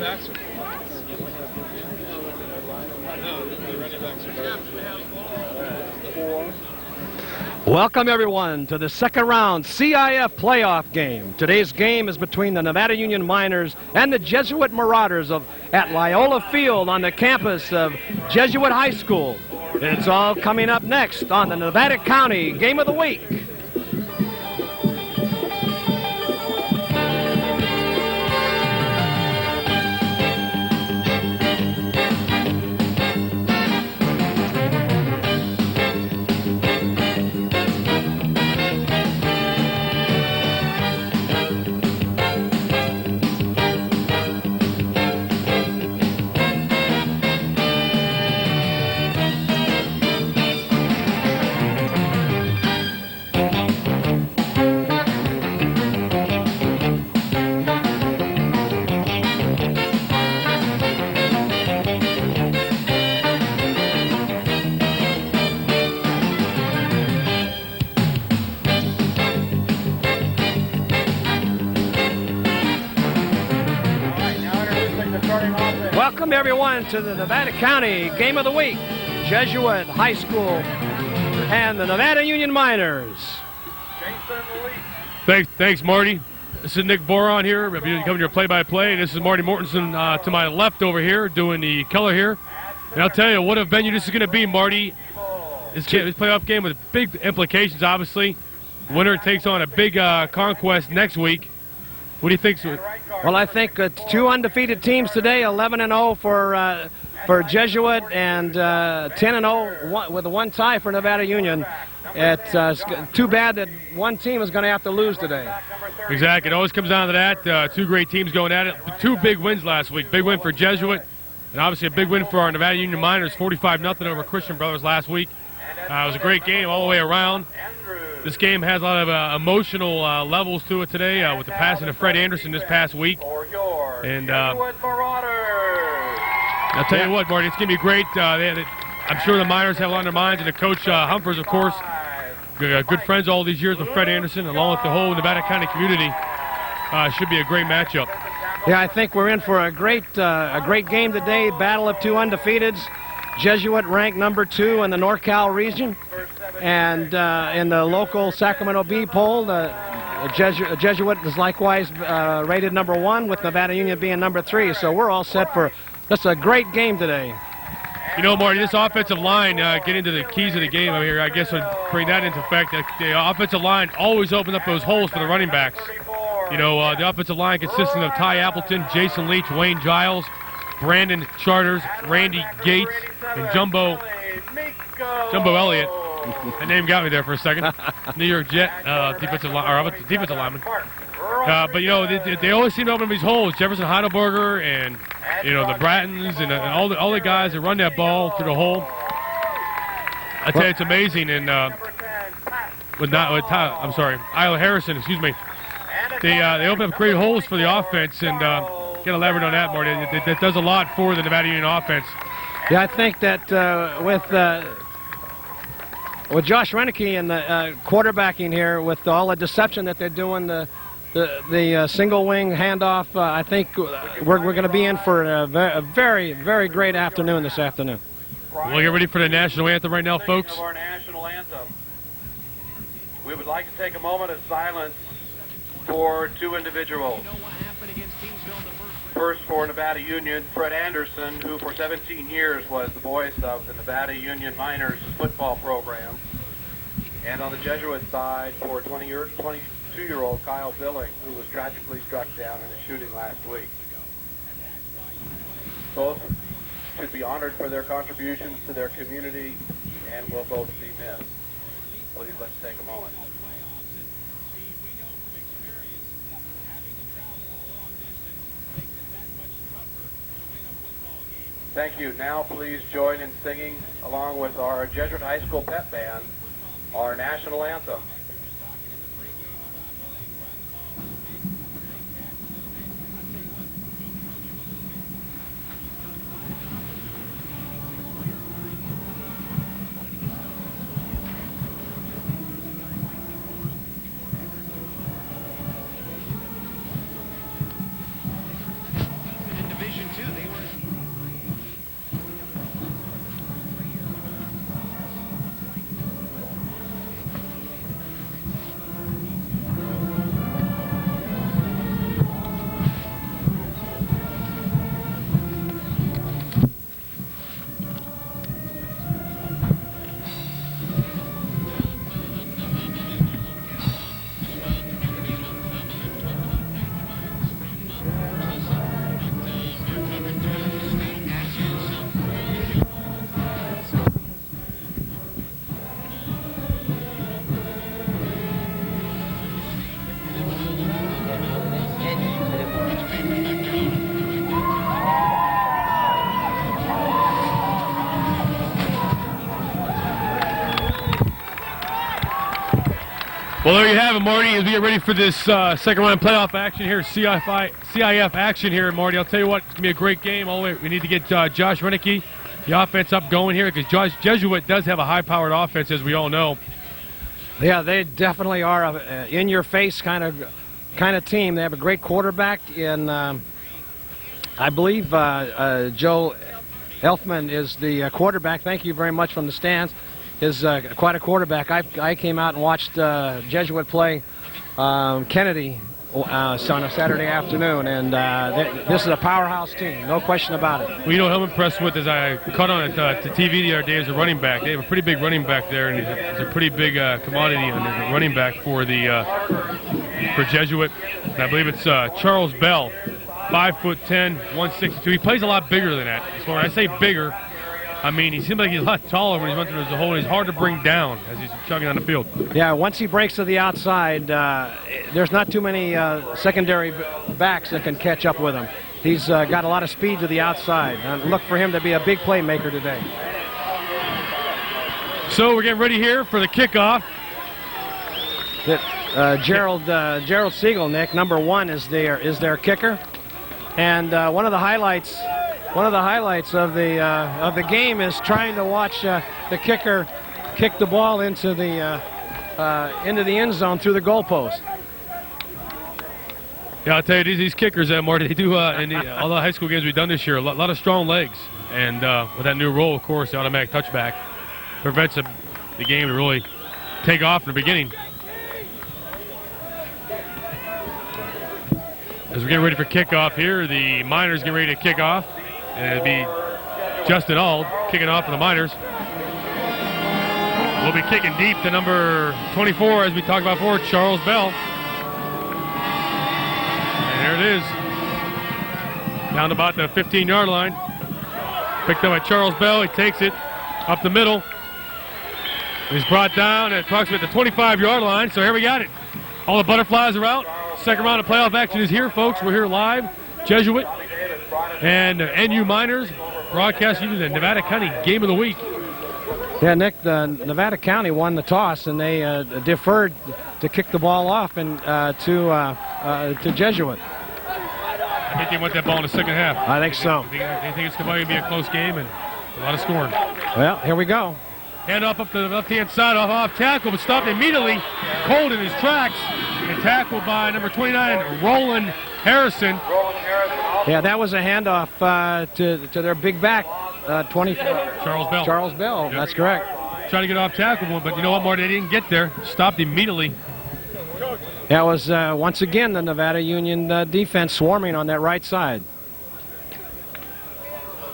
backs are Welcome, everyone, to the second round CIF playoff game. Today's game is between the Nevada Union Miners and the Jesuit Marauders at Loyola Field on the campus of Jesuit High School. It's all coming up next on the Nevada County Game of the Week. Welcome, everyone, to the Nevada County Game of the Week. Jesuit High School and the Nevada Union Miners. Thanks, Marty. This is Nick Voron here. I'll be coming your play-by-play. This is Marty Mortensen to my left over here, doing the color here. And I'll tell you what a venue this is going to be, Marty. This playoff game with big implications, obviously. The winner takes on a big conquest next week. What do you think? Well, I think two undefeated teams today, 11-0 for Jesuit and 10-0 with a one tie for Nevada Union. It's too bad that one team is going to have to lose today. Exactly. It always comes down to that. Two great teams going at it. Two big wins last week. Big win for Jesuit, and obviously a big win for our Nevada Union Miners, 45-0 over Christian Brothers last week. It was a great game all the way around. This game has a lot of emotional levels to it today with the passing of Fred Anderson this past week. And I'll tell you what, Marty, it's going to be great. I'm sure the Miners have a lot on their minds, and the coach Humphers, of course, good friends all these years with Fred Anderson, along with the whole Nevada County community. Should be a great matchup. Yeah, I think we're in for a great game today. Battle of two undefeateds. Jesuit ranked number 2 in the NorCal region. And in the local Sacramento Bee poll, Jesuit is likewise rated number 1, with Nevada Union being number 3. So we're all set for just a great game today. You know, Marty, this offensive line, get into the keys of the game over here, I guess would bring that into effect. The offensive line always opened up those holes for the running backs. You know, the offensive line consisting of Ty Appleton, Jason Leach, Wayne Giles, Brandon Charters, Randy Gates, and Jumbo Elliott. That name got me there for a second. New York Jet defensive lineman. But, you know, they always seem to open these holes. Jefferson Heidelberger and, you know, the Brattons and all the guys that run that ball through the hole. I tell you, it's amazing. And Isla Harrison, excuse me. They open up great holes for the offense, and get elaborate on that, Marty. That does a lot for the Nevada Union offense. Yeah, I think that with Josh Renicky and the quarterbacking here, with all the deception that they're doing, the single wing handoff, I think we're going to be in for a very, very great afternoon this afternoon. We'll get ready for the national anthem right now, folks. Our national anthem. We would like to take a moment of silence for two individuals. First, for Nevada Union, Fred Anderson, who for 17 years was the voice of the Nevada Union Miners football program. And on the Jesuit side, for 22-year-old Kyle Billing, who was tragically struck down in a shooting last week. Both should be honored for their contributions to their community and will both be missed. Please, let's take a moment. Thank you. Now please join in singing, along with our Jesuit High School pep band, our national anthem. Well, there you have it, Marty, as we get ready for this second round playoff action here, CIF action here, Marty. I'll tell you what, it's going to be a great game. We need to get Josh Renicky, the offense up going here, because Jesuit does have a high-powered offense, as we all know. Yeah, they definitely are a in-your-face kind of team. They have a great quarterback in, I believe, Joe Elfman is the quarterback. Thank you very much from the stands. Is quite a quarterback. I came out and watched Jesuit play Kennedy on a Saturday afternoon, and this is a powerhouse team, no question about it. Well, you know what I'm impressed with is I caught on it to TV the other day as a running back. They have a pretty big running back there, and he's a pretty big commodity on the running back for Jesuit. And I believe it's Charles Bell, 5'10", 162. He plays a lot bigger than that. So when I say bigger, I mean, he seems like he's a lot taller when he's running through the hole. He's hard to bring down as he's chugging on the field. Yeah, once he breaks to the outside, there's not too many secondary backs that can catch up with him. He's got a lot of speed to the outside. Look for him to be a big playmaker today. So we're getting ready here for the kickoff. Gerald Siegel, Nick, number 1 is their kicker, and one of the highlights. One of the highlights of the game is trying to watch the kicker kick the ball into the end zone through the goalpost. Yeah, I'll tell you, these kickers, Marty, they do in all the high school games we've done this year, a lot of strong legs, and with that new rule, of course, the automatic touchback prevents the game to really take off in the beginning. As we get ready for kickoff here, the Miners get ready to kick off. And it'll be Justin Auld kicking off for the Miners. We'll be kicking deep to number 24, as we talked about before, Charles Bell. And there it is. Down to about the 15-yard line. Picked up by Charles Bell. He takes it up the middle. He's brought down at approximately the 25-yard line. So here we got it. All the butterflies are out. Second round of playoff action is here, folks. We're here live. Jesuit and NU Miners broadcasting the Nevada County Game of the Week. Yeah, Nick, the Nevada County won the toss, and they deferred to kick the ball off and to Jesuit. I think they want that ball in the second half. I think so. They think it's going to be a close game and a lot of scoring. Well, here we go. Hand off up to the left-hand side, off tackle, but stopped immediately, cold in his tracks, and tackled by number 29, Roland Harrison. Yeah, that was a handoff to their big back, 24. Charles Bell. Charles Bell, yep. That's correct. Trying to get off tackle, but you know what, Marty? They didn't get there. Stopped immediately. That was, once again, the Nevada Union defense swarming on that right side.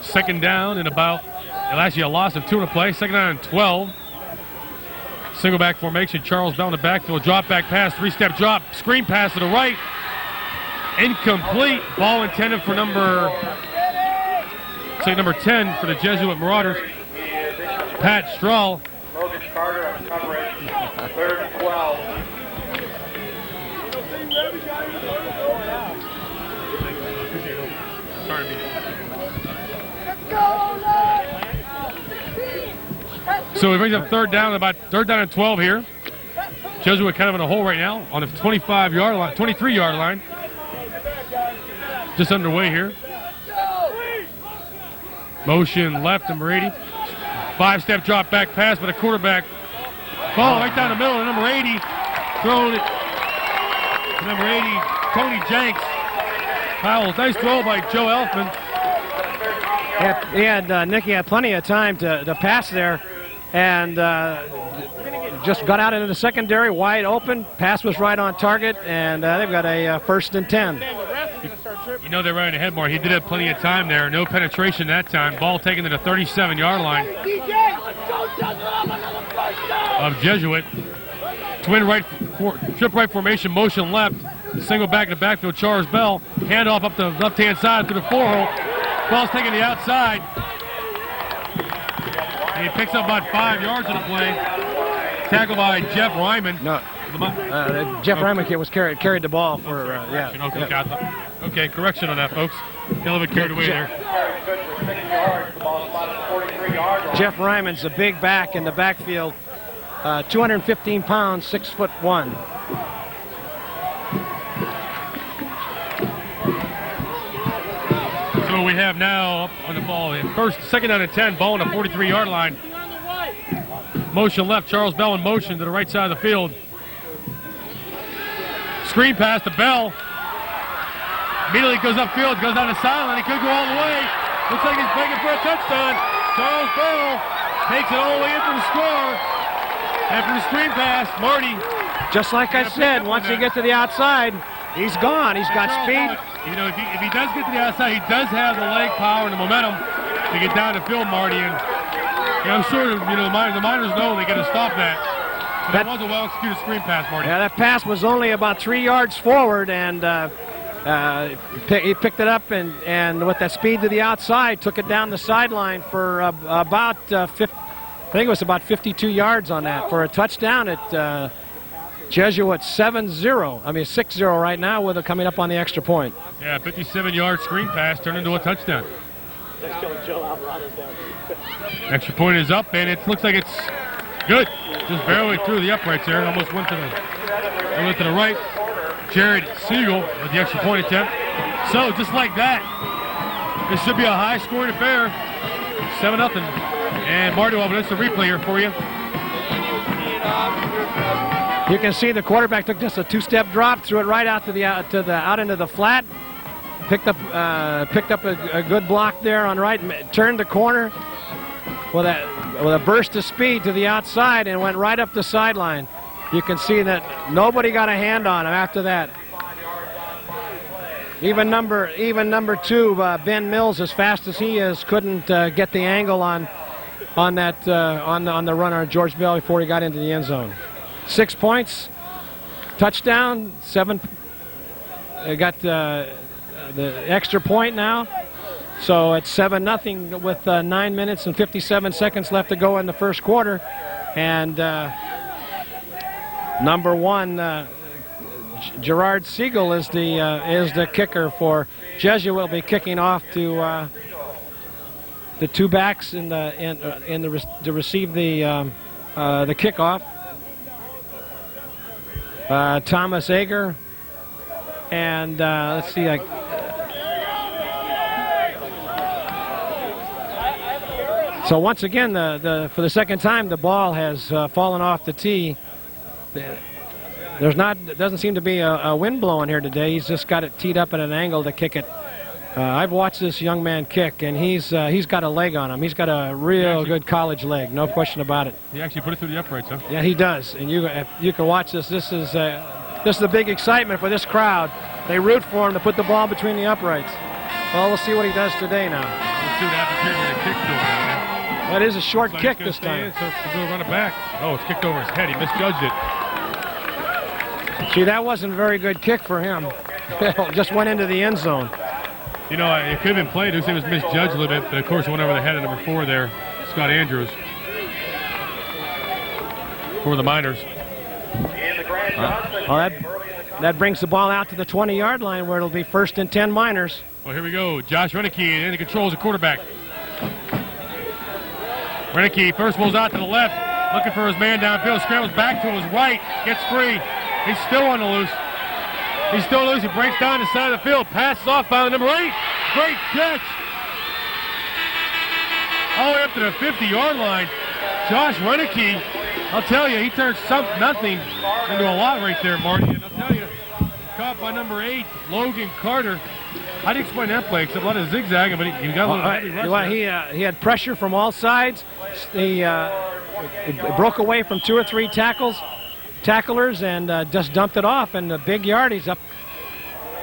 Second down and about, actually a loss of 2 in the play. Second down and 12. Single back formation. Charles Bell in the backfield. Drop back pass, 3-step drop. Screen pass to the right. Incomplete. Ball intended for number 10 for the Jesuit Marauders. Pat Strahl. Logan Carter on coverage. 3rd and 12. So he brings up third down and 12 here. Jesuit kind of in a hole right now on the 25-yard line, 23-yard line. Just underway here. Motion left to Marty. 5-step drop back pass, but a quarterback ball right down the middle. And number 80 throwing it. Number 80, Tony Jenks. Powell, nice throw by Joe Elfman. Nicky had plenty of time to pass there, and just got out into the secondary, wide open. Pass was right on target, and they've got a 1st and 10. You know they're right ahead, Mark. He did have plenty of time there. No penetration that time. Ball taken to the 37-yard line of Jesuit. Trip right formation, motion left. Single back in the backfield, Charles Bell. Handoff up the left-hand side to the 4-hole. Ball's taken to the outside. And he picks up about 5 yards of the play. Tackled by Jeff Ryman. No, Jeff Ryman was carried the ball for, Okay, correction on that, folks. A little bit carried away there. Jeff Ryman's a big back in the backfield 215 pounds, 6'1". So we have now up on the ball in second down and 10, ball on the 43-yard line. Motion left, Charles Bell in motion to the right side of the field. Screen pass to Bell. Immediately goes upfield, goes down the sideline. He could go all the way. Looks like he's begging for a touchdown. Charles Bell takes it all the way in for the score. After the screen pass, Marty. Just like I said, once he gets to the outside, he's gone. He's got speed. You know, if he does get to the outside, he does have the leg power and the momentum to get down the field, Marty. And I'm sure, you know, the Miners know they got to stop that. But that was a well-executed screen pass, Marty. Yeah, that pass was only about 3 yards forward, and he picked it up and with that speed to the outside, took it down the sideline for about 50. I think it was about 52 yards on that for a touchdown at Jesuit 6-0 right now with it coming up on the extra point. Yeah, 57-yard screen pass turned into a touchdown. Extra point is up, and it looks like it's good. Just barely through the uprights there. Almost went to the right. Jared Siegel with the extra point attempt. So just like that, this should be a high-scoring affair. 7-0. And Marty, well, that's the replay here for you. You can see the quarterback took just a two-step drop, threw it right out out into the flat. Picked up a good block there on right, turned the corner with a burst of speed to the outside and went right up the sideline. You can see that nobody got a hand on him after that. Even number 2, Ben Mills, as fast as he is, couldn't get the angle on the runner George Bell before he got into the end zone. 6 points, touchdown, 7. Got the extra point now, so it's 7-0 with 9 minutes and 57 seconds left to go in the first quarter, and number 1. Gerard Siegel is the kicker for Jesuit. Will be kicking off to the two backs to receive the kickoff. Thomas Ager and let's see. So once again, for the second time, the ball has fallen off the tee. There doesn't seem to be a wind blowing here today. He's just got it teed up at an angle to kick it. I've watched this young man kick, and he's got a leg on him. He's got a real good college leg, no question about it. He actually put it through the uprights, huh? Yeah, he does. And you can watch this. This is the big excitement for this crowd. They root for him to put the ball between the uprights. Well, we'll see what he does today now. Let's see what happens here with the kick to him. That is a short kick this time. So he's going to run it back. Oh, it's kicked over his head. He misjudged it. See, that wasn't a very good kick for him. Just went into the end zone. You know, it could have been played. It was misjudged a little bit, but of course it went over the head of number 4 there, Scott Andrews, for the Miners. Well, that brings the ball out to the 20-yard line where it'll be 1st and 10 Miners. Well, here we go. Josh Renicky in the control as a quarterback. Renicky first rolls out to the left, looking for his man downfield, scrambles back to his right, gets free. He's still on the loose. He's still loose. He breaks down the side of the field. Passes off by number 8. Great catch. All the way up to the 50-yard line. Josh Renicky, I'll tell you, he turned nothing into a lot right there, Marty. And I'll tell you, caught by number 8, Logan Carter. How do you explain that play? Except a lot of zigzagging, but he got a little heavy rush. He had pressure from all sides. He broke away from 2 or 3 tacklers and just dumped it off, and the big yardage up.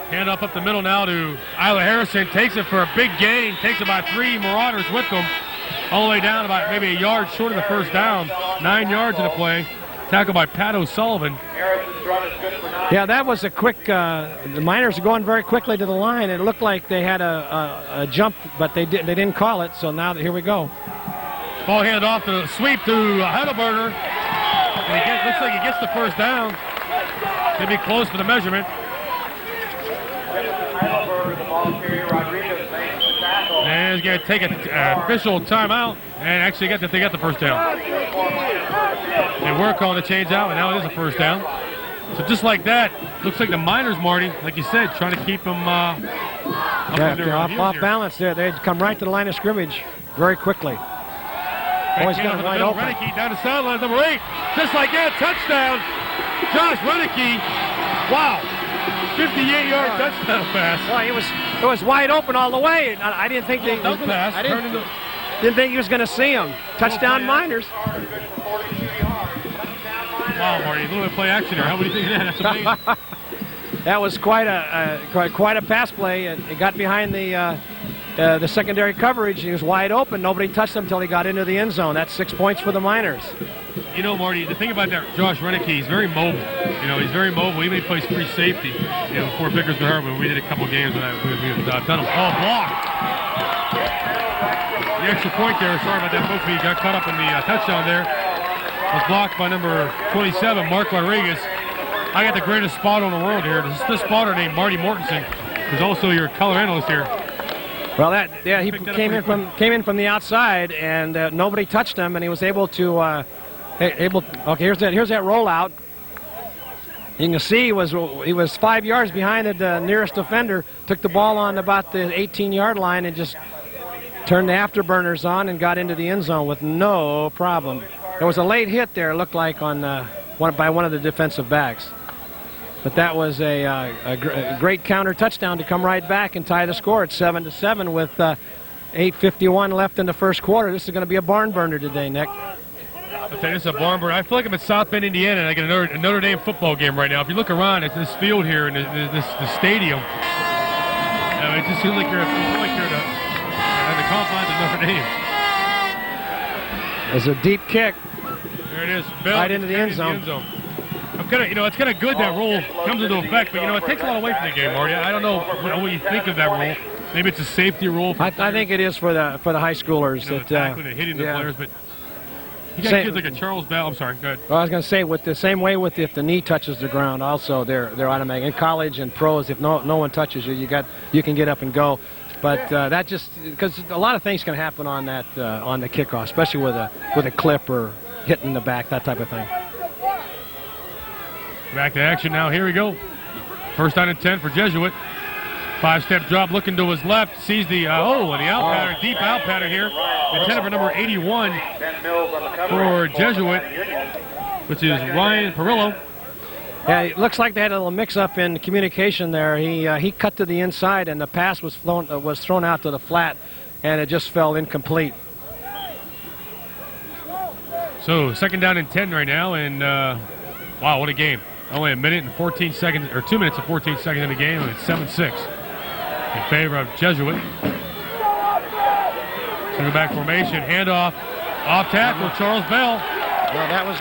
Hand up the middle now to Isla Harrison. Takes it for a big gain. Takes about 3 Marauders with them. All the way down about maybe a yard short of the first down. 9 yards in the play. Tackled by Pat O'Sullivan. Yeah, that was a quick. The Miners are going very quickly to the line. It looked like they had a jump, but they didn't call it. So now here we go. Ball handed off to sweep to Heidelberger. And looks like he gets the first down. He'll be close to the measurement. And he's going to take an official timeout. And actually they got the first down. They were calling the change out, and now it is a first down. So just like that, looks like the Miners, Marty, like you said, trying to keep them off balance there. They'd come right to the line of scrimmage very quickly. Always got wide open. Renicky down the sideline, number 8. Just like that, touchdown. Josh Renicky. Wow. 58-yard touchdown pass. Well, it was wide open all the way. I didn't think they. Pass. Didn't think he was going to see him. Touchdown Miners. Wow, Marty, a little bit of play action there. How would you think of that? That's amazing. That was quite a pass play. It got behind the secondary coverage. He was wide open. Nobody touched him until he got into the end zone. That's 6 points for the Miners. You know, Marty, the thing about that Josh Renicky, he's very mobile. You know, he's very mobile. Even he plays free safety. You know, before Vickers got hurt, but we did a couple games when we've done him. Oh, block. The extra point there. Sorry about that, folks. He got caught up in the touchdown there. Was blocked by number 27, Mark Rodriguez. I got the greatest spotter in the world here. This spotter named Marty Mortensen, who's also your color analyst here. Well, he came in from the outside, and nobody touched him, and he was able to okay, here's that rollout. You can see he was 5 yards behind the nearest defender. Took the ball on about the 18-yard line and just turned the afterburners on and got into the end zone with no problem. There was a late hit there, it looked like, on by one of the defensive backs. But that was a great counter touchdown to come right back and tie the score at 7-7 with 8:51 left in the first quarter. This is going to be a barn burner today, Nick. I'll tell you, this is a barn burner. I feel like I'm at South Bend, Indiana, and I get a Notre Dame football game right now. If you look around at this field here and the stadium, it just feels like you're at the confines of Notre Dame. There's a deep kick. There it is. Right into the end zone. It's kind of good that rule comes into effect, but it takes a lot away from the game, Marty. I don't know what you think of that rule. Maybe it's a safety rule. I think it is for the high schoolers. Hitting the players, but you got kids like a Charles Bell. I'm sorry, go ahead. Well, I was going to say, with the same way if the knee touches the ground, also they're automatic. In college and pros, if no one touches you, you can get up and go. But that just because a lot of things can happen on that on the kickoff, especially with a clip or hitting the back, that type of thing. Back to action now. Here we go. First down and 10 for Jesuit. 5-step drop, looking to his left, sees the and the out pattern, deep out pattern here. Intended for number 81 for Jesuit, which is Ryan Perillo. Yeah, it looks like they had a little mix-up in communication there. He cut to the inside, and the pass was thrown out to the flat, and it just fell incomplete. So second down and 10 right now, and wow, what a game! Only a minute and 14 seconds, or 2 minutes and 14 seconds in the game, and it's 7-6 in favor of Jesuit. Single back formation, handoff, off tackle, Charles Bell. Well, that was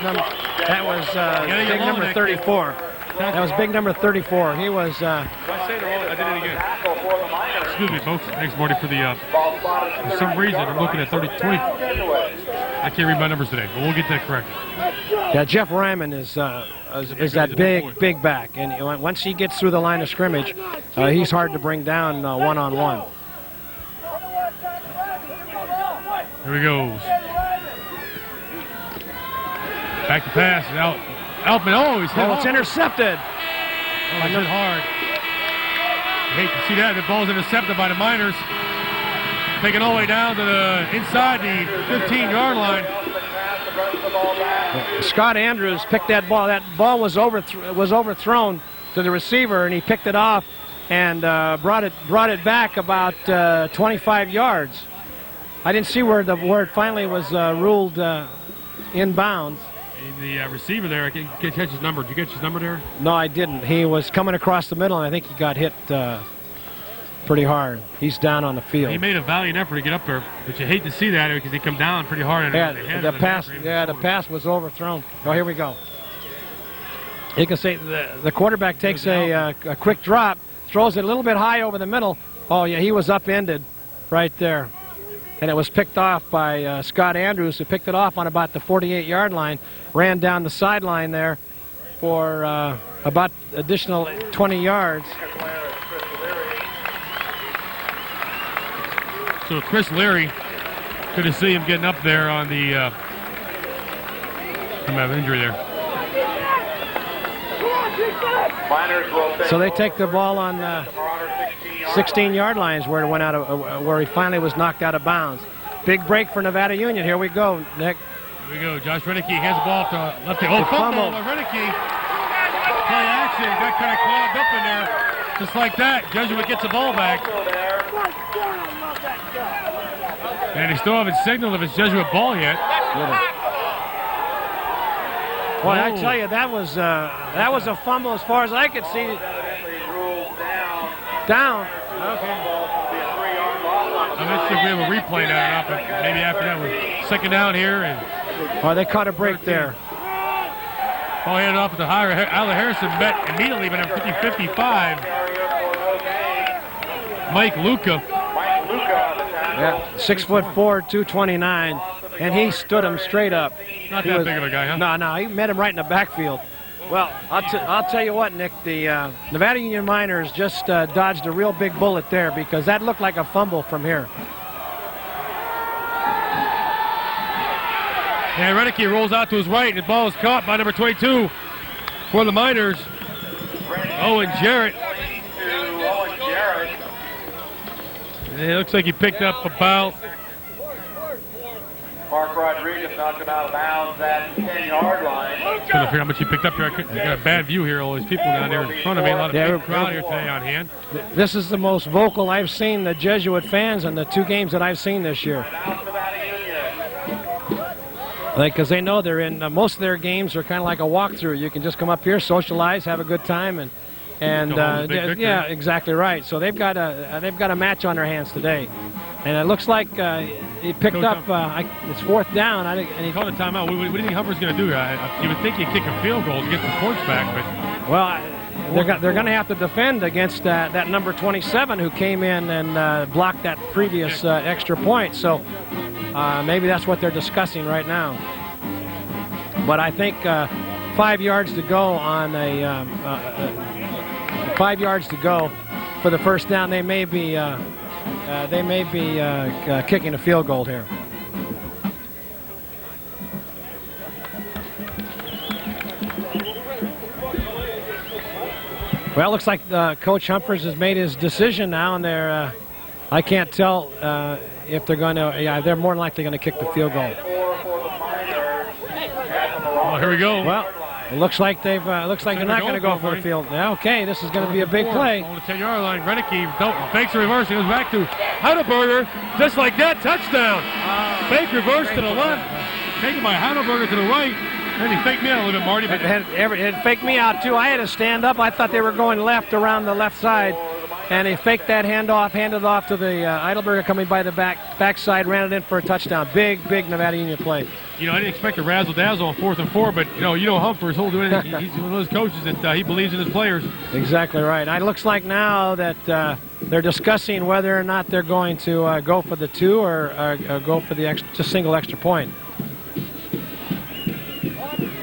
big number 34. That was big number 34. He was. I did it again. Excuse me, folks. Thanks, Marty, for the. For some reason, I'm looking at 20. I can't read my numbers today, but we'll get that correct. Yeah, Jeff Ryman is that big back, and once he gets through the line of scrimmage, he's hard to bring down one-on-one. Here he goes. Back to pass. Altman. He's hit. It's intercepted. He's hit hard. You hate to see that. The ball's intercepted by the Miners. Taken all the way down to the inside the 15-yard line. Scott Andrews picked that ball. That ball was overthrown to the receiver, and he picked it off and brought it back about 25 yards. I didn't see where it finally was ruled inbounds. The receiver there, I can't catch his number. Did you catch his number there? No, I didn't. He was coming across the middle, and I think he got hit pretty hard. He's down on the field. He made a valiant effort to get up there, but you hate to see that because he come down pretty hard. The pass was overthrown. Oh, here we go. You can see the quarterback takes a quick drop, throws it a little bit high over the middle. Oh, yeah, he was upended right there. And it was picked off by Scott Andrews, who picked it off on about the 48-yard line, ran down the sideline there for about additional 20 yards. So Chris Leary, good to see him getting up there on the Some have injury there. So they take the ball on 16-yard lines where it went out of, where he finally was knocked out of bounds. Big break for Nevada Union. Here we go, Nick. Here we go. Josh Renicky hands the ball off to left. Oh, fumble by Renicky. Play action. Got kind of clogged up in there. Just like that. Jesuit gets the ball back. And he still haven't signaled if it's Jesuit ball yet. Boy, I tell you, that was a fumble as far as I could see. Down. Okay. I'm not sure if we have a replay now or not, but maybe after that we're second down here. And they caught a break there. Ball handed off to the higher. Allen Harrison met immediately, but at 50-55. Mike Luca. Yeah, 6'4", 229, and he stood him straight up. Not that big of a guy, huh? No, he met him right in the backfield. Well, I'll tell you what, Nick, the Nevada Union Miners just dodged a real big bullet there because that looked like a fumble from here. And Renicky rolls out to his right, and the ball is caught by number 22 for the Miners, Owen Jarrett. And it looks like he picked up about... Mark Rodriguez knocked him out of bounds at the 10-yard line. Trying to figure out how much he picked up here. I got a bad view here. All these people down there in front of me. A lot of big crowd here today on hand. This is the most vocal I've seen the Jesuit fans in the two games that I've seen this year. Because they know they're in most of their games are kind of like a walkthrough. You can just come up here, socialize, have a good time, and yeah, exactly right. So they've got a match on their hands today, and it looks like he picked up. It's fourth down. And he called a timeout. What do you think Humper's going to do? You would think he'd kick a field goal to get the points back, but they're going to have to defend against that number 27 who came in and blocked that previous extra point. So maybe that's what they're discussing right now. But I think 5 yards to go on 5 yards to go for the first down. They may be kicking a field goal here. Well, it looks like Coach Humphreys has made his decision now, and I can't tell if they're going to. Yeah, they're more than likely going to kick the field goal. Oh, here we go. Well, it looks like they're not going to go for the field. Yeah, okay, this is going to be a big play. On the 10-yard line, Renicky fakes the reverse. He goes back to Heidelberger, just like that, touchdown. Fake reverse to the left, taken by Heidelberger to the right. And he faked me out a little bit, Marty. But it faked me out, too. I had to stand up. I thought they were going left around the left side. And he faked that handoff, handed it off to the Heidelberger coming by the backside, ran it in for a touchdown. Big Nevada Union play. You know, I didn't expect a razzle-dazzle on 4th and 4, but, you know Humphreys, he's one of those coaches that he believes in his players. Exactly right. It looks like now that they're discussing whether or not they're going to go for the 2 or go for the single extra point.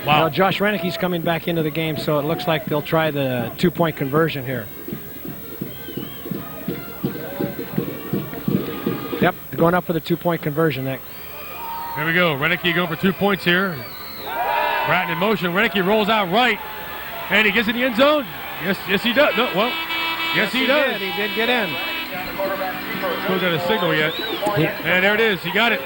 Wow. Now, Josh Renicky's coming back into the game, so it looks like they'll try the 2-point conversion here. Yep, going up for the 2-point conversion, Nick. Here we go. Renicky going for 2 points here. Bratton in motion. Renicky rolls out right, and he gets in the end zone. Yes, he does. No, well, yes, he does. He did get in. Still got a signal yet. And there it is. He got it.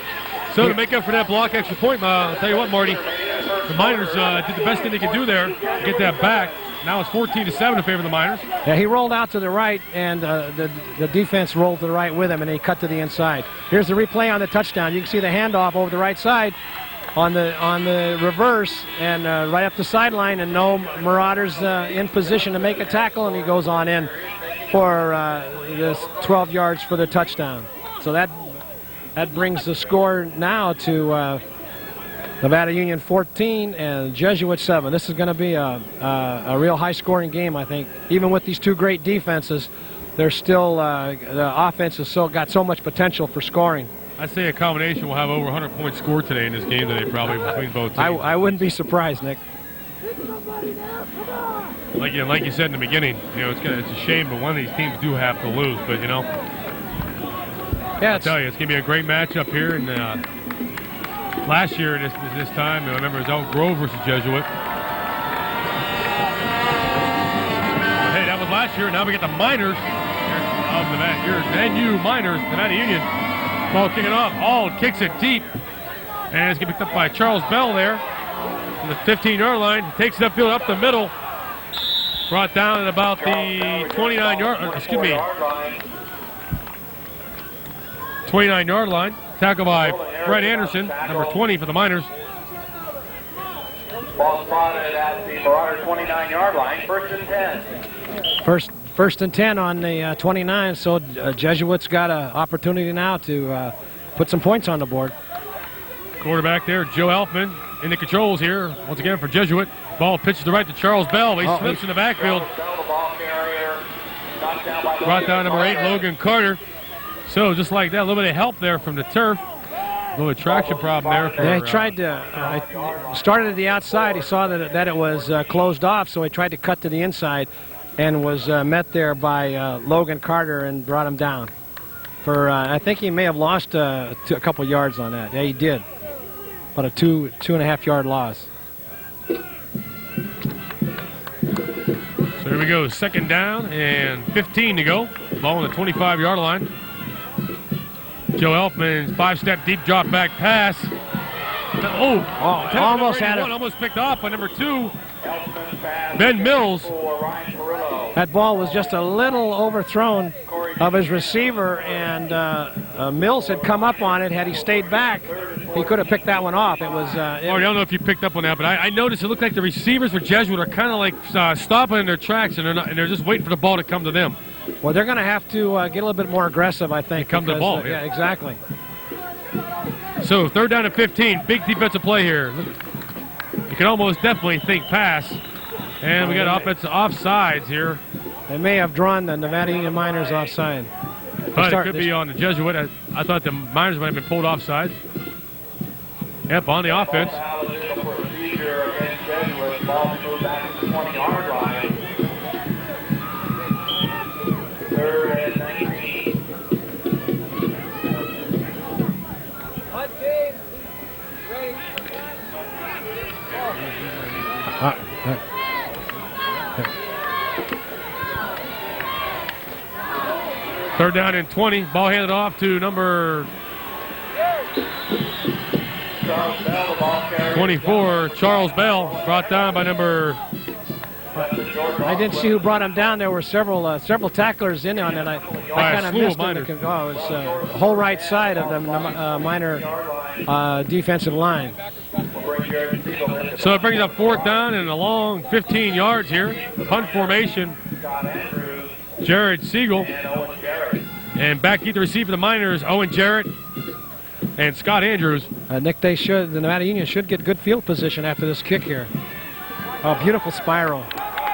So to make up for that block extra point, I'll tell you what, Marty, the Miners did the best thing they could do there to get that back. Now it's 14-7 in favor of the Miners. Yeah, he rolled out to the right, and the defense rolled to the right with him, and he cut to the inside. Here's the replay on the touchdown. You can see the handoff over the right side on the reverse, and right up the sideline, and no Marauders in position to make a tackle, and he goes on in for this 12 yards for the touchdown. So that brings the score now to Nevada Union 14 and Jesuit 7. This is going to be a real high-scoring game, I think. Even with these two great defenses, there's still the offense has got so much potential for scoring. I'd say a combination will have over 100 points scored today in this game today, probably between both teams. I wouldn't be surprised, Nick. Like you said in the beginning, it's a shame, but one of these teams do have to lose. But yeah, I tell you, it's going to be a great matchup here, and last year this time. I remember it was Elk Grove versus Jesuit. But hey, that was last year. Now we get the Miners of the NU Miners, Nevada Union. Ball kicking off. All kicks it deep. And it's going to be picked up by Charles Bell there from the 15-yard line. He takes it upfield up the middle. Brought down at about the 29-yard line. Tackled by Fred Anderson, number 20 for the Miners. Ball spotted at the Marauder 29-yard line. First and 10. First and 10 on the 29, so Jesuits got an opportunity now to put some points on the board. Quarterback there, Joe Elfman in the controls here. Once again for Jesuit. Ball pitches to right to Charles Bell. He slips in the backfield. Brought down number 8, Logan Carter. So just like that, a little bit of help there from the turf. A little bit of traction problem there. Yeah, he tried to, started at the outside. He saw that it was closed off, so he tried to cut to the inside and was met there by Logan Carter and brought him down. I think he may have lost a couple yards on that. Yeah, he did. About a 2.5 yard loss. So here we go, second down and 15 to go. Ball on the 25-yard line. Joe Elfman's 5-step deep drop back pass. Almost had it. Almost picked off by number 2, Ben Mills. That ball was just a little overthrown of his receiver, and Mills had come up on it. Had he stayed back, he could have picked that one off. It was. I don't know if you picked up on that, but I noticed it looked like the receivers for Jesuit are kind of like stopping in their tracks, and they're just waiting for the ball to come to them. Well, they're going to have to get a little bit more aggressive, I think. Come to the ball. Yeah, exactly. So third down and 15, big defensive play here. You can almost definitely think pass. And we got offensive offsides here. They may have drawn the Nevada Union Miners offside. But it could be on the Jesuit. I thought the Miners might have been pulled offside. Yep, on the offense. Third and 19. Third down and 20. Ball handed off to number 24, Charles Bell. Brought down by number. I didn't see who brought him down. There were several tacklers in on it. I kind of missed it. It was the whole right side of the Miner defensive line. So it brings up fourth down and a long 15 yards here. Punt formation. Jared Siegel. And back deep to receive for the Miners, Owen Jarrett and Scott Andrews. Nick, the Nevada Union should get good field position after this kick here. A beautiful spiral.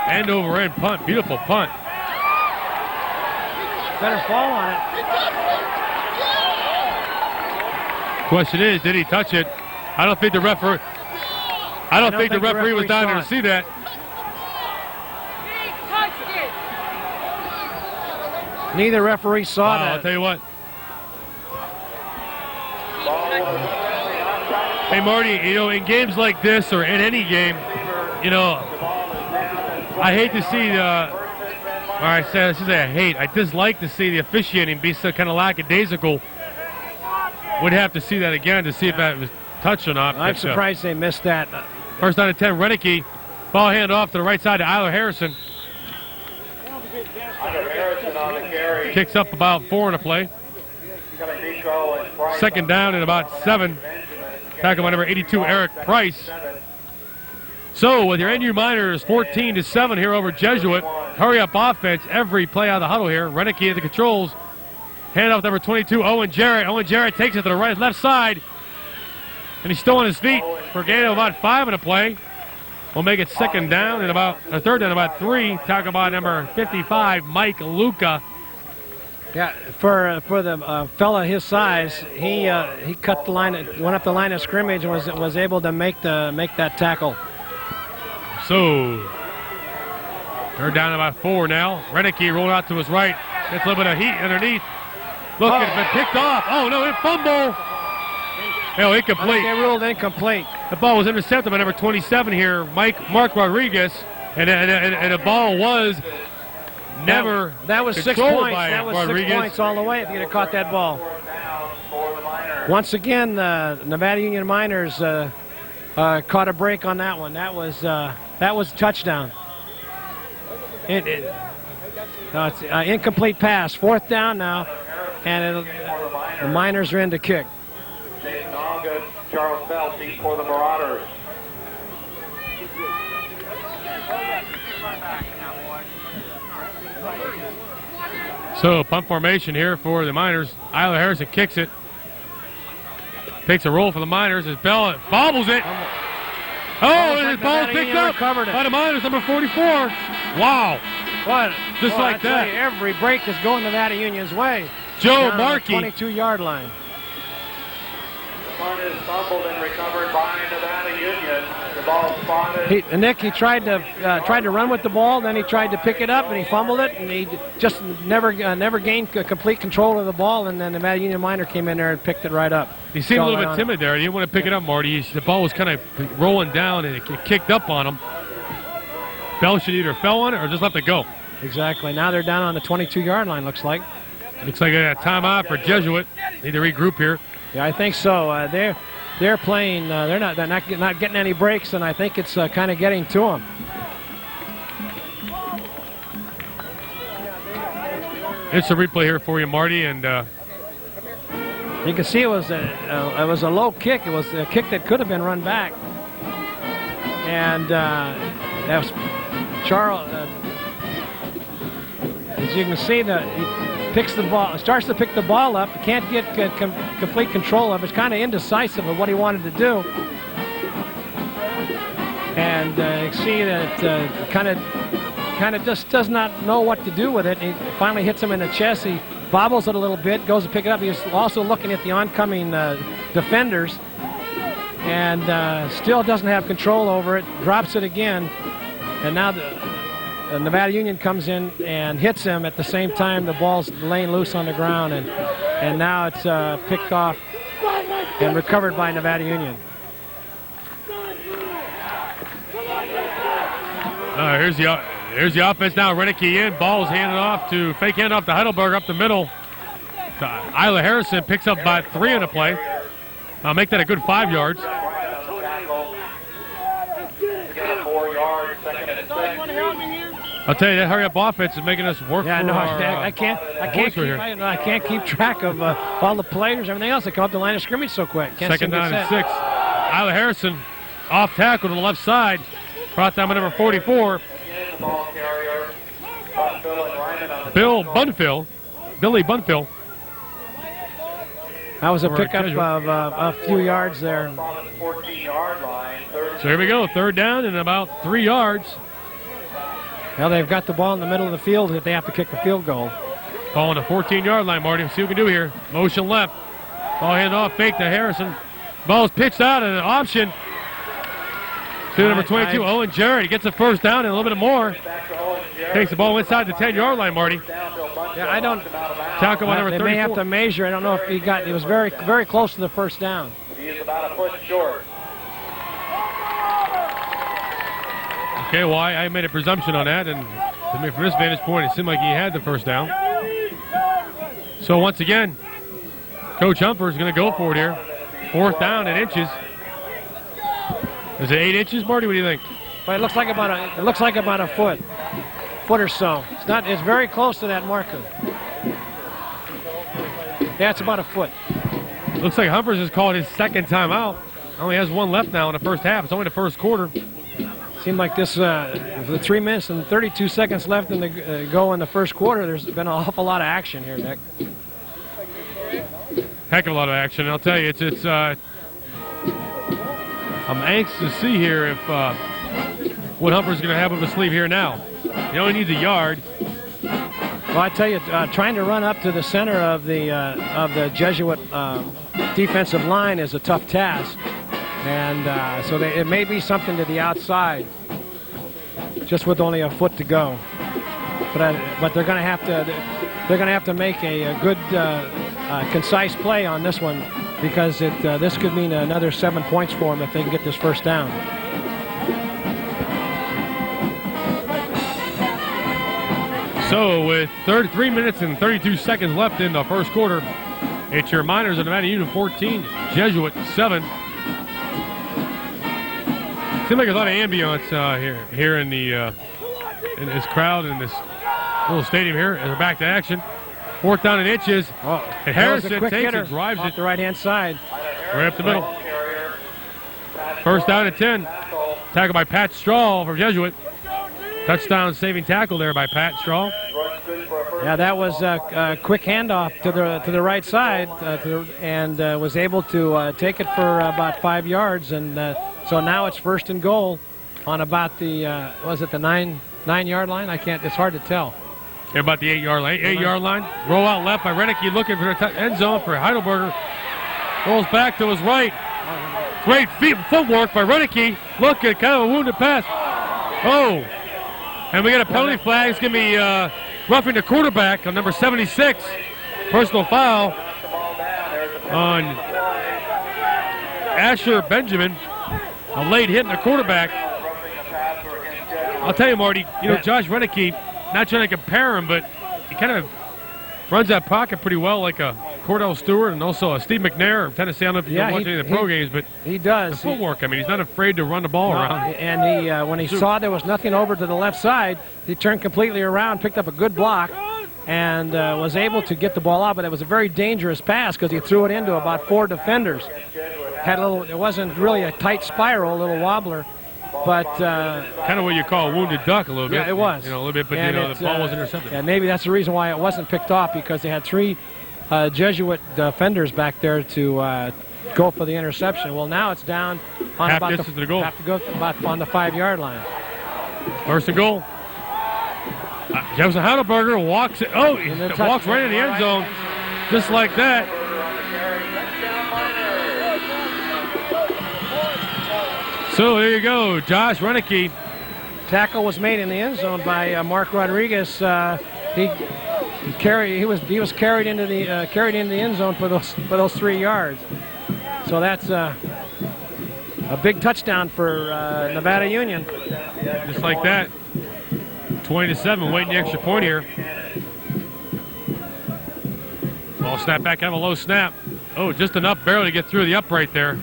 End over end punt. Beautiful punt. Better fall on it. Question is, did he touch it? I don't think the referee. I don't think the referee was down there to see that. Neither referee saw that. I'll tell you what. Hey, Marty, in games like this or in any game, I hate to see I dislike to see the officiating be so kind of lackadaisical. Would have to see that again to see if that was touched or not. I'm surprised they missed that. First down and 10, Renicky. Ball hand off to the right side to Ilo Harrison. Kicks up about 4 in a play. Second down and about 7. Tackle by number 82, Eric Price. So with your NU Miners 14-7 here over Jesuit. Hurry up offense every play out of the huddle here. Renicky at the controls. Hand off number 22, Owen Jarrett. Owen Jarrett takes it to the left side. And he's still on his feet for a gain of about 5 in a play. We'll make it third down and about 3. Tackle by number 55, Mike Luca. Yeah, for the fella his size, he cut the line, went up the line of scrimmage, and was able to make that tackle. So third down about 4 now. Renicky rolled out to his right. Gets a little bit of heat underneath. Look, it's been picked off. Oh no, it fumble. Oh, I incomplete. think they ruled incomplete. The ball was intercepted by number 27 here, Mark Rodriguez, and the ball was never That was 6 controlled points. by That was Rodriguez. 6 points all the way if you had caught that ball. Once again, the Nevada Union Miners caught a break on that one. That was a touchdown. No, it's an incomplete pass. 4th down now, and the Miners are in to kick. Jason August, Charles Felty for the Marauders. So punt formation here for the Miners. Isla Harrison kicks it. Takes a roll for the Miners as Bell bobbles it. Oh, and his ball picked up by the Miners, number 44. Wow. What? Just like I tell that. you, every break is going Nevada Union's way. Joe Down on the Markey. 22-yard line. The punt is fumbled and recovered by Nevada Union. The ball spotted. Nick, he tried to run with the ball, then he tried to pick it up, and he fumbled it, and he just never gained complete control of the ball, and then the Nevada Union Miner came in there and picked it right up. He seemed a little bit timid there. He didn't want to pick it up, Marty. The ball was kind of rolling down, and it kicked up on him. Bell should either fell on it or just let it go. Exactly. Now they're down on the 22-yard line, looks like. Looks like a timeout for Jesuit. Need to regroup here. Yeah, I think so. They're playing. They're not getting any breaks, and I think it's kind of getting to them. It's a replay here for you, Marty, and you can see it was a low kick. It was a kick that could have been run back, and that was Charles. As you can see, he picks the ball, starts to pick the ball up. Can't get complete control of it. It's kind of indecisive of what he wanted to do. And you see that kind of just does not know what to do with it. He finally hits him in the chest. He bobbles it a little bit, goes to pick it up. He's also looking at the oncoming defenders, and still doesn't have control over it. Drops it again, and now the Nevada Union comes in and hits him at the same time. The ball's laying loose on the ground, and now it's picked off and recovered by Nevada Union. here's the offense now. Renicky in. Ball's handed off to fake handoff to Heidelberg up the middle. Isla Harrison picks up about 3 on the play. I'll make that a good 5 yards. I'll tell you, that hurry-up offense is making us work for I can't keep track of all the players, everything else. They come up the line of scrimmage so quick. Second down and 6. Isla Harrison off tackle to the left side. Brought down by number 44. Billy Bunfill. That was a pickup of a few yards there. So here we go. 3rd down and about 3 yards. Well, they've got the ball in the middle of the field if they have to kick a field goal. Ball on the 14-yard line, Marty. See what we can do here. Motion left. Ball hand off, fake to Harrison. Ball's pitched out and an option to number 22, Owen Jarrett. He gets a 1st down and a little bit more. Takes the ball inside the 10-yard line, Marty. Yeah, I don't. Tackle by number 34. They may have to measure. I don't know if he got. He was very, very close to the 1st down. He is about a foot short. Okay, well, I made a presumption on that, and from this vantage point, it seemed like he had the 1st down. So once again, Coach Humper is going to go for it here. 4th down and inches. Is it 8 inches, Marty? What do you think? Well, it looks like about a foot or so. It's very close to that marker. Yeah, it's about a foot. Looks like Humpers has called his 2nd timeout. Only has 1 left now in the 1st half. It's only the 1st quarter. Seemed like this, the 3 minutes and 32 seconds left in the go in the 1st quarter. There's been an awful lot of action here, Nick. Heck of a lot of action. I'll tell you, I'm anxious to see here if what Humper's going to have up his sleeve here now. He only needs a yard. Well, I tell you, trying to run up to the center of the Jesuit defensive line is a tough task. And so it may be something to the outside, just with only a foot to go. But they're going to have to make a good, concise play on this one because this could mean another 7 points for them if they can get this first down. So with 3 minutes and 32 seconds left in the first quarter, it's your Miners of Nevada Union 14, Jesuit 7. Seems like a lot of ambiance here in the in this crowd in this little stadium here. As we're back to action, 4th down and inches. And Harrison takes it, drives off it the right-hand side, right up the middle. 1st down and 10. Tackled by Pat Straw for Jesuit. Touchdown saving tackle there by Pat Straw. Yeah, that was a quick handoff to the right side, and was able to take it for about 5 yards, and so now it's 1st and goal on about the was it the 9-yard line? It's hard to tell. Yeah, about the 8-yard line. 8-yard line. Roll out left by Renicky, looking for the end zone for Heidelberger. Rolls back to his right. Great footwork by Renicky. Look at kind of a wounded pass. Oh. And we got a penalty flag. It's going to be roughing the quarterback on number 76. Personal foul on Asher Benjamin. A late hit in the quarterback. I'll tell you, Marty, Josh Renicky, not trying to compare him, but he kind of runs that pocket pretty well, like a Cordell Stewart and also a Steve McNair of Tennessee. I don't know if you watch any of the pro games, but he does. The footwork, he's not afraid to run the ball around. And he, when he saw there was nothing over to the left side, he turned completely around, picked up a good block, and was able to get the ball out. But it was a very dangerous pass because he threw it into about 4 defenders. It wasn't really a tight spiral, a little wobbler, but kind of what you call a wounded duck a little bit. Yeah, it was. A little bit, but the ball was intercepted. And maybe that's the reason why it wasn't picked off, because they had 3 Jesuit defenders back there to go for the interception. Well, now it's down on half distance to the goal. Have to go about on the 5-yard line. 1st and goal. Jefferson Heidelberger walks it. Oh, he walks right in the end zone, just like that. So there you go, Josh Renicky. Tackle was made in the end zone by Mark Rodriguez. He was carried into the end zone for those 3 yards. So that's a big touchdown for Nevada Union. Just like that. 20-7, waiting the extra point here. Ball snap back, have a low snap. Oh, just enough barely to get through the upright there.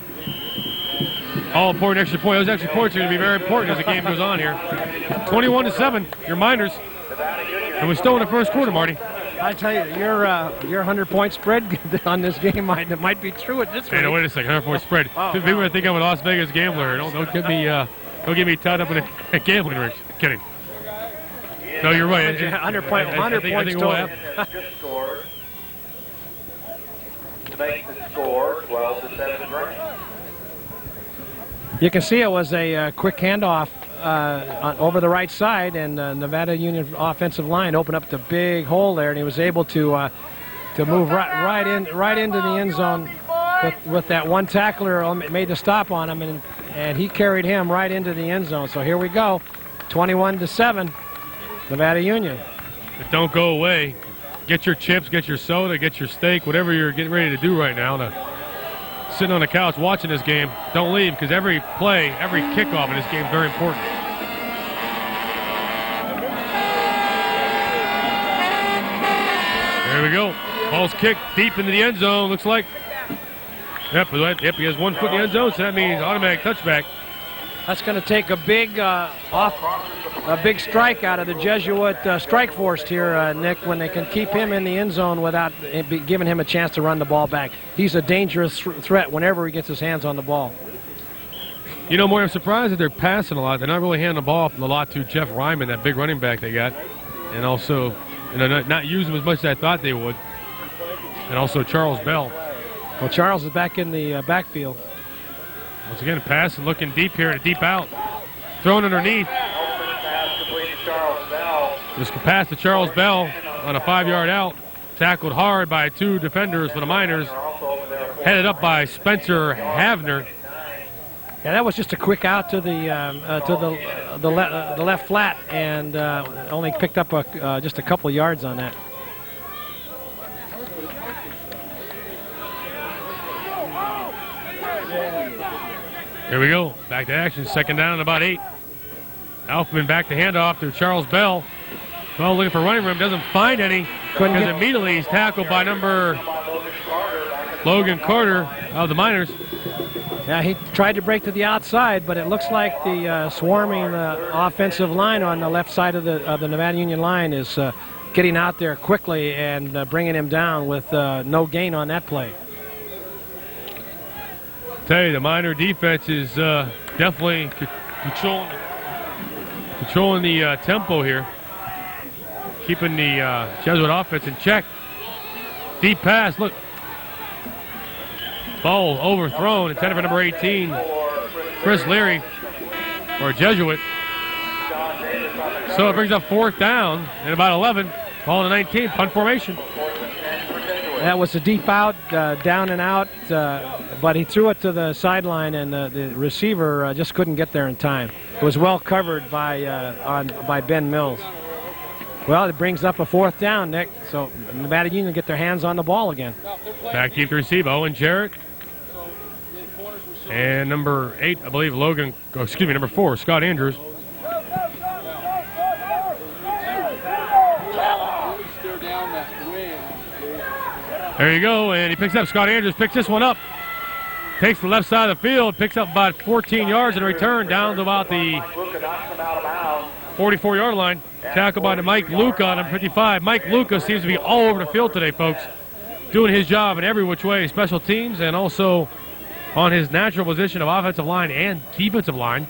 All important extra point. Those extra points are going to be very important as the game goes on here. 21-7, your Miners. And we're still in the first quarter, Marty. I tell you, your 100-point spread on this game might be true at this rate. Hey, no, wait a second, 100-point spread. People think I'm a Las Vegas gambler. Don't get me tied up in a gambling ring. Kidding. No, you're right. 100 points total. To make the score 12-7. You can see it was a quick handoff over the right side, and Nevada Union offensive line opened up the big hole there, and he was able to move right into the end zone with that one tackler made the stop on him, and he carried him right into the end zone. So here we go, 21-7, Nevada Union. But don't go away. Get your chips, get your soda, get your steak, whatever you're getting ready to do right now. Sitting on the couch watching this game, don't leave, because every play, every kickoff in this game is very important. There we go. Ball's kicked deep into the end zone, looks like. Yep, he has 1 foot in the end zone, so that means automatic touchback. That's going to take a big big strike out of the Jesuit strike force here, Nick, when they can keep him in the end zone without giving him a chance to run the ball back. He's a dangerous threat whenever he gets his hands on the ball. More, I'm surprised that they're passing a lot. They're not really handing the ball off a lot to Jeff Ryman, that big running back they got, and also not using him as much as I thought they would, and also Charles Bell. Well, Charles is back in the backfield. Once again, pass and looking deep here, a deep out. Thrown underneath. Just pass to Charles Bell on a 5-yard out. Tackled hard by 2 defenders for the Miners. Headed up by Spencer Havner. Yeah, that was just a quick out to the left flat, and only picked up just a couple yards on that. Here we go. Back to action. Second down and about 8. Elfman back to handoff to Charles Bell. Bell looking for running room. Doesn't find any. Because immediately he's tackled by number Logan Carter of the Miners. Yeah, he tried to break to the outside, but it looks like the swarming offensive line on the left side of the Nevada Union line is getting out there quickly and bringing him down with no gain on that play. Tell you, the Miner defense is definitely controlling the tempo here, keeping the Jesuit offense in check. Deep pass, look. Ball overthrown, intended for number 18, Chris Leary, or Jesuit. So it brings up 4th down and about 11. Ball to 19, punt formation. That was a deep out, down and out, but he threw it to the sideline, and the receiver just couldn't get there in time. It was well covered by Ben Mills. Well, it brings up a 4th down, Nick, so Nevada Union get their hands on the ball again. Back deep to receive, Owen Jarrett. And number 8, I believe, number 4, Scott Andrews. There you go, and he picks up, Scott Andrews picks this one up. Takes the left side of the field, picks up about 14 yards in return down to about the 44-yard line. Tackled by Mike Luca, number 55. Mike Luca seems to be all over the field today, folks. Doing his job in every which way, special teams, and also on his natural position of offensive line and defensive line.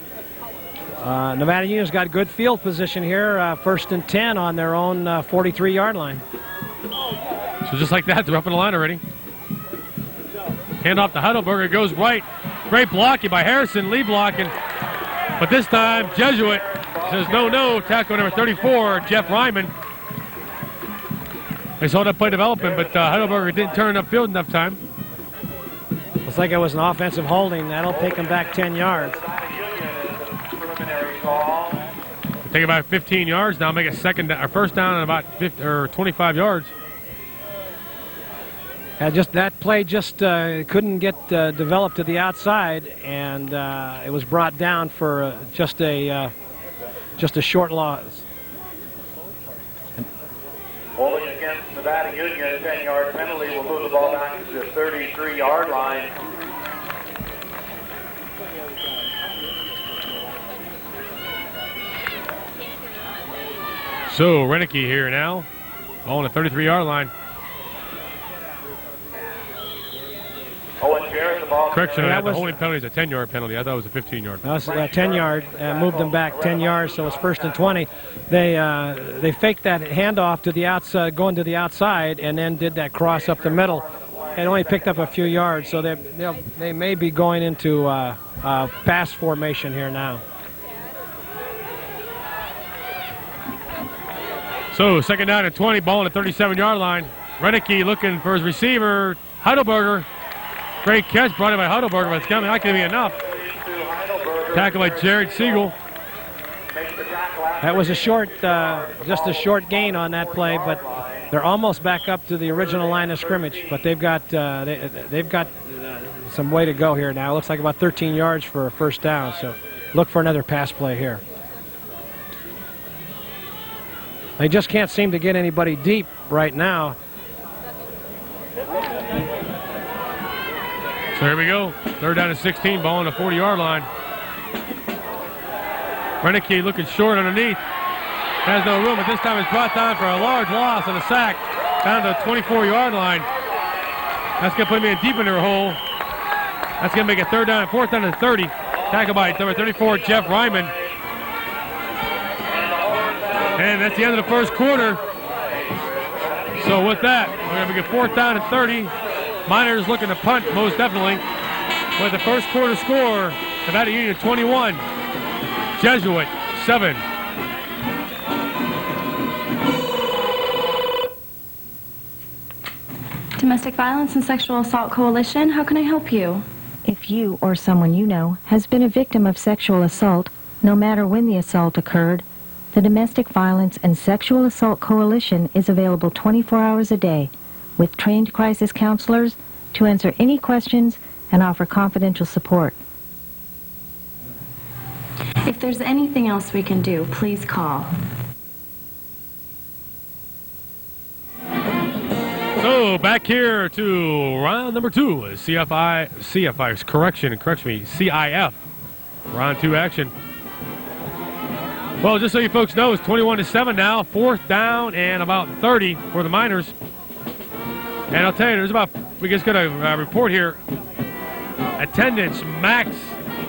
Nevada Union's got good field position here, 1st and 10 on their own 43-yard line. So just like that, they're up in the line already. Hand off to Heidelberger, goes right. Great blocking by Harrison, lead blocking. But this time, Jesuit says no, tackle number 34, Jeff Ryman. They saw that play developing, but Heidelberger didn't turn upfield enough time. Looks like it was an offensive holding. That'll take him back 10 yards. Take about 15 yards now, make a first down and about 25 yards. That play just couldn't get developed to the outside, and it was brought down for just a short loss. Holding against Nevada Union, a 10-yard penalty will move the ball back to the 33-yard line. So Renicky here now, ball on the 33-yard line. Correction, the holding penalty is a 10-yard penalty. I thought it was a 15-yard. That was a 10-yard, moved them back 10 yards, so it's 1st and 20. They faked that handoff to the outside, going to the outside, and then did that cross up the middle. It only picked up a few yards, so they may be going into pass formation here now. So 2nd down and 20, ball on the 37-yard line. Renicky looking for his receiver, Heidelberger. Great catch brought in by Heidelberger, but it's not going to be enough. Tackled by Jared Siegel. That was just a short gain on that play, but they're almost back up to the original line of scrimmage. But they've got some way to go here now. It looks like about 13 yards for a 1st down, so look for another pass play here. They just can't seem to get anybody deep right now. So here we go. 3rd down and 16, ball on the 40-yard line. Renicky looking short underneath. Has no room, but this time it's brought down for a large loss on the sack down to the 24-yard line. That's going to put me in deep in their hole. That's going to make it 3rd down and 4th down and 30. Tackled by number 34, Jeff Ryman. And that's the end of the 1st quarter. So with that, we're going to get 4th down and 30. Miners looking to punt, most definitely. With the 1st quarter score, Nevada Union 21, Jesuit 7. Domestic Violence and Sexual Assault Coalition, how can I help you? If you or someone you know has been a victim of sexual assault, no matter when the assault occurred, the Domestic Violence and Sexual Assault Coalition is available 24 hours a day with trained crisis counselors to answer any questions and offer confidential support. If there's anything else we can do, please call. So back here to round number 2 is CIF. Round 2 action. Well, just so you folks know, it's 21-7 now. 4th down and about 30 for the Miners. And I'll tell you, we just got a report here. Attendance max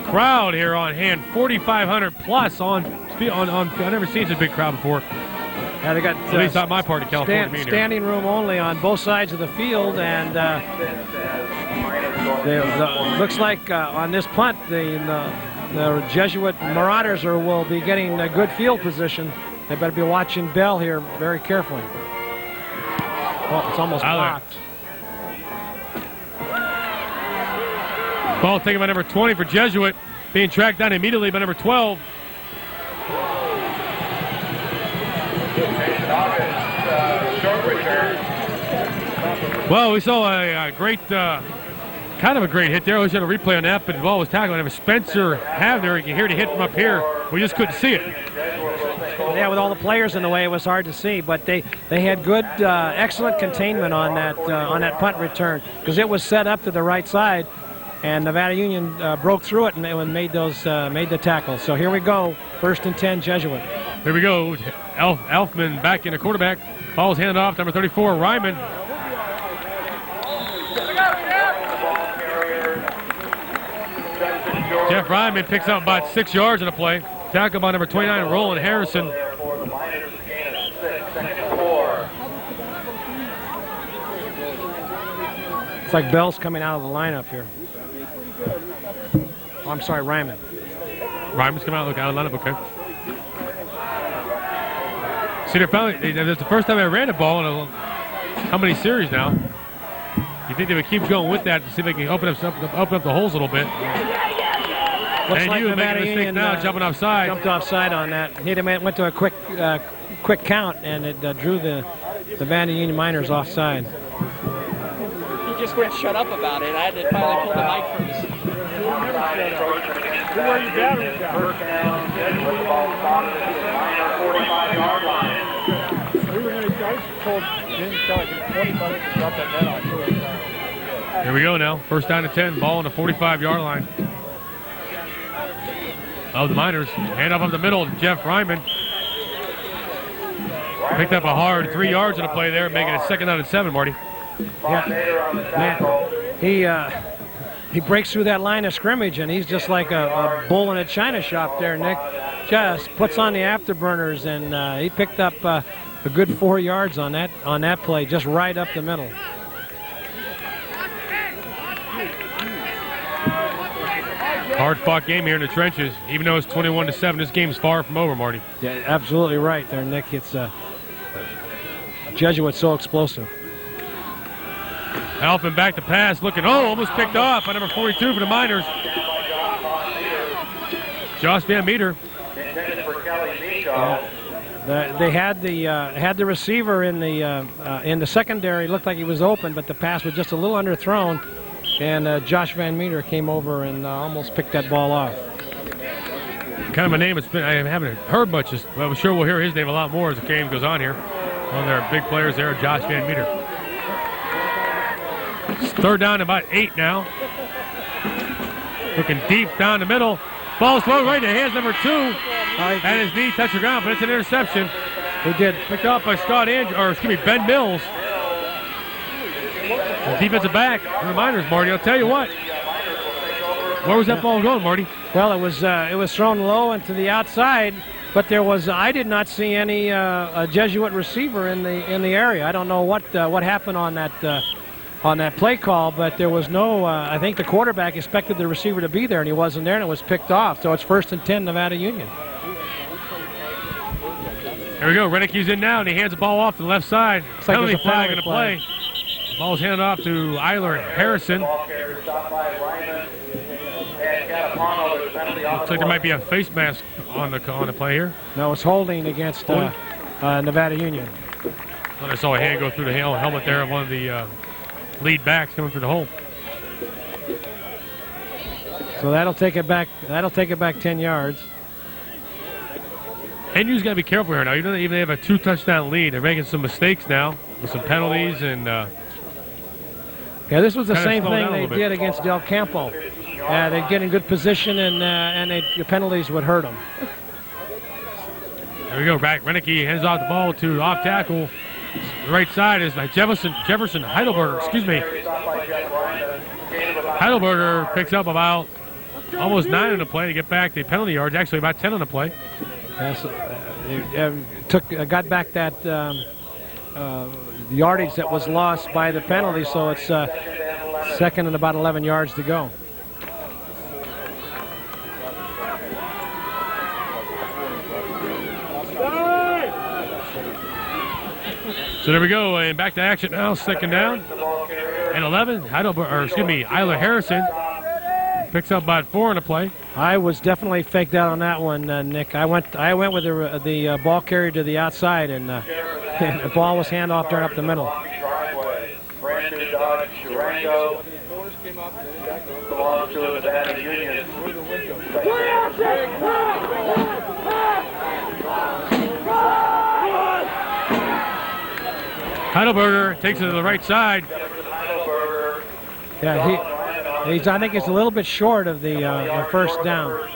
crowd here on hand, 4,500 plus on. I've never seen such a big crowd before. Yeah, they got at least not my part of California. Standing room only on both sides of the field, and looks like on this punt the Jesuit Marauders will be getting a good field position. They better be watching Bell here very carefully. Oh, it's almost blocked. Ball taken by number 20 for Jesuit, being tracked down immediately by number 12. Well, we saw a great, kind of a great hit there. I wish I had a replay on that, but the ball was tackled. And Spencer Havner, you can hear the hit from up here. We just couldn't see it. Yeah, with all the players in the way, it was hard to see. But they had good, excellent containment on that punt return because it was set up to the right side, and Nevada Union broke through it and made the tackle. So here we go, 1st and 10, Jesuit. Here we go. Elfman back in the quarterback. Ball's handed off to number 34, Ryman. Jeff Ryman picks up about 6 yards in the play. Tackled by number 29, Roland Harrison. It's like Bell's coming out of the lineup here. Oh, I'm sorry, Ryman. Ryman's coming out of the lineup, okay. See, that's the first time I ran the ball in how many series now? You think they would keep going with that to see if they can open up the holes a little bit? Looks and like you making a Union, mistake now, jumping offside. Jumped offside on that. He went to a quick count, and it drew the Nevada Union Miners offside. He just went shut up about it. I had to finally pull the mic from his. Who are you battling? First down, Jesuit ball spotted at the 45-yard line. We were going to, I told Jim Kelly 20 minutes to drop that net on you. Here we go now. 1st down and 10. Ball on the 45-yard line of the Miners. Hand off the middle to Jeff Ryman. Picked up a hard 3 yards in the play there, making it 2nd down and 7, Marty. Yeah. Man, he breaks through that line of scrimmage, and he's just like a bull in a china shop there, Nick. Just puts on the afterburners, and he picked up a good 4 yards on that play, just right up the middle. Hard-fought game here in the trenches. Even though it's 21-7, this game's far from over, Marty. Yeah, absolutely right there, Nick. It's Jesuit's so explosive. Elfman back to pass, looking, almost picked off by number 42 for the Miners. Josh Van Meter. Yeah. They had the receiver in the secondary. Looked like he was open, but the pass was just a little underthrown, and Josh Van Meter came over and almost picked that ball off. Kind of a name I haven't heard much. Well, I'm sure we'll hear his name a lot more as the game goes on here. One of their big players there, Josh Van Meter. It's 3rd down, about 8 now. Looking deep down the middle. Ball's thrown right in the hands, number 2. And his knee touched the ground, but it's an interception. He did. Picked up by Ben Mills. The defensive back for the Miners, Marty. I'll tell you what. Where was that ball going, Marty? Well, it was thrown low and to the outside, but I did not see any Jesuit receiver in the area. I don't know what happened on that play call, but there was no. I think the quarterback expected the receiver to be there, and he wasn't there, and it was picked off. So it's 1st and 10, Nevada Union. Here we go. Reneke's in now, and he hands the ball off to the left side. Looks like there's a flag in the play. Ball's handed off to Eiler Harrison. Looks like there might be a face mask on the play here. No, it's holding against Nevada Union. I saw a hand go through the helmet there of one of the lead backs coming through the hole. So that'll take it back. That'll take it back 10 yards. NU's got to be careful here now. Even they have a 2-touchdown lead. They're making some mistakes now with some penalties and. Yeah, this was the same slow it thing down a they little did bit. against Del Campo. They'd get in good position, and the penalties would hurt them. There we go. Back. Renicky hands off the ball to off tackle. The right side is Jefferson Heidelberger. Excuse me. Heidelberger picks up about almost 9 on the play to get back the penalty yards. Actually, about 10 on the play. Yes, got back that yardage that was lost by the penalty, so it's second and about 11 yards to go. So there we go, and back to action now. Second down and 11. Isla Harrison picks up about 4 on the play. I was definitely faked out on that one, Nick. I went with the ball carrier to the outside, and the ball was handoff turned up the middle. Brand new Dodge Durango. Belongs to the Nevada Union. Heidelberger takes it to the right side. Yeah, I think he's a little bit short of the first down.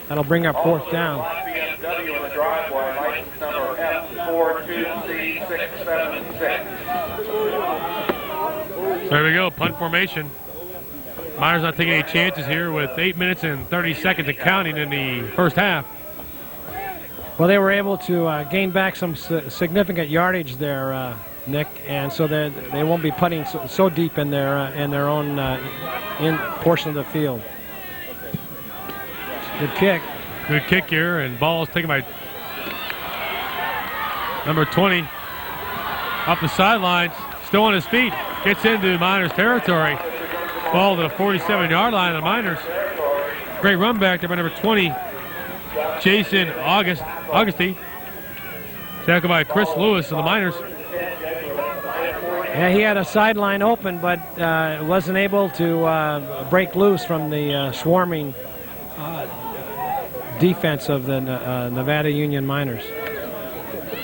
That'll bring up fourth down. BMW in the driveway, license number F42C676. So there we go, punt formation. Miners not taking any chances here with 8 minutes and 30 seconds and counting in the first half. Well, they were able to gain back some significant yardage there, Nick, and so they won't be putting so deep in their own in portion of the field. Good kick. Good kick here, and ball is taken by number 20 off the sidelines. Still on his feet. Gets into Miners territory. Ball to the 47-yard line of the Miners. Great run back there by number 20, Jason Augusty. Tackled by Chris Lewis of the Miners. Yeah, he had a sideline open, but wasn't able to break loose from the swarming defense of the Nevada Union Miners.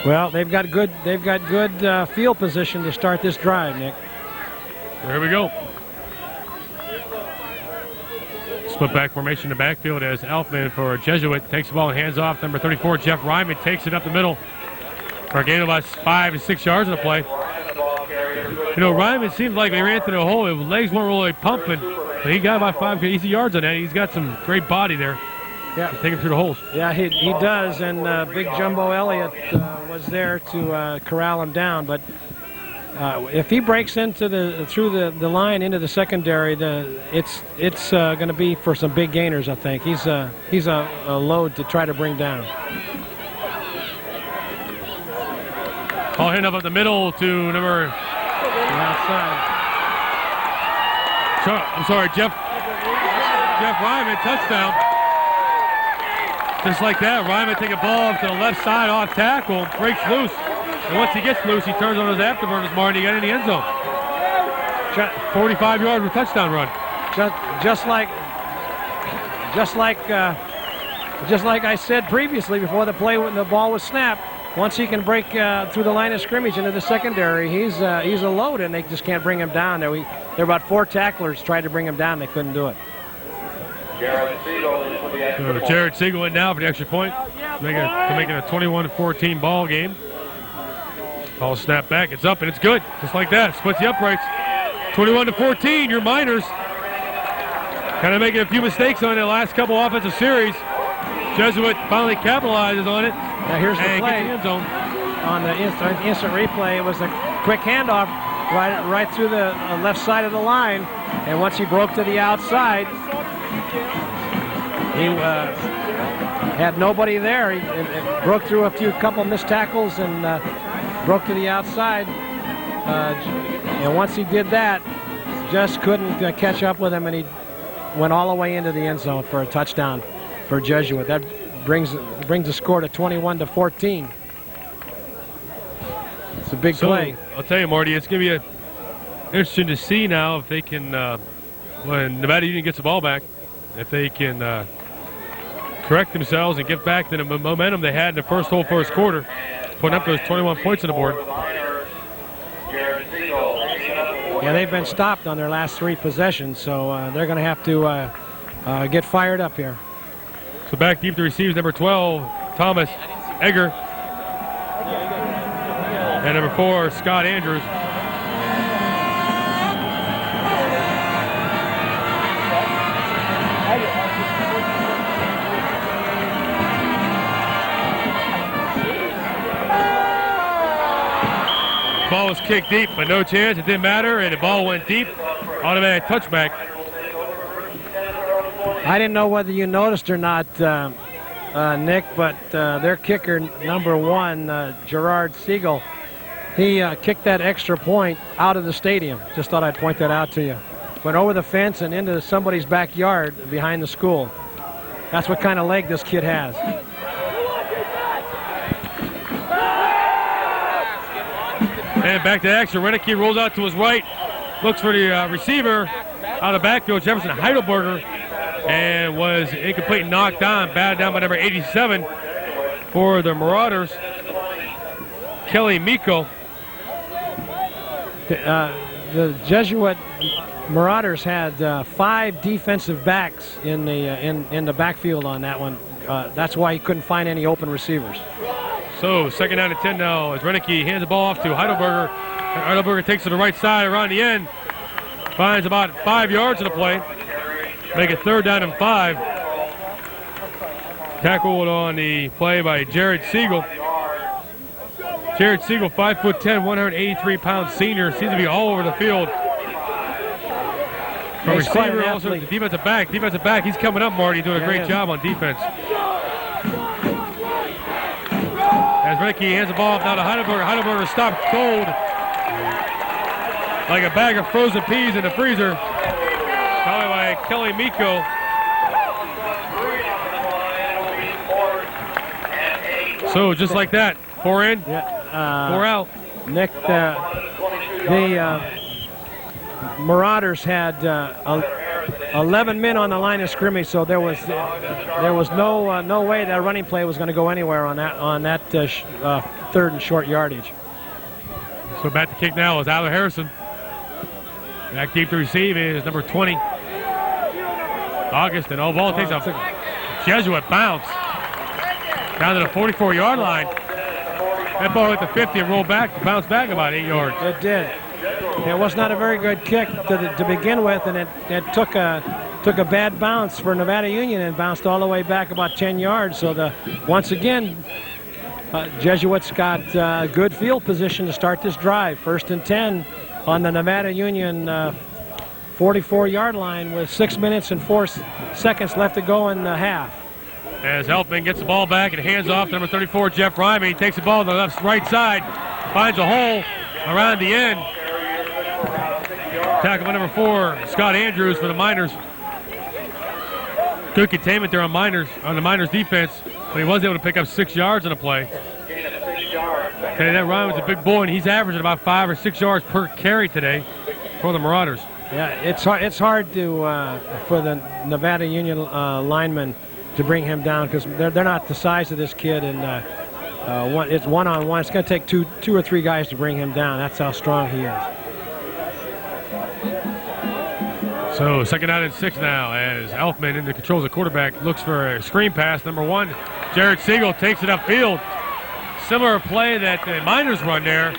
Well, they've got good field position to start this drive, Nick. There we go. Split back formation in the backfield as Elfman for Jesuit takes the ball and hands off. Number 34, Jeff Ryman, takes it up the middle for a gain of about 5 to 6 yards on the play. You know, Ryman seems like they ran through the hole. His legs weren't really pumping, but he got about 5 easy yards on that. He's got some great body there. Yeah, take him through the holes. Yeah, he does, and Big Jumbo Elliott was there to corral him down. But if he breaks into through the line into the secondary, it's going to be for some big gainers. I think he's a load to try to bring down. Ball hand up the middle to number outside. I'm sorry, Jeff Ryman, touchdown. Just like that, Ryman take a ball to the left side off tackle, breaks loose. And once he gets loose, he turns on his afterburners, Marty, he got in the end zone. 45-yard touchdown run. Just like I said previously before the play when the ball was snapped, once he can break through the line of scrimmage into the secondary, he's a load, and they just can't bring him down. There were about 4 tacklers tried to bring him down. They couldn't do it. Jared Siegel in now for the extra point. Make it a 21-14 ball game. Ball snap back. It's up and it's good. Just like that. Splits the uprights. 21-14. Your Miners kind of making a few mistakes on the last couple offensive series. Jesuit finally capitalizes on it. Now here's the play. The end zone. On the instant replay, it was a quick handoff right through the left side of the line. And once he broke to the outside, he had nobody there. He broke through a couple missed tackles and broke to the outside. And once he did that, just couldn't catch up with him, and he went all the way into the end zone for a touchdown for Jesuit. That brings the score to 21-14. It's a big play. I'll tell you, Marty, it's going to be interesting to see now if they can, when Nevada Union gets the ball back, if they can correct themselves and get back to the momentum they had in the first quarter, putting up those 21 points on the board. Yeah, they've been stopped on their last 3 possessions, so they're going to have to get fired up here. So back deep to receive number 12, Thomas Egger. And number 4, Scott Andrews. Ball was kicked deep, but no chance. It didn't matter, and the ball went deep. Automatic touchback. I didn't know whether you noticed or not, Nick, but their kicker, number 1, Gerard Siegel, he kicked that extra point out of the stadium. Just thought I'd point that out to you. Went over the fence and into somebody's backyard behind the school. That's what kind of leg this kid has. And back to action. Renicky rolls out to his right, looks for the receiver out of the backfield, Jefferson Heidelberger, and was incomplete and knocked down, batted down by number 87 for the Marauders, Kelly Miko. The Jesuit Marauders had 5 defensive backs in the backfield on that one. That's why he couldn't find any open receivers. So second down and 10 now as Renicky hands the ball off to Heidelberger. Heidelberger takes to the right side around the end. Finds about 5 yards of the play. Make it third down and 5. Tackled on the play by Jared Siegel. Jared Siegel, 5'10", 183-pound senior, seems to be all over the field. From receiver, also the defensive back. He's coming up, Marty, doing a great job on defense. As Renicky hands the ball off now to Heidelberger. Heidelberger stopped cold like a bag of frozen peas in the freezer. Followed by Kelly Miko. So just like that, 4 in, 4 out. Nick, the Marauders had 11 men on the line of scrimmage, so there was no way that running play was going to go anywhere on that third and short yardage. So back to kick now is Tyler Harrison. Back deep to receive is number 20, August, and ball takes a Jesuit bounce down to the 44-yard line. That ball hit the 50 and rolled back, bounced back about 8 yards. It did. It was not a very good kick to begin with, and it took a bad bounce for Nevada Union and bounced all the way back about 10 yards. So once again, Jesuits got good field position to start this drive. 1st and 10 on the Nevada Union 44-yard line with 6 minutes and 4 seconds left to go in the half. As Elfman gets the ball back and hands off to number 34, Jeff Ryman. He takes the ball to the right side, finds a hole around the end. Tackle by number 4, Scott Andrews for the Miners. Good containment there on the Miners defense, but he was able to pick up 6 yards on the play. Okay, that Ryman's a big boy, and he's averaging about 5 or 6 yards per carry today for the Marauders. Yeah, it's hard to for the Nevada Union linemen to bring him down because they're not the size of this kid, and it's one-on-one. It's going to take two or three guys to bring him down. That's how strong he is. So second down and 6 now as Elfman in the controls of the quarterback looks for a screen pass. Number 1, Jared Siegel takes it upfield. Similar play that the Miners run there,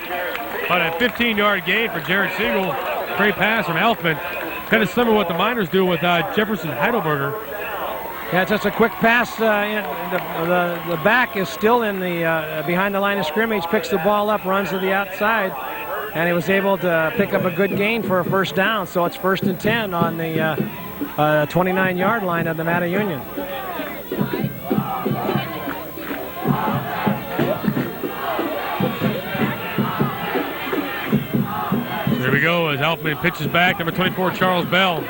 but a 15-yard gain for Jared Siegel. Great pass from Elfman. Kind of similar to what the Miners do with Jefferson Heidelberger. Yeah, it's just a quick pass. The back is still in the behind the line of scrimmage, picks the ball up, runs to the outside, and he was able to pick up a good gain for a first down. So it's 1st and 10 on the 29-yard line of the Nevada Union. There we go as Elfman pitches back. Number 24, Charles Bell,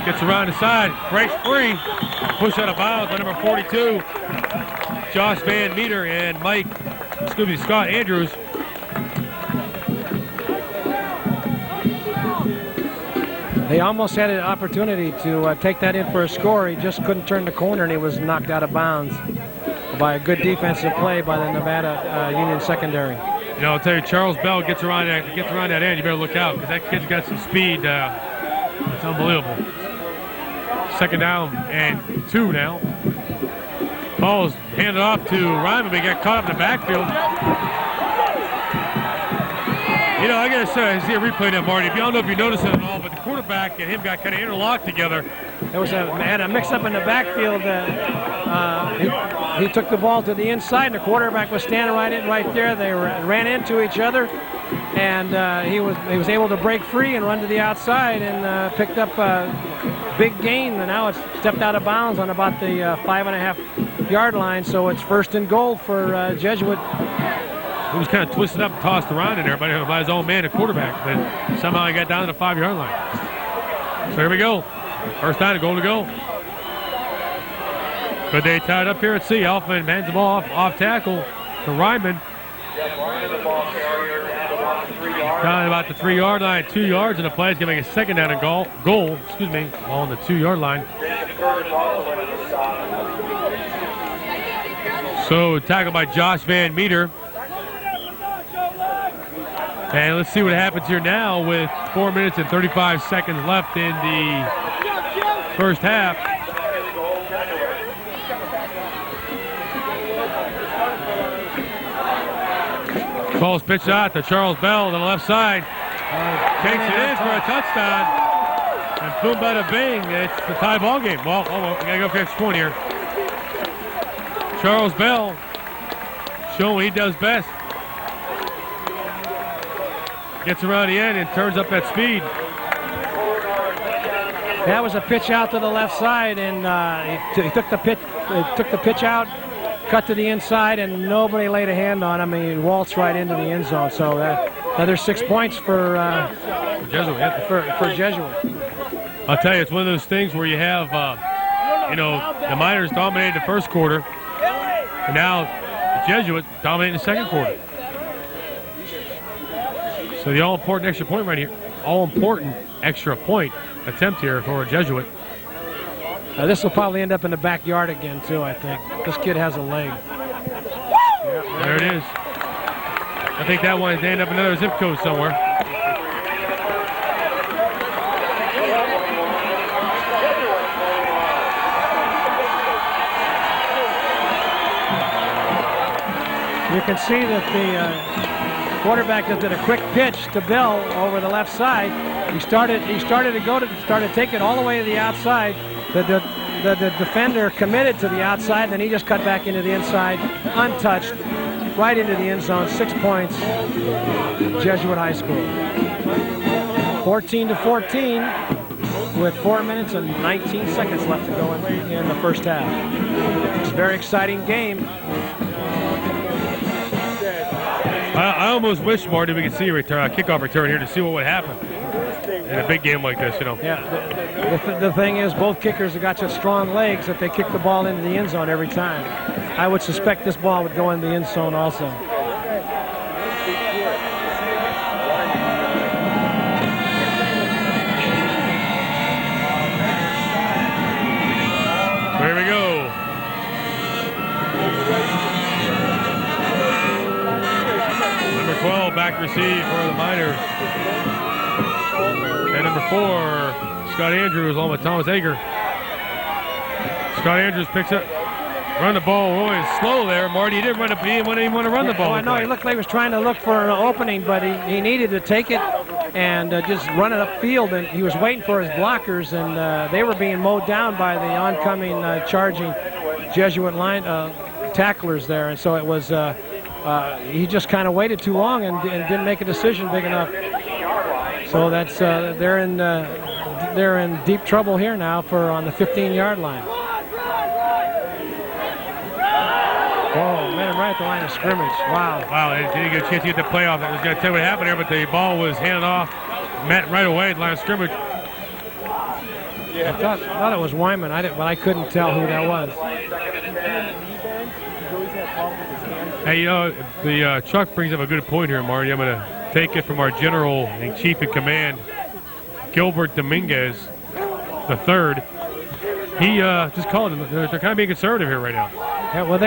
gets around the side, breaks free, push out of bounds by number 42, Josh Van Meter and Scott Andrews. They almost had an opportunity to take that in for a score. He just couldn't turn the corner, and he was knocked out of bounds by a good defensive play by the Nevada Union secondary. You know, I'll tell you, Charles Bell gets around that end. You better look out because that kid's got some speed. It's unbelievable. Second down and 2 now. Ball's handed off to Ryman, but he got caught up in the backfield. You know, I got to say, I see a replay now, Marty. I don't know if you noticed it at all, but the quarterback and him got kind of interlocked together. There was a mix-up in the backfield. He took the ball to the inside, and the quarterback was standing right there. They ran into each other, and he was able to break free and run to the outside and picked up a big gain. And now it's stepped out of bounds on about the 5.5-yard line, so it's 1st and goal for Jesuit. He was kind of twisted up and tossed around in there by his own man, the quarterback, but somehow he got down to the 5-yard line. So here we go. First down, a goal to go. But they tied up here at C. Elfman hands the ball off tackle to Ryman. Down about the 3-yard line, 2 yards, and the play is going to make a second down and goal, all on the 2-yard line. So tackled by Josh Van Meter. And let's see what happens here now with 4 minutes and 35 seconds left in the first half. Ball's pitched out to Charles Bell on the left side. Takes it in for a touchdown. And boom, bada bing, it's the tie ball game. Well, we got to go for extra point here. Charles Bell showing what he does best. Gets around the end and turns up that speed. That was a pitch out to the left side, and he took the pitch out, cut to the inside, and nobody laid a hand on him. He waltzed right into the end zone. So another 6 points for Jesuit. I'll tell you, it's one of those things where you have, the Miners dominated the first quarter, and now the Jesuit dominating the second quarter. So the all-important extra point right here. All-important extra point attempt here for a Jesuit. This will probably end up in the backyard again, too, I think. This kid has a leg. There it is. I think that one's end up in another zip code somewhere. You can see that the quarterback just did a quick pitch to Bell over the left side. He started to take it all the way to the outside. The defender committed to the outside, then he just cut back into the inside, untouched, right into the end zone. 6 points, Jesuit High School. 14-14 with 4 minutes and 19 seconds left to go in the first half. It's a very exciting game. I almost wish, Marty, we could see a kickoff return here to see what would happen in a big game like this, Yeah, the thing is, both kickers have got such strong legs that they kick the ball into the end zone every time. I would suspect this ball would go in the end zone also. Here we go. Number 12 back receive for the Miners. And number 4, Scott Andrews along with Thomas Ager. Scott Andrews picks up, run the ball really slow there. Marty, he didn't want to run the ball. I know, he looked like he was trying to look for an opening, but he needed to take it and just run it upfield. And he was waiting for his blockers, and they were being mowed down by the oncoming charging Jesuit line tacklers there. And so it was, he just kind of waited too long and didn't make a decision big enough. So that's they're in deep trouble here now on the 15-yard line. Oh, met him right at the line of scrimmage. Wow. Wow, they didn't get a chance to get the play off. I was going to tell you what happened here, but the ball was handed off, met right away at the line of scrimmage. I thought it was Wyman, but I couldn't tell who that was. Hey, the Chuck brings up a good point here, Marty. I'm going to take it from our general and chief in command, Gilbert Dominguez, the third. He just called him. They're kind of being conservative here right now. Yeah, well,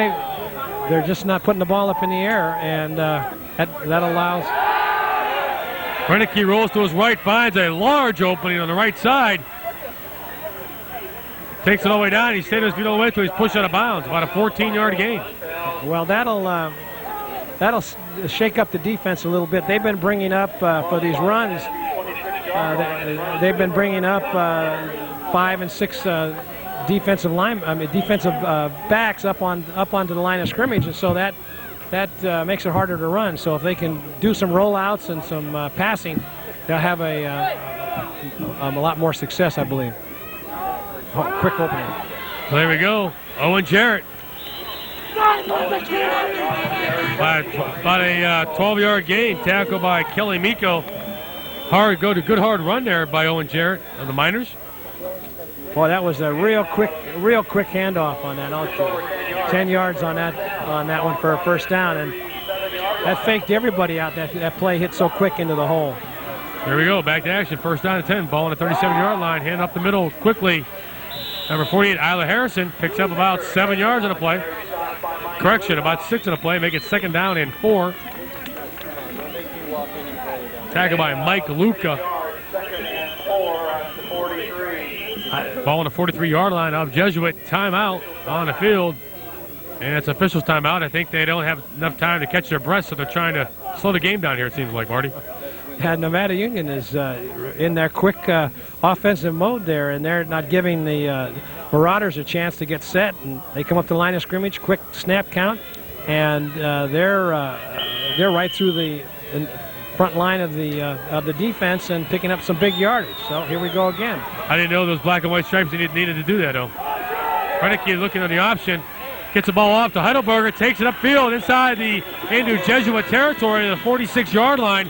they're just not putting the ball up in the air, and that allows. Renicky rolls to his right, finds a large opening on the right side. Takes it all the way down. He stayed his feet all the way until he's pushed out of bounds. About a 14-yard gain. Well, that'll shake up the defense a little bit. They've been bringing up for these runs. They've been bringing up 5 and 6 defensive backs up onto the line of scrimmage, and so that makes it harder to run. So if they can do some rollouts and some passing, they'll have a lot more success, I believe. Oh, quick opening. There we go. Owen Jarrett. About a 12-yard gain, tackled by Kelly Miko. Good hard run there by Owen Jarrett of the Miners. Boy, that was a real quick handoff on that. 10 yards on that one for a first down, and that faked everybody out. That play hit so quick into the hole. There we go. Back to action. First down and 10. Ball on the 37-yard line. Hand up the middle quickly. Number 48, Isla Harrison, picks up about 7 yards on the play. Correction, about 6 on the play. Make it second down and 4. Tackled by Mike Luca. Ball on the 43-yard line of Jesuit. Timeout on the field. And it's officials' timeout. I think they don't have enough time to catch their breath, so they're trying to slow the game down here, it seems like, Marty. Yeah, Nevada Union is in their quick offensive mode there, and they're not giving the Marauders a chance to get set. And they come up to the line of scrimmage, quick snap count, and they're right through the front line of the defense and picking up some big yardage. So here we go again. I didn't know those black and white stripes needed to do that, though. Renicky looking on the option. Gets the ball off to Heidelberger, takes it upfield into Jesuit territory, the 46-yard line.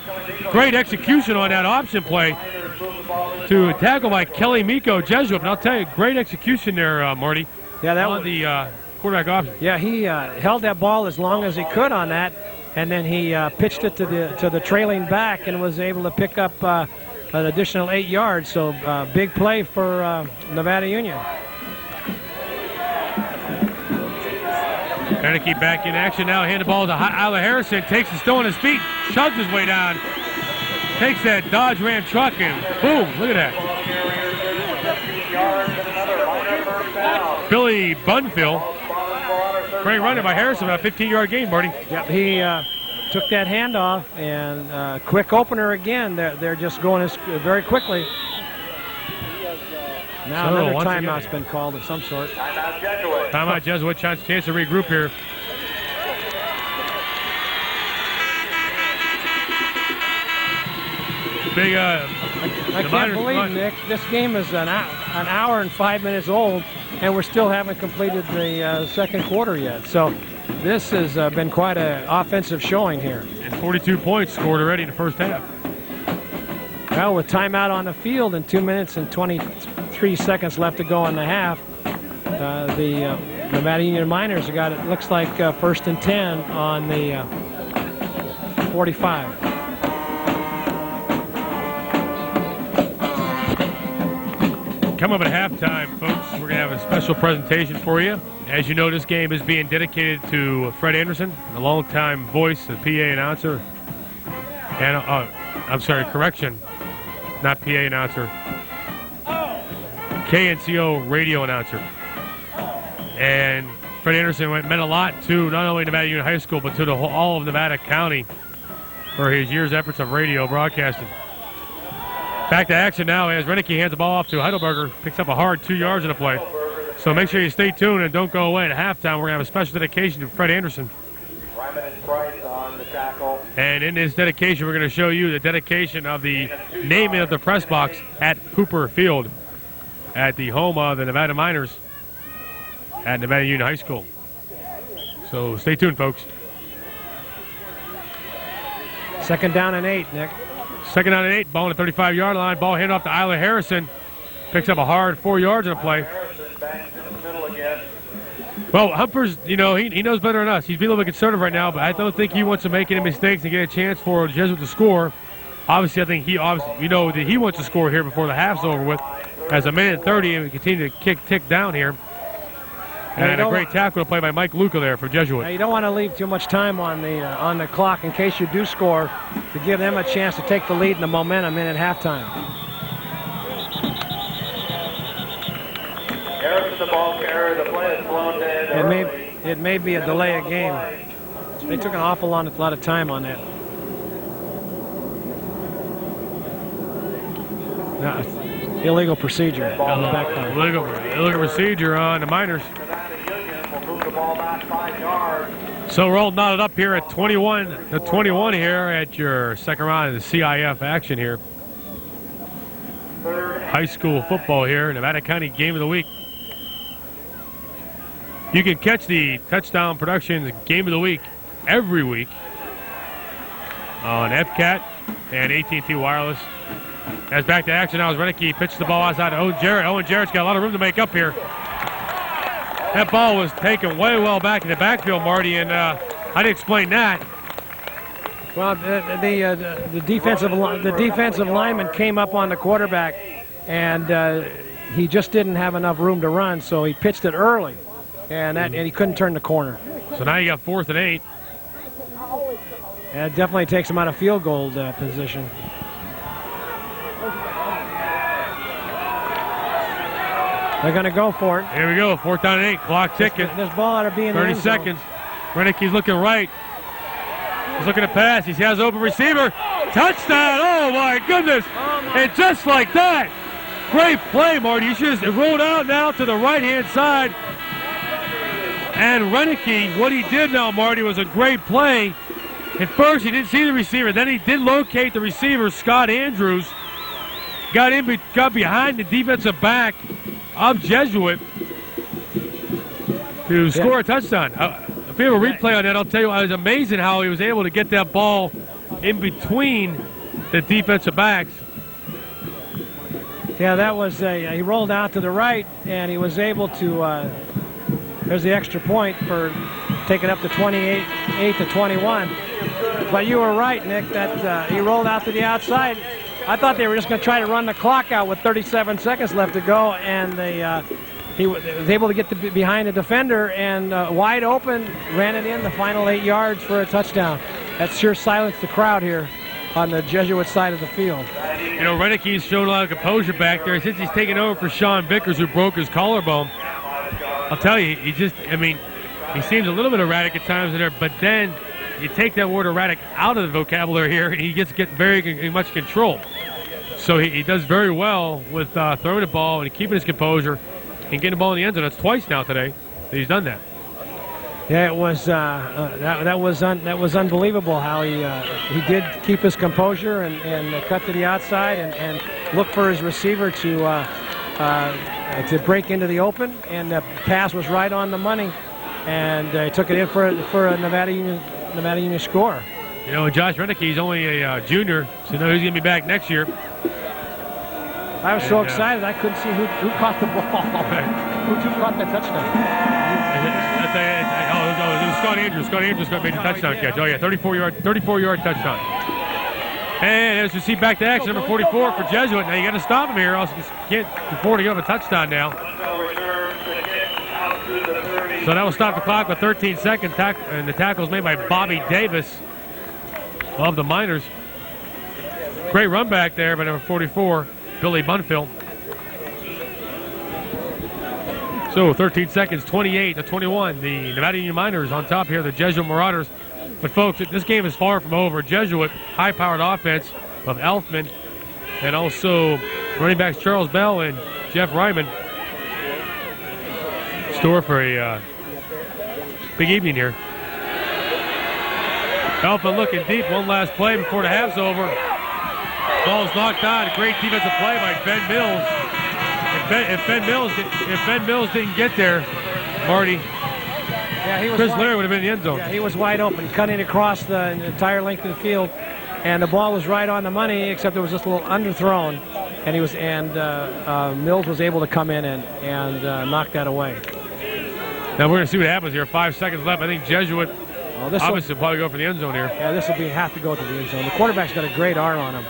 Great execution on that option play to tackle by Kelly Miko, Jesuit. And I'll tell you, great execution there, Marty. Yeah, that was the quarterback option. Yeah, he held that ball as long as he could on that, and then he pitched it to the trailing back and was able to pick up an additional 8 yards. So big play for Nevada Union. Renicky back in action now. Hand the ball to Isla Harrison. Takes it still on his feet. Chugs his way down. Takes that Dodge Ram truck and boom. Look at that. Billy Bunfill. Great running by Harrison. About a 15-yard gain, Marty. Yep, he took that handoff and quick opener again. They're just going very quickly. Now another timeout's been called of some sort. Timeout Jesuit, chance to regroup here. Big, I can't believe, Nick, this game is an hour and 5 minutes old, and we still haven't completed the second quarter yet. So this has been quite an offensive showing here. And 42 points scored already in the first half. Well, with timeout on the field and 2 minutes and 23 seconds left to go in the half, the Nevada Union Miners have got, it looks like, first and 10 on the 45. Come up at halftime, folks. We're going to have a special presentation for you. As you know, this game is being dedicated to Fred Anderson, a longtime voice, the PA announcer. And, I'm sorry, correction, not PA announcer. KNCO radio announcer. And Fred Anderson meant a lot to not only Nevada Union High School, but to all of Nevada County for his years' efforts of radio broadcasting. Back to action now as Renicky hands the ball off to Heidelberger. Picks up a hard 2 yards in the play. So make sure you stay tuned and don't go away. At halftime, we're going to have a special dedication to Fred Anderson. And in this dedication, we're going to show you the dedication of the naming of the press box at Hooper Field at the home of the Nevada Miners at Nevada Union High School. So stay tuned, folks. Second down and 8, Nick. Second down and 8, ball on the 35-yard line. Ball handed off to Isla Harrison. Picks up a hard 4 yards in the play. Well, Humpers, you know, he knows better than us. He's being a little bit conservative right now, but I don't think he wants to make any mistakes and get a chance for Jesuit to score. Obviously, I think that he wants to score here before the half's over with. As a minute 30, and we continue to tick down here. And a great tackle play by Mike Luca there for Jesuit. Now you don't want to leave too much time on the clock in case you do score, to give them a chance to take the lead and the momentum in at halftime. Harrison, the ball carrier. The play is blown dead. It may be a delay of game. They took an awful lot of time on that. No, illegal procedure on the back line. Illegal procedure on the Miners. So we're all knotted up here at 21 here at your second round of the CIF action here. High school football here, Nevada County Game of the Week. You can catch the Touchdown Productions Game of the Week every week on FCAT and AT&T Wireless. As back to action now as Renicky pitches the ball outside to Owen Jarrett. Owen Jarrett's got a lot of room to make up here. That ball was taken way well back in the backfield, Marty, and how do you explain that? Well, the defensive lineman came up on the quarterback, and he just didn't have enough room to run, so he pitched it early, and he couldn't turn the corner. So now you got 4th and 8. And it definitely takes him out of field goal position. They're going to go for it. Here we go, 4th down and 8, clock ticking. This ball ought to be in 30 the end zone. seconds. Renicky's looking right. He's looking to pass. He has open receiver. Touchdown! Oh my goodness! And just like that, great play, Marty. You should have rolled out now to the right-hand side. And Renicky, what he did now, Marty, was a great play. At first, he didn't see the receiver. Then he did locate the receiver, Scott Andrews. Got behind the defensive back of Jesuit to score a touchdown. If we have a replay on that, I'll tell you, it was amazing how he was able to get that ball in between the defensive backs. Yeah, that was he rolled out to the right, and he was able to, there's the extra point for taking up to 28 to 21. But you were right, Nick, that he rolled out to the outside. I thought they were just going to try to run the clock out with 37 seconds left to go, and he was able to get behind the defender and wide open, ran it in the final 8 yards for a touchdown. That sure silenced the crowd here on the Jesuit side of the field. You know, Renicky's shown a lot of composure back there since he's taken over for Sean Vickers, who broke his collarbone. I'll tell you, he seems a little bit erratic at times in there, but then you take that word erratic out of the vocabulary here, and he gets very much control. So he does very well with throwing the ball and keeping his composure and getting the ball in the end zone. That's twice now today that he's done that. Yeah, it was that was unbelievable how he did keep his composure and cut to the outside and look for his receiver to break into the open, and the pass was right on the money, and he took it in for a Nevada Union score. You know, Josh Renicky, he's only a junior, so you know he's going to be back next year. I was so excited I couldn't see who caught the ball. Who caught that touchdown? It was Scott Andrews. Scott Andrews made the touchdown catch. Oh yeah, 34-yard touchdown. And as you see, back to action, number 44 for Jesuit. Now you got to stop him here, else you can't afford to give him a touchdown now. So that will stop the clock with 13 seconds, and the tackle is made by Bobby Davis of the Miners. Great run back there by number 44, Billy Bunfield. So 13 seconds, 28 to 21. The Nevada Union Miners on top here, the Jesuit Marauders. But folks, this game is far from over. Jesuit, high-powered offense of Elfman, and also running backs Charles Bell and Jeff Ryman. Store for a big evening here. Elfman looking deep. One last play before the half's over. Ball's knocked out. A great defensive play by Ben Mills. If Ben Mills didn't get there, Marty, Chris Leary would have been in the end zone. Yeah, he was wide open, cutting across the entire length of the field, and the ball was right on the money, except it was just a little underthrown, and Mills was able to come in and knock that away. Now we're going to see what happens here. 5 seconds left. I think Jesuit obviously will probably go for the end zone here. Yeah, this will have to go to the end zone. The quarterback's got a great arm on him.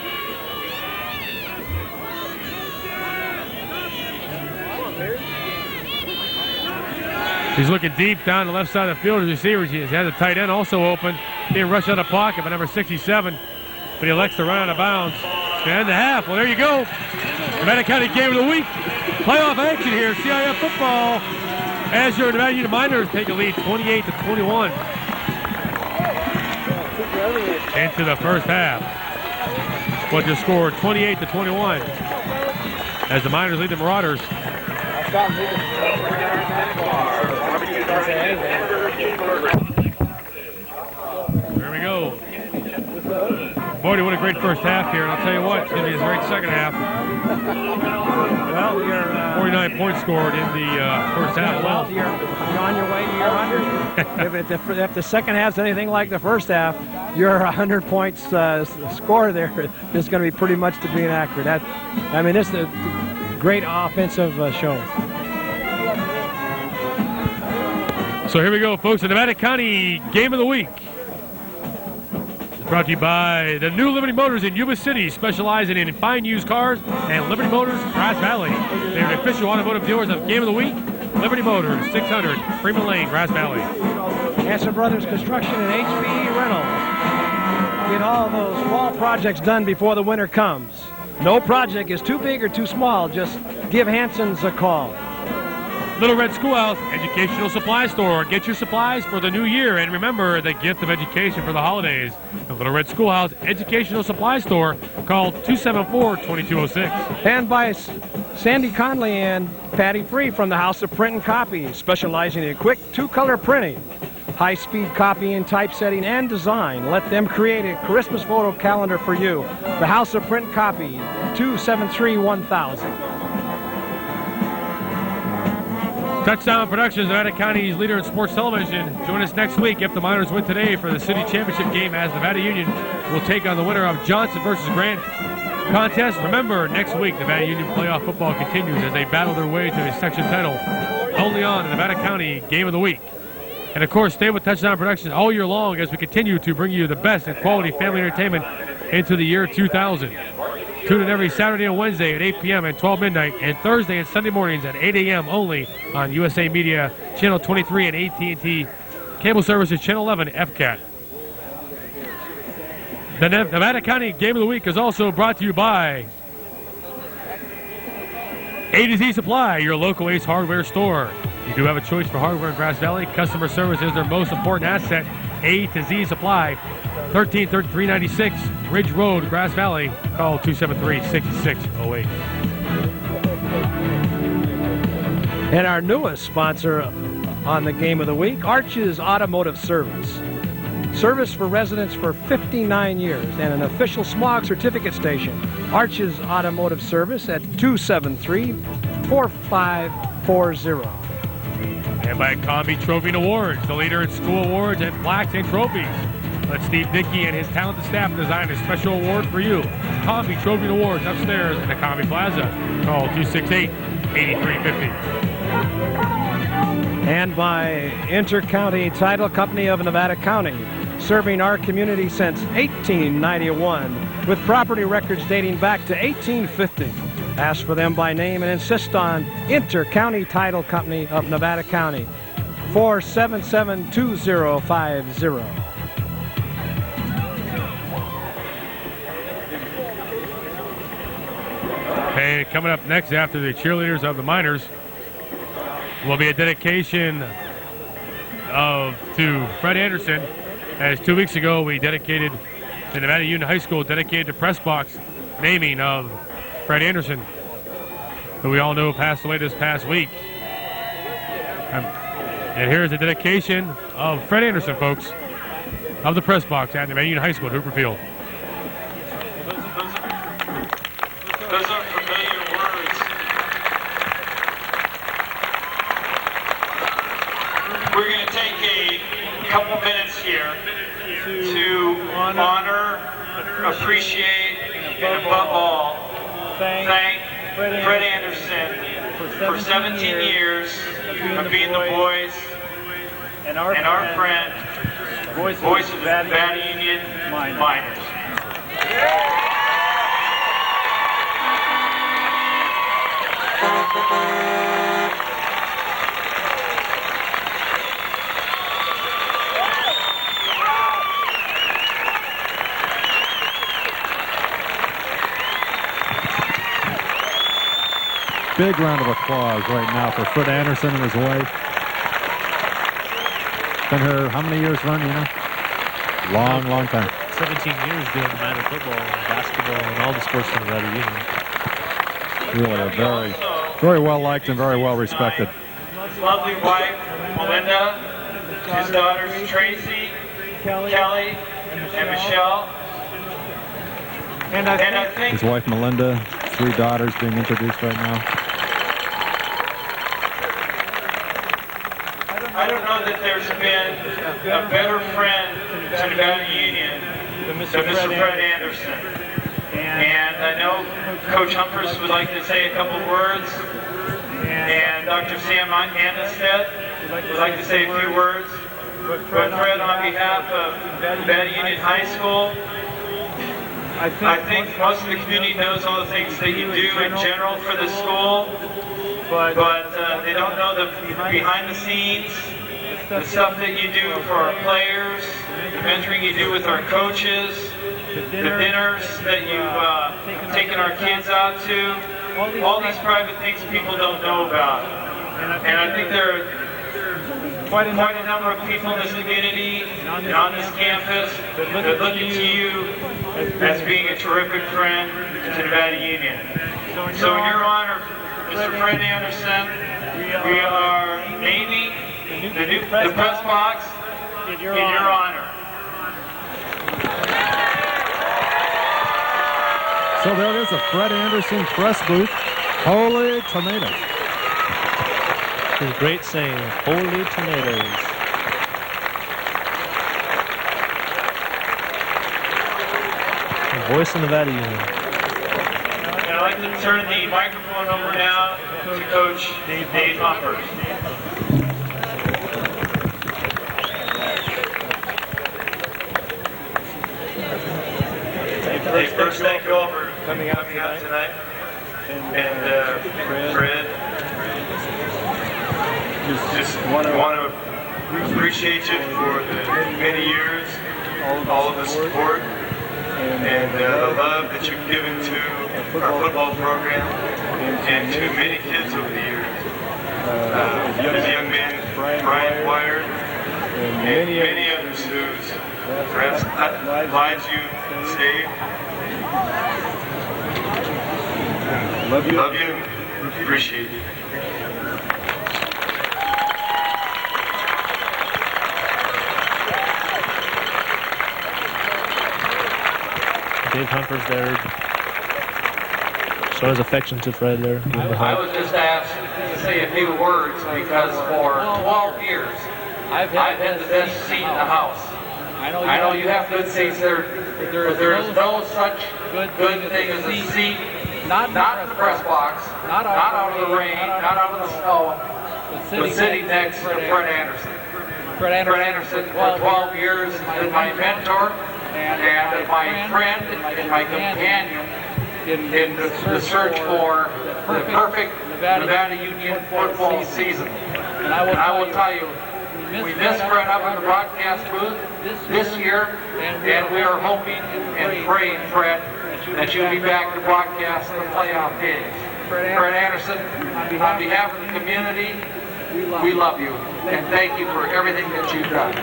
He's looking deep down the left side of the field as you see. He has the tight end also open. Being rushed out of pocket by number 67. But he elects to run out of bounds. It's going to end the half. Well, there you go. Nevada County Game of the Week. Playoff action here. CIF football. As your Nevada Union Miners take a lead 28-21. Into the first half. What just scored 28-21. As the Miners lead the Marauders. There we go. Marty, what a great first half here, and I'll tell you what, it's going to be a great second half. Well, you're 49 points scored in the first half. Well, you're on your way to your 100. if the second half's anything like the first half, your 100 points score there is going to be pretty much to being accurate. This is a great offensive show. So here we go, folks. The Nevada County Game of the Week. Brought to you by the new Liberty Motors in Yuba City, specializing in fine used cars, and Liberty Motors, Grass Valley. They're the official automotive dealers of Game of the Week. Liberty Motors, 600 Freeman Lane, Grass Valley. Hanson Brothers Construction and HBE Rentals. Get all those fall projects done before the winter comes. No project is too big or too small. Just give Hanson's a call. Little Red Schoolhouse Educational Supply Store. Get your supplies for the new year, and remember the gift of education for the holidays. The Little Red Schoolhouse Educational Supply Store. Call 274-2206. And by Sandy Conley and Patty Free from the House of Print and Copy, specializing in quick two-color printing, high-speed copying, typesetting, and design. Let them create a Christmas photo calendar for you. The House of Print and Copy, 273-1000. Touchdown Productions, Nevada County's leader in sports television. Join us next week if the Miners win today for the city championship game, as Nevada Union will take on the winner of Johnson versus Grant contest. Remember, next week, Nevada Union playoff football continues as they battle their way to a section title. Only on the Nevada County Game of the Week. And of course, stay with Touchdown Productions all year long as we continue to bring you the best in quality family entertainment into the year 2000. Tune in every Saturday and Wednesday at 8 p.m. and 12 midnight, and Thursday and Sunday mornings at 8 a.m. only on USA Media Channel 23 and AT&T Cable Services Channel 11 FCAT. The Nevada County Game of the Week is also brought to you by A to Z Supply, your local Ace Hardware store. You do have a choice for hardware in Grass Valley. Customer service is their most important asset. A to Z Supply, 133396 Ridge Road, Grass Valley. Call 273-6608. And our newest sponsor on the Game of the Week, Arches Automotive Service. Service for residents for 59 years and an official smog certificate station. Arches Automotive Service at 273-4540. And by Combi Trophy and Awards, the leader in school awards and plaques and trophies. Let Steve Dickey and his talented staff design a special award for you. Combi Trophy and Awards upstairs in the Combi Plaza. Call 268-8350. And by Inter-County Title Company of Nevada County, serving our community since 1891 with property records dating back to 1850. Ask for them by name and insist on Inter-County Title Company of Nevada County, 477-2050. And coming up next after the cheerleaders of the Miners will be a dedication to Fred Anderson. As 2 weeks ago we dedicated the Nevada Union High School dedicated to press box naming of Fred Anderson, who we all know passed away this past week. And here's a dedication of Fred Anderson, folks, of the press box at Nevada Union High School at Hooper Field. Those are familiar words. We're going to take a couple minutes here to honor, appreciate, and above all, thank Fred Anderson for 17 years of being the boys and our friend, voice of the Nevada Union Miners. big round of applause right now for Fred Anderson and his wife. Been here how many years run, you know? Long time. 17 years doing minor football and basketball and all the sports from Nevada Union. Really a very well liked and very well respected. Lovely wife, Melinda, his daughters Tracy, Kelly, and Michelle. And I think his wife Melinda, 3 daughters being introduced right now. I don't know that there's been a better friend to Nevada Union than Mr. Fred Anderson. And I know Coach Humphreys would like to say a couple words. And Dr. Sam Andenstead would like to say a few words. But Fred, on behalf of Nevada Union High School, I think most of the community knows all the things that you do in general for the school, but they don't know the behind the scenes, the stuff that you do for our players, the mentoring you do with our coaches, the dinners that you've taken our kids out to, all these private things people don't know about. And I think there are quite a number of people in this community and on this campus that look at you as being a terrific friend to Nevada Union. So in your honor, Mr. Fred Anderson, we are naming the press box in your honor. So there it is, the Fred Anderson press booth. Holy tomatoes. His great saying, holy tomatoes. The voice of Nevada Union. And I'd like to turn the microphone over now to Coach Dave Humphreys. Dave, first, thank you all for coming out tonight. And Fred, just want to appreciate you for the many years, all of the support, and the love that you've given to our football program and to many kids over the years. As a young man, Brian Wire, and many others whose perhaps lives you saved. Love you, appreciate you. Dave Humphreys there. Show his affection to Fred there. I was just asked to say a few words because for 12 years I've had the best seat in the house. I know you have good seats there, but there is no such good thing as a seat, not in the press box, not out of the rain, not out of the snow, but sitting next to Fred Anderson. Fred Anderson for 12 years has been my mentor and my friend and my companion in the search for the perfect Nevada Union football season. And I will tell you, we missed Fred up in the broadcast booth this year, and we are hoping and praying, Fred, that you'll be back to broadcast the playoff games. Fred Anderson, on behalf of the community, we love you, and thank you for everything that you've done.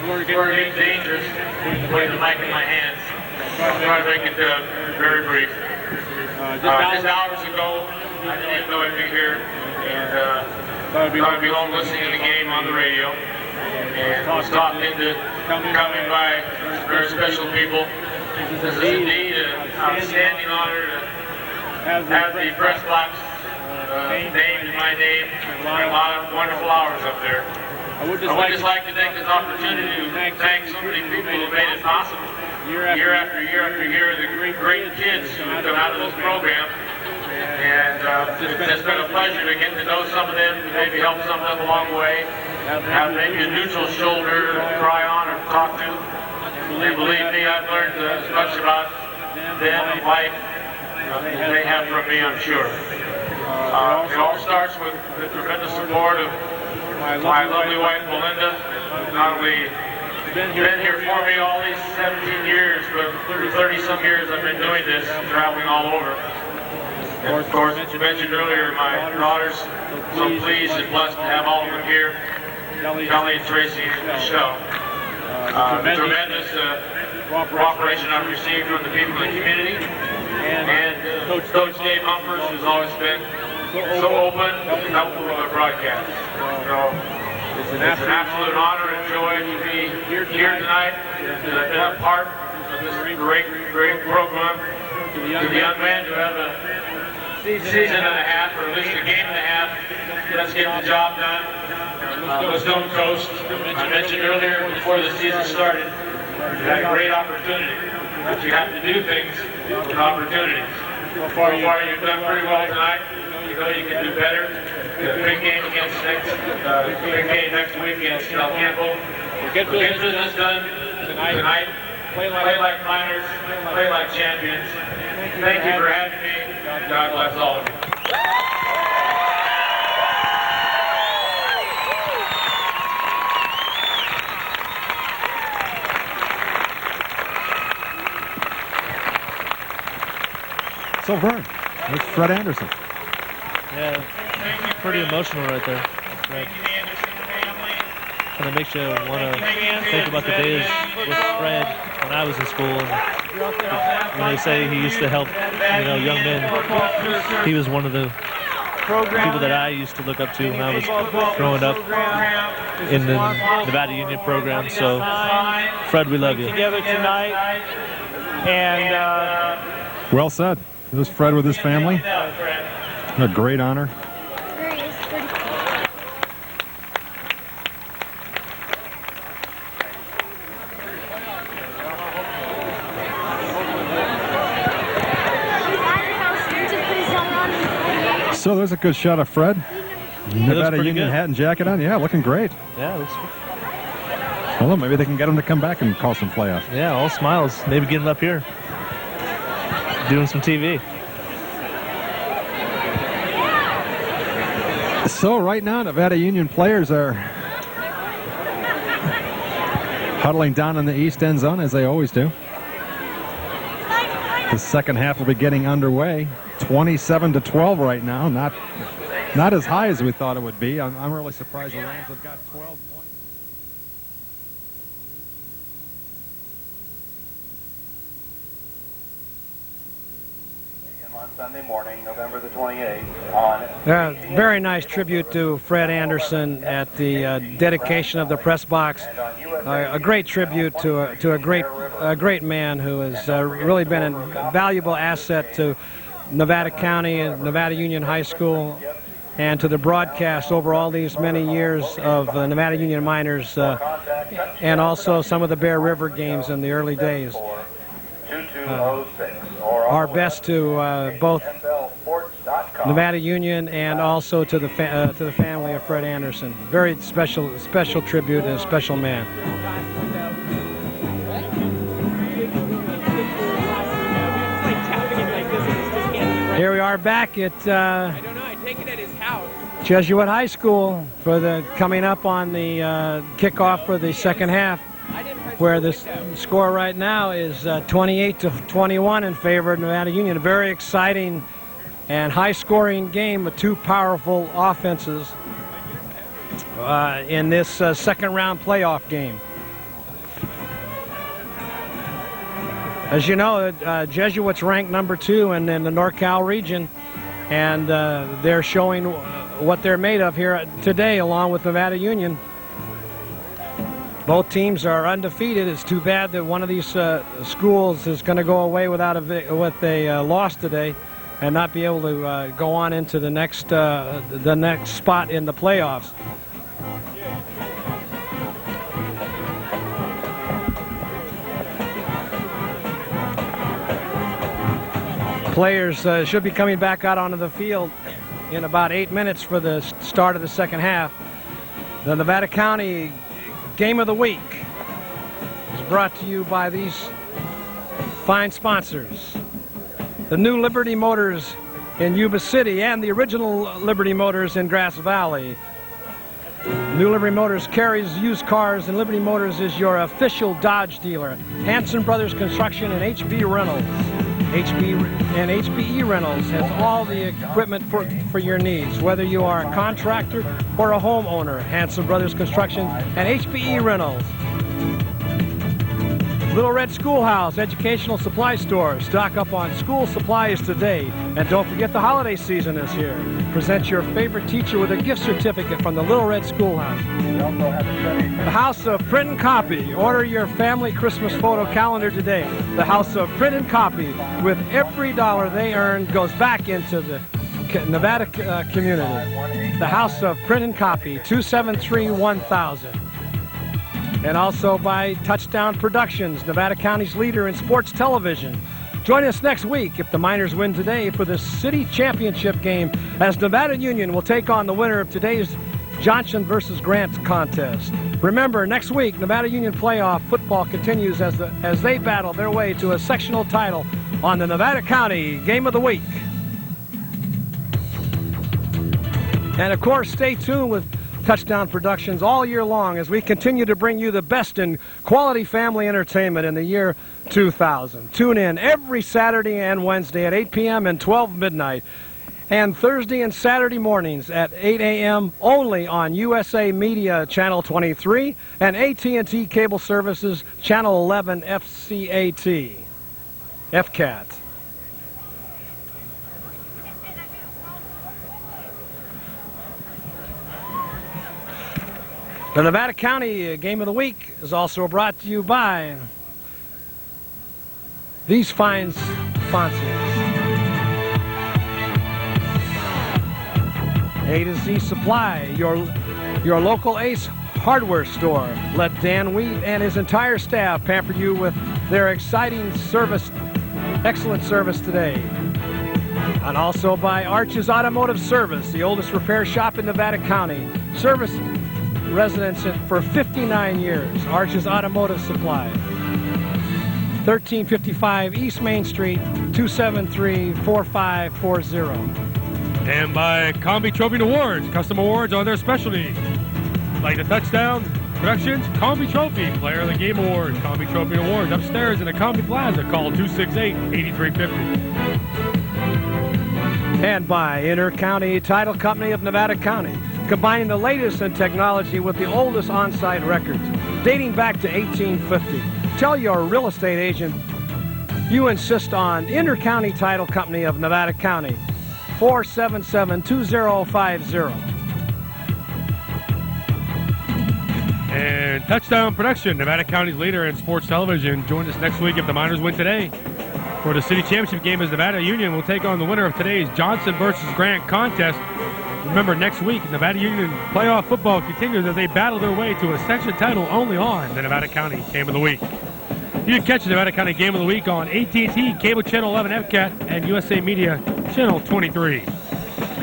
Before it gets dangerous, putting the mic in my hands. I'll try to make it very brief. Just hours ago, I didn't even know I'd be here, and thought I'd be home listening to the game on the radio, and was talked into coming by very special people. This is indeed an outstanding honor to have the press box named in my name, and a lot of wonderful hours up there. I would just like to take this opportunity to thank so many people who made it possible. Year after year, the great kids who have come out of this program. And it's been a pleasure to get to know some of them, to maybe help some of them along the way, have maybe a neutral shoulder to cry on or talk to. And believe me, I've learned as much about them and life as they have from me, I'm sure. It all starts with the tremendous support of my lovely wife, Melinda, not only been here for me all these 17 years, but for 30-some years I've been doing this, traveling all over. And of course, as you mentioned earlier, my daughters, so pleased and blessed to have all of them here, Kelly and Tracy and Michelle. The tremendous cooperation I've received from the people in the community, and Coach Dave Humphers has always been so open and helpful with our broadcast. So it's an absolute honor and joy to be here tonight and to have part of this great program. To the young men who have a season and a half, or at least a game and a half, let's get the job done. Let's don't coast. I mentioned earlier before the season started, you had a great opportunity, but you have to do things with opportunities. So far you've done pretty well tonight. You know you can do better. The big game next week against Campbell. Get business done tonight. Play like miners. Play like champions. Thank you for having me. God bless all of you. So, Vern, there's Fred Anderson. Yeah, pretty emotional right there. Fred. Kind of makes you want to think about the days with Fred when I was in school. And when they say he used to help, young men, he was one of the people that I used to look up to when I was growing up in the Nevada Union program. So, Fred, we love you. Together tonight, and well said. This is Fred with his family. A great honor. So there's a good shot of Fred. Nevada Union hat and jacket on. Yeah, looking great. Yeah, looks good. Well, maybe they can get him to come back and call some playoffs. Yeah, all smiles. Maybe get him up here doing some TV. So right now, Nevada Union players are huddling down in the east end zone, as they always do. The second half will be getting underway. 27-12 right now. Not as high as we thought it would be. I'm really surprised the Rams have got 12 points. On Sunday morning, November the 28th. Very nice tribute to Fred Anderson at the dedication of the press box. A great tribute to a great man who has really been a valuable asset to Nevada County and Nevada Union High School, and to the broadcast over all these many years of Nevada Union Miners, and also some of the Bear River games in the early days. Our best to both Nevada Union and also to the family of Fred Anderson. Very special tribute and a special man. Here we are back at Jesuit High School for the coming up on the kickoff for the second half, where the score right now is 28-21 in favor of Nevada Union. A very exciting and high-scoring game with two powerful offenses in this second-round playoff game. As you know, Jesuits ranked number 2 in the NorCal region, and they're showing what they're made of here today, along with Nevada Union. Both teams are undefeated. It's too bad that one of these schools is going to go away with a loss today, and not be able to go on into the next spot in the playoffs. Players should be coming back out onto the field in about 8 minutes for the start of the second half. The Nevada County Game of the Week is brought to you by these fine sponsors. The new Liberty Motors in Yuba City, and the original Liberty Motors in Grass Valley. New Liberty Motors carries used cars, and Liberty Motors is your official Dodge dealer. Hanson Brothers Construction and HB Reynolds. HBE Reynolds has all the equipment for your needs, whether you are a contractor or a homeowner. Hanson Brothers Construction and HBE Reynolds. Little Red Schoolhouse Educational Supply Store. Stock up on school supplies today. And don't forget the holiday season is here. Present your favorite teacher with a gift certificate from the Little Red Schoolhouse. The House of Print and Copy. Order your family Christmas photo calendar today. The House of Print and Copy. With every dollar they earn goes back into the Nevada community. The House of Print and Copy, 273-1000. And also by Touchdown Productions, Nevada County's leader in sports television. Join us next week if the Miners win today for the city championship game, as Nevada Union will take on the winner of today's Johnson versus Grant contest. Remember, next week, Nevada Union playoff football continues as they battle their way to a sectional title on the Nevada County Game of the Week. And of course, stay tuned with Touchdown Productions all year long as we continue to bring you the best in quality family entertainment in the year 2000. Tune in every Saturday and Wednesday at 8 p.m. and 12 midnight, and Thursday and Saturday mornings at 8 a.m. only on USA Media Channel 23 and AT&T Cable Services Channel 11 FCAT. FCAT. The Nevada County Game of the Week is also brought to you by these fine sponsors. A to Z Supply, your local Ace hardware store. Let Dan Wheat and his entire staff pamper you with their exciting service, excellent service today. And also by Arches Automotive Service, the oldest repair shop in Nevada County. Service residents for 59 years. Arches Automotive Supply, 1355 East Main Street, 273-4540. And by Combi Trophy Awards. Custom awards are their specialty. Like the Touchdown Productions Combi Trophy Player of the Game Award. Combi Trophy Awards upstairs in the Combi Plaza. Call 268-8350. And by Inter-County Title Company of Nevada County, combining the latest in technology with the oldest on-site records, dating back to 1850. Tell your real estate agent you insist on Inter-County Title Company of Nevada County, 477-2050. And Touchdown Production, Nevada County's leader in sports television. Join us next week if the Miners win today for the city championship game, as Nevada Union will take on the winner of today's Johnson versus Grant contest. Remember, next week, Nevada Union playoff football continues as they battle their way to a section title only on the Nevada County Game of the Week. You can catch the Nevada County Game of the Week on AT&T Cable Channel 11 FCAT and USA Media Channel 23.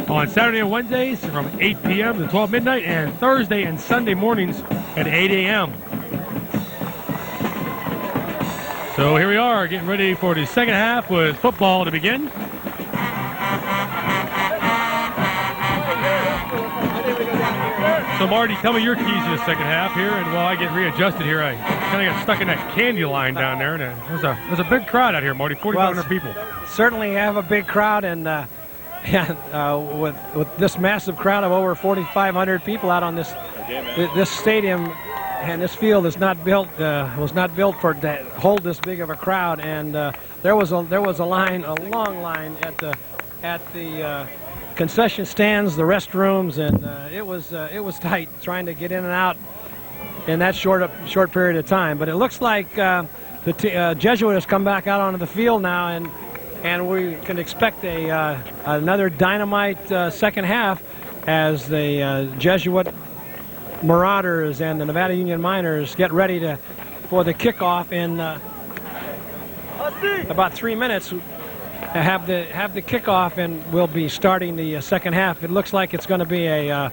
On Saturday and Wednesdays from 8 p.m. to 12 midnight, and Thursday and Sunday mornings at 8 a.m. So here we are, getting ready for the second half with football to begin. So Marty, tell me your keys to the second half here, and while I get readjusted here, I kind of got stuck in that candy line down there, and there's a big crowd out here, Marty, 4,500 people. Certainly have a big crowd, and with this massive crowd of over 4,500 people out on this stadium, and this field is not built was not built for to hold this big of a crowd, and there was a line, a long line at the concession stands, the restrooms, and it was tight trying to get in and out in that short period of time. But it looks like the Jesuit has come back out onto the field now, and we can expect another dynamite second half as the Jesuit Marauders and the Nevada Union Miners get ready for the kickoff in about 3 minutes. Have the kickoff, and we'll be starting the second half. It looks like it's going to be a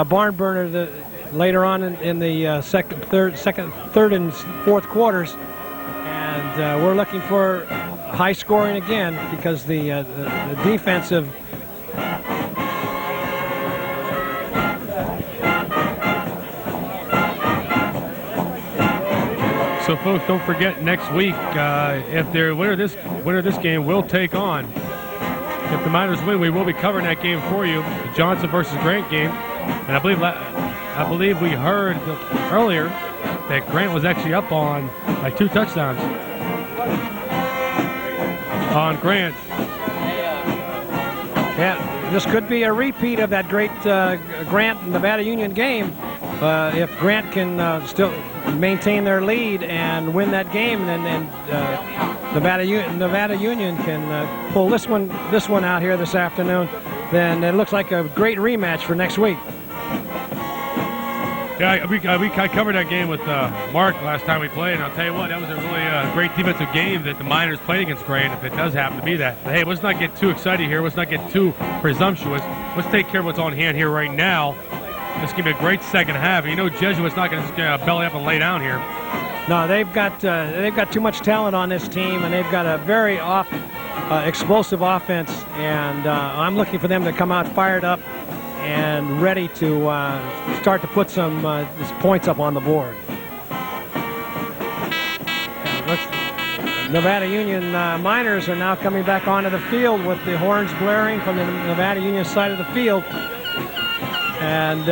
barn burner later on in the second, third, and fourth quarters, and we're looking for high scoring again because the defensive So, folks, don't forget next week, if they're winner this game will take on. If the Miners win, we will be covering that game for you, the Johnson versus Grant game. And I believe we heard earlier that Grant was actually up on like 2 touchdowns on Grant. Yeah, this could be a repeat of that great Grant-Nevada Union game. If Grant can still maintain their lead and win that game, then Nevada Union can pull this one out here this afternoon, then it looks like a great rematch for next week. Yeah, I covered that game with Mark last time we played, and I'll tell you what, that was a really great defensive game that the Miners played against Grant, if it does happen to be that. But hey, let's not get too excited here. Let's not get too presumptuous. Let's take care of what's on hand here right now. This can be a great second half. And you know Jesuit's not going to just belly up and lay down here. No, they've got too much talent on this team, and they've got a very explosive offense, and I'm looking for them to come out fired up and ready to start to put some points up on the board. Nevada Union Miners are now coming back onto the field with the horns blaring from the Nevada Union side of the field. And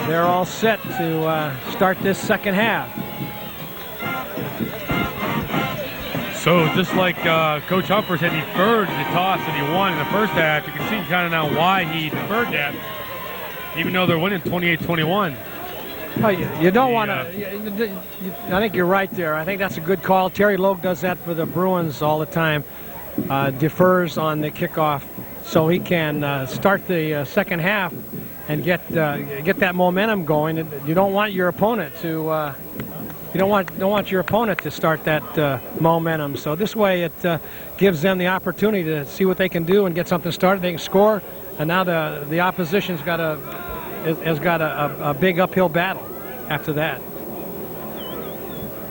they're all set to start this second half. So just like Coach Humphers had deferred the toss that he won in the first half, you can see kind of now why he deferred that, even though they're winning 28-21. Well, you don't want to. I think you're right there. I think that's a good call. Terry Logue does that for the Bruins all the time. Defers on the kickoff so he can start the second half and get that momentum going. You don't want your opponent to. You don't want your opponent to start that momentum. So this way it gives them the opportunity to see what they can do and get something started. They can score, and now the opposition's got a big uphill battle after that.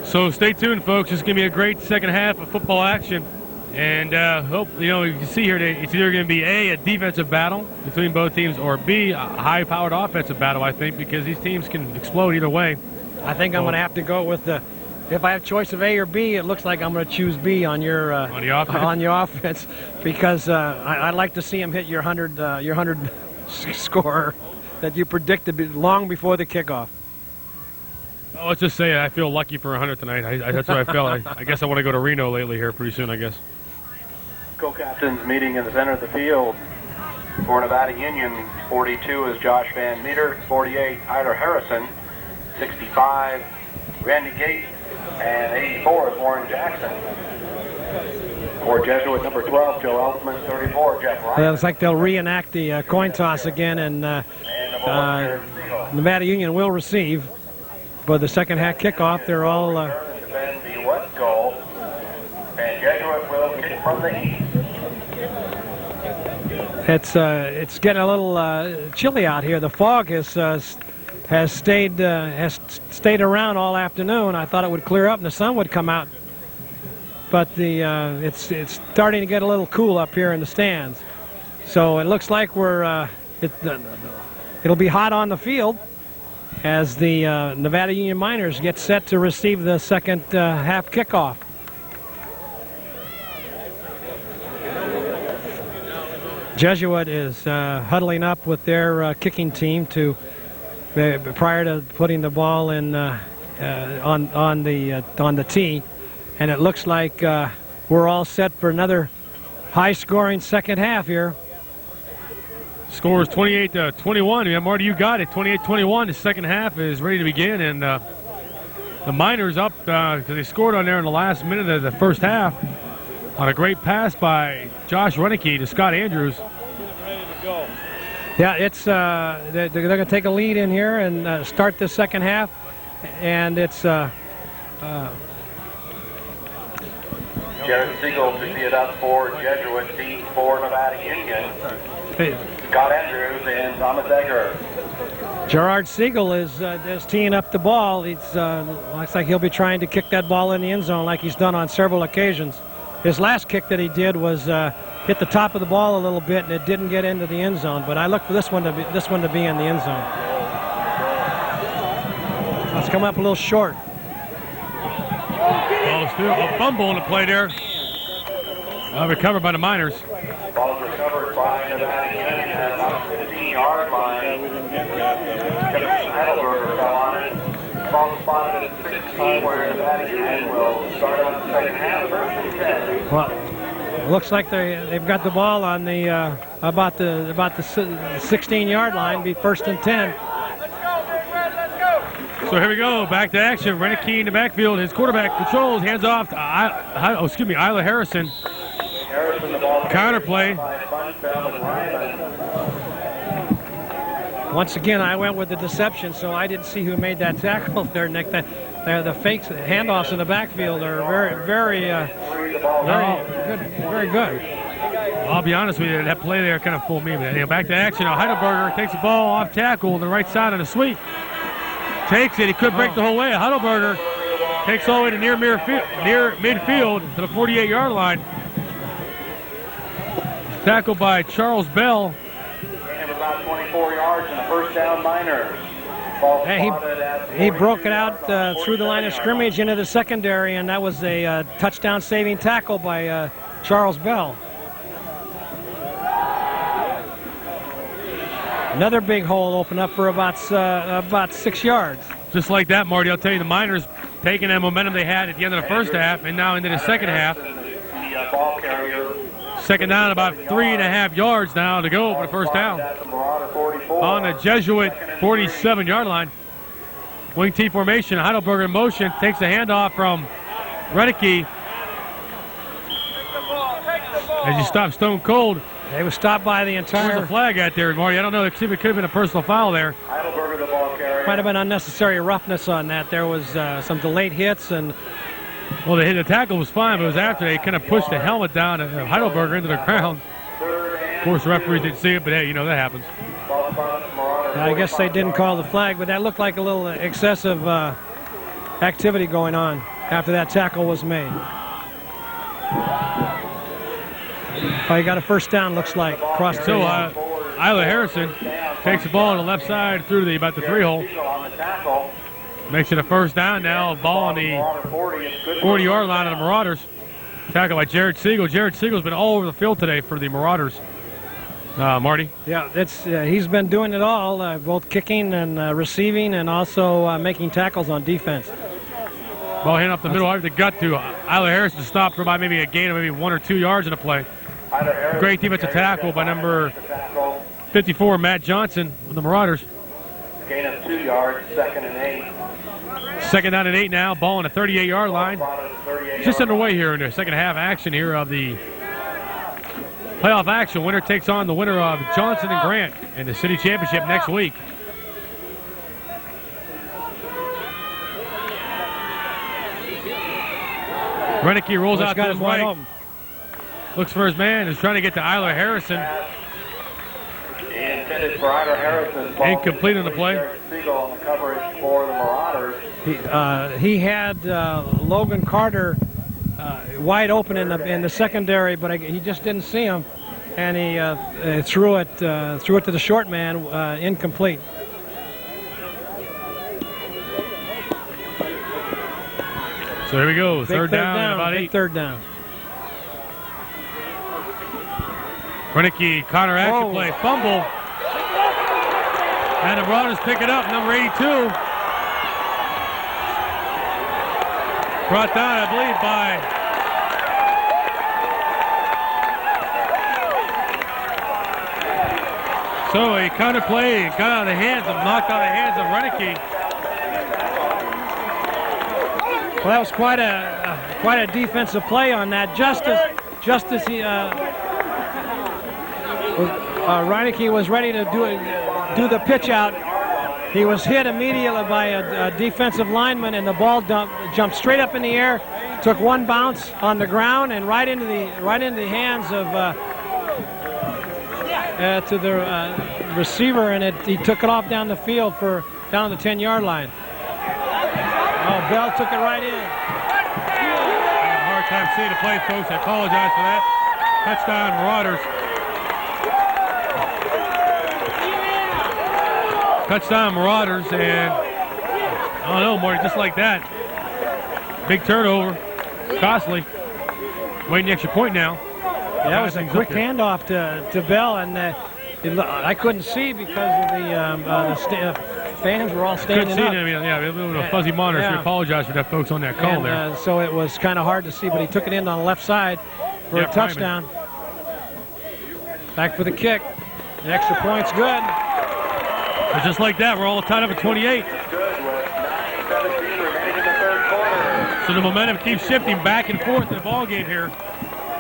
So stay tuned, folks. It's going to be a great second half of football action. And hope, you can see here it's either going to be A, a defensive battle between both teams, or B, a high-powered offensive battle, I think, because these teams can explode either way. I think I'm going to have to go with if I have choice of A or B, it looks like I'm going to choose B on your on the offense because I'd like to see him hit your 100 score that you predicted long before the kickoff. Well, let's just say I feel lucky for 100 tonight. That's what I felt. I guess I want to go to Reno lately here pretty soon, I guess. Co-captains meeting in the center of the field. For Nevada Union, 42 is Josh Van Meter, 48 Tyler Harrison, 65 Randy Gate, and 84 is Warren Jackson. For Jesuit, number 12, Joe Elfman, 34, Jeff Ryan. It looks like they'll reenact the coin toss again, and Nevada Union will receive. For the second half kickoff, they're all. Defend the west goal, and Jesuit will kick from the east. It's getting a little chilly out here. The fog has stayed around all afternoon. I thought it would clear up and the sun would come out, but it's starting to get a little cool up here in the stands. So it looks like it'll be hot on the field as the Nevada Union Miners get set to receive the second half kickoff. Jesuit is huddling up with their kicking team prior to putting the ball in on the tee, and it looks like we're all set for another high-scoring second half here. Score is 28-21. Yeah, Marty, you got it. 28-21. The second half is ready to begin, and the Miners up because they scored on there in the last minute of the first half on a great pass by Josh Renicky to Scott Andrews. Ready to go. Yeah, it's they're going to take a lead in here and start the second half, and it's. Jared Siegel to see it up for Jesuit, team for Nevada Union. Scott Andrews and Thomas Egger. Gerard Siegel is teeing up the ball. Looks like he'll be trying to kick that ball in the end zone like he's done on several occasions. His last kick that he did was hit the top of the ball a little bit, and it didn't get into the end zone. But I look for this one to be in the end zone. Let's come up a little short. Oh, still a fumble in the play there. Recovered by the Miners. Ball's recovered by Nevada Union at about the 15-yard line. Heidelberger fell on it. Ball spotted at 16, where Nevada Union will start on the second half. First and 10. Well, it looks like they've got the ball on the about the 16-yard line. Be first and 10. So here we go, back to action. Renicky in the backfield. His quarterback controls, hands off to Isla Harrison. Harrison, the ball Counter play. Once again, I went with the deception, so I didn't see who made that tackle there, Nick. The fakes, handoffs in the backfield are very good. I'll be honest with you, that play there kind of fooled me. But, back to action. Now Heidelberger takes the ball off tackle on the right side on the sweep. Takes it. He could break the whole way. Heidelberger takes all the way to near midfield to the 48-yard line. Tackled by Charles Bell. Gain of about 24 yards and a first down Miners. He broke it out through the line of scrimmage into the secondary, and that was a touchdown-saving tackle by Charles Bell. Another big hole opened up for about 6 yards. Just like that, Marty, I'll tell you, the Miners taking that momentum they had at the end of the first half and now into the second half. Second down, about 3.5 yards now to go for the first down. On the Jesuit 47-yard line. Wing T formation, Heidelberger in motion, takes the handoff from Renicky. As you stop stone cold. They were stopped by the entire... There's a flag out there, Marty. I don't know. It could have been a personal foul there. Heidelberger, the ball carrier. Might have been unnecessary roughness on that. There was some delayed hits and... Well, the tackle was fine, but it was after they kind of pushed the helmet down of Heidelberger into the ground. Of course, the referees didn't see it, but hey, that happens. I guess they didn't call the flag, but that looked like a little excessive activity going on after that tackle was made. Oh, you got a first down, looks like. Cross the Isla Harrison takes the ball on the left side through about the 3-hole. Makes it a first down now. Ball on the 40-yard line of the Marauders. Tackled by Jared Siegel. Jared Siegel's been all over the field today for the Marauders. Marty? Yeah, he's been doing it all, both kicking and receiving and also making tackles on defense. Ball handed off the middle, the gut to Isla Harrison, stopped for about maybe a gain of maybe 1 or 2 yards in the play. Great defensive tackle by number 54, Matt Johnson, of the Marauders. Gain of 2 yards, second and 8. Second down and 8 now, ball on the 38-yard line. Just underway here in the second half action here of the playoff action. Winner takes on the winner of Johnson and Grant in the city championship next week. Renicky rolls out to his right. Looks for his man, is trying to get to Isla Harrison. Intended for Isla Harrison. Incomplete on the play. Siegel on the coverage for the Marauders. He had Logan Carter wide open in the secondary, but he just didn't see him, and he threw it to the short man, incomplete. So here we go, third down, about 8. Third down. Renicky, counter action play, fumble. And the Marauders pick it up, number 82. Brought down, I believe, by so a counter play got out of the hands of, knocked out of the hands of Renicky. Well, that was quite a defensive play on that. Just as he Renicky was ready to do the pitch out, he was hit immediately by a defensive lineman, and the ball jumped straight up in the air, took one bounce on the ground, and right into the hands of to the receiver, and he took it off down the field down the 10-yard line. Oh, Bell took it right in. Hard time seeing the play, folks. I apologize for that. Touchdown, Marauders. Touchdown, Marauders, and Oh, no, Marty, just like that. Big turnover. Costly. Waiting the extra point now. Yeah, that was a quick handoff to Bell, and I couldn't see because of the fans were all standing couldn't see up. him. Yeah, a little fuzzy monitor. Yeah. We apologize for that, folks, on that call there. So it was kind of hard to see, but he took it in on the left side for a touchdown. Back for the kick. The extra point's good. But just like that, we're all tied up at 28. So the momentum keeps shifting back and forth in the ball game here.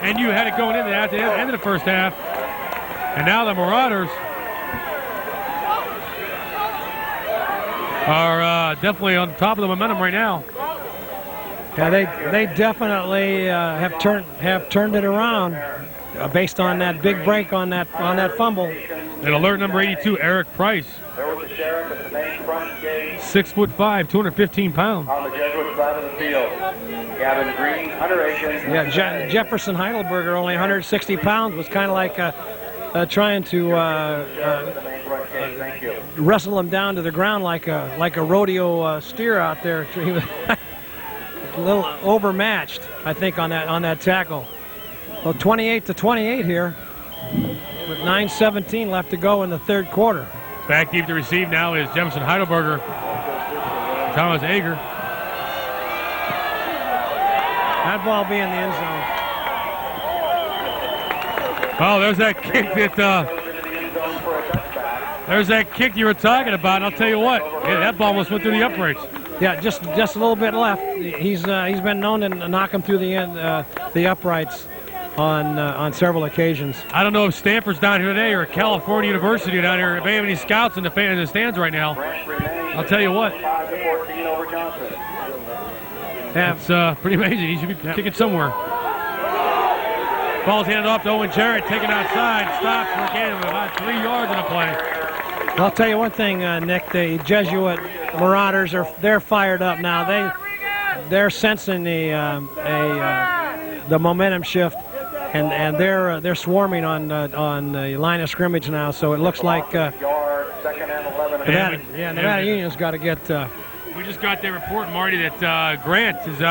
And you had it going in at the end of the first half. And now the Marauders are definitely on top of the momentum right now. Yeah, they definitely have turned it around based on that big break on that fumble. And alert number 82, Eric Price. 6'5", 215 pounds. On the Jesuit side of the field, Gavin Green, Hunter Akins. Yeah, Jefferson Heidelberger, only 160 pounds, was kind of like trying to wrestle him down to the ground like a rodeo steer out there. He was a little overmatched, I think, on that tackle. Well, 28-28 here, with 9:17 left to go in the third quarter. Back deep to receive now is Jefferson Heidelberger. Thomas Ager. That ball be in the end zone. Oh, there's that kick there's that kick you were talking about. And I'll tell you what, that ball almost went through the uprights. Yeah, just a little bit left. He's been known to knock him through the uprights on several occasions. I don't know if Stanford's down here today or California University down here. If they have any scouts in the stands right now, I'll tell you what. That's pretty amazing. He should be kicking somewhere. Ball's handed off to Owen Jarrett, taken outside, stopped for a gain of about 3 yards in the play. Well, I'll tell you one thing, Nick. The Jesuit Marauders they're fired up now. They're sensing the momentum shift, and they're swarming on the line of scrimmage now. So it looks like Nevada Union's got to get. We just got their report, Marty, that Grant has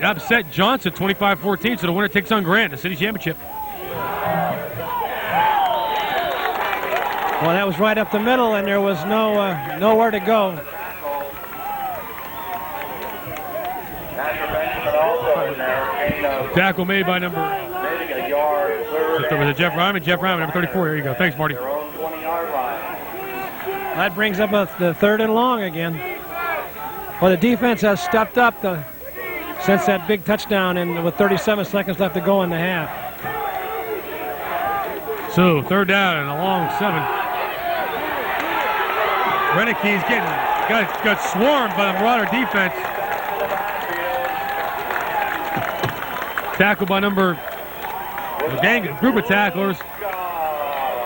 upset Johnson 25-14, so the winner takes on Grant, the city championship. Well, that was right up the middle, and there was nowhere to go. Tackle made by number. Was it Jeff Ryman? Jeff Ryman, number 34. There you go. Thanks, Marty. That brings up the third and long again. Well, the defense has stepped up since that big touchdown, and with 37 seconds left to go in the half. So third down and a long 7. Reneke's got swarmed by the Marauder defense. Tackled by a group of tacklers.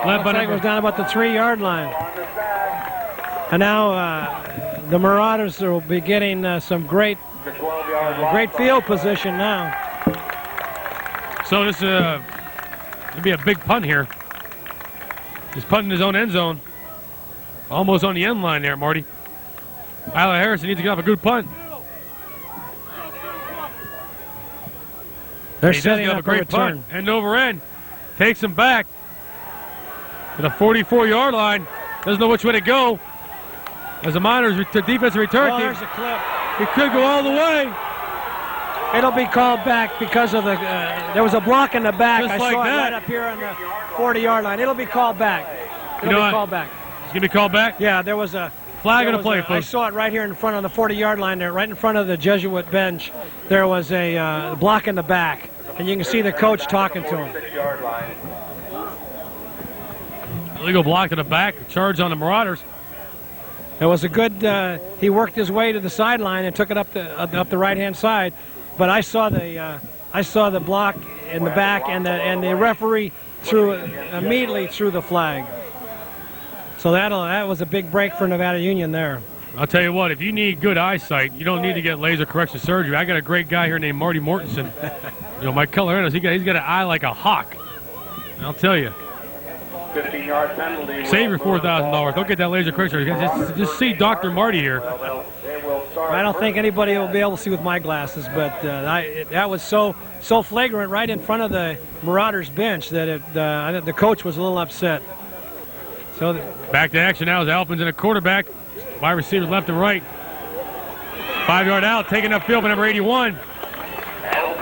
Led by was down about the 3-yard line. And now the Marauders will be getting some great field position now. So this will be a big punt here. He's punting his own end zone. Almost on the end line there, Marty. Isla Harrison needs to get off a good punt. They're setting up a great punt. End over end. Takes him back to the 44-yard line. Doesn't know which way to go. As the Miners defensive return team. There's a clip. It could go all the way. It'll be called back because of there was a block in the back. Just I like saw that. it right up here on the 40-yard line. It'll be called back. It'll be called back. It's going to be called back? Yeah, there was a flag on the play, folks. I saw it right here in front of the 40-yard line there, right in front of the Jesuit bench. There was a block in the back, and you can see the coach talking to him. Illegal block to the back. Charge on the Marauders. It was a good. He worked his way to the sideline and took it up the right-hand side, but I saw the block in the back, and the referee immediately threw the flag. So that was a big break for Nevada Union there. I'll tell you what, if you need good eyesight, you don't need to get laser correction surgery. I got a great guy here named Marty Mortensen. My color he's got an eye like a hawk. I'll tell you. 15-yard penalty. Save your $4,000. Don't get that laser correction surgery. Just see Dr. Marty here. They will I don't think anybody will be able to see with my glasses, but that was so flagrant right in front of the Marauders bench that the coach was a little upset. So back to action now as Alpin's in a quarterback. Wide receivers left and right. 5-yard out, taking upfield by number 81.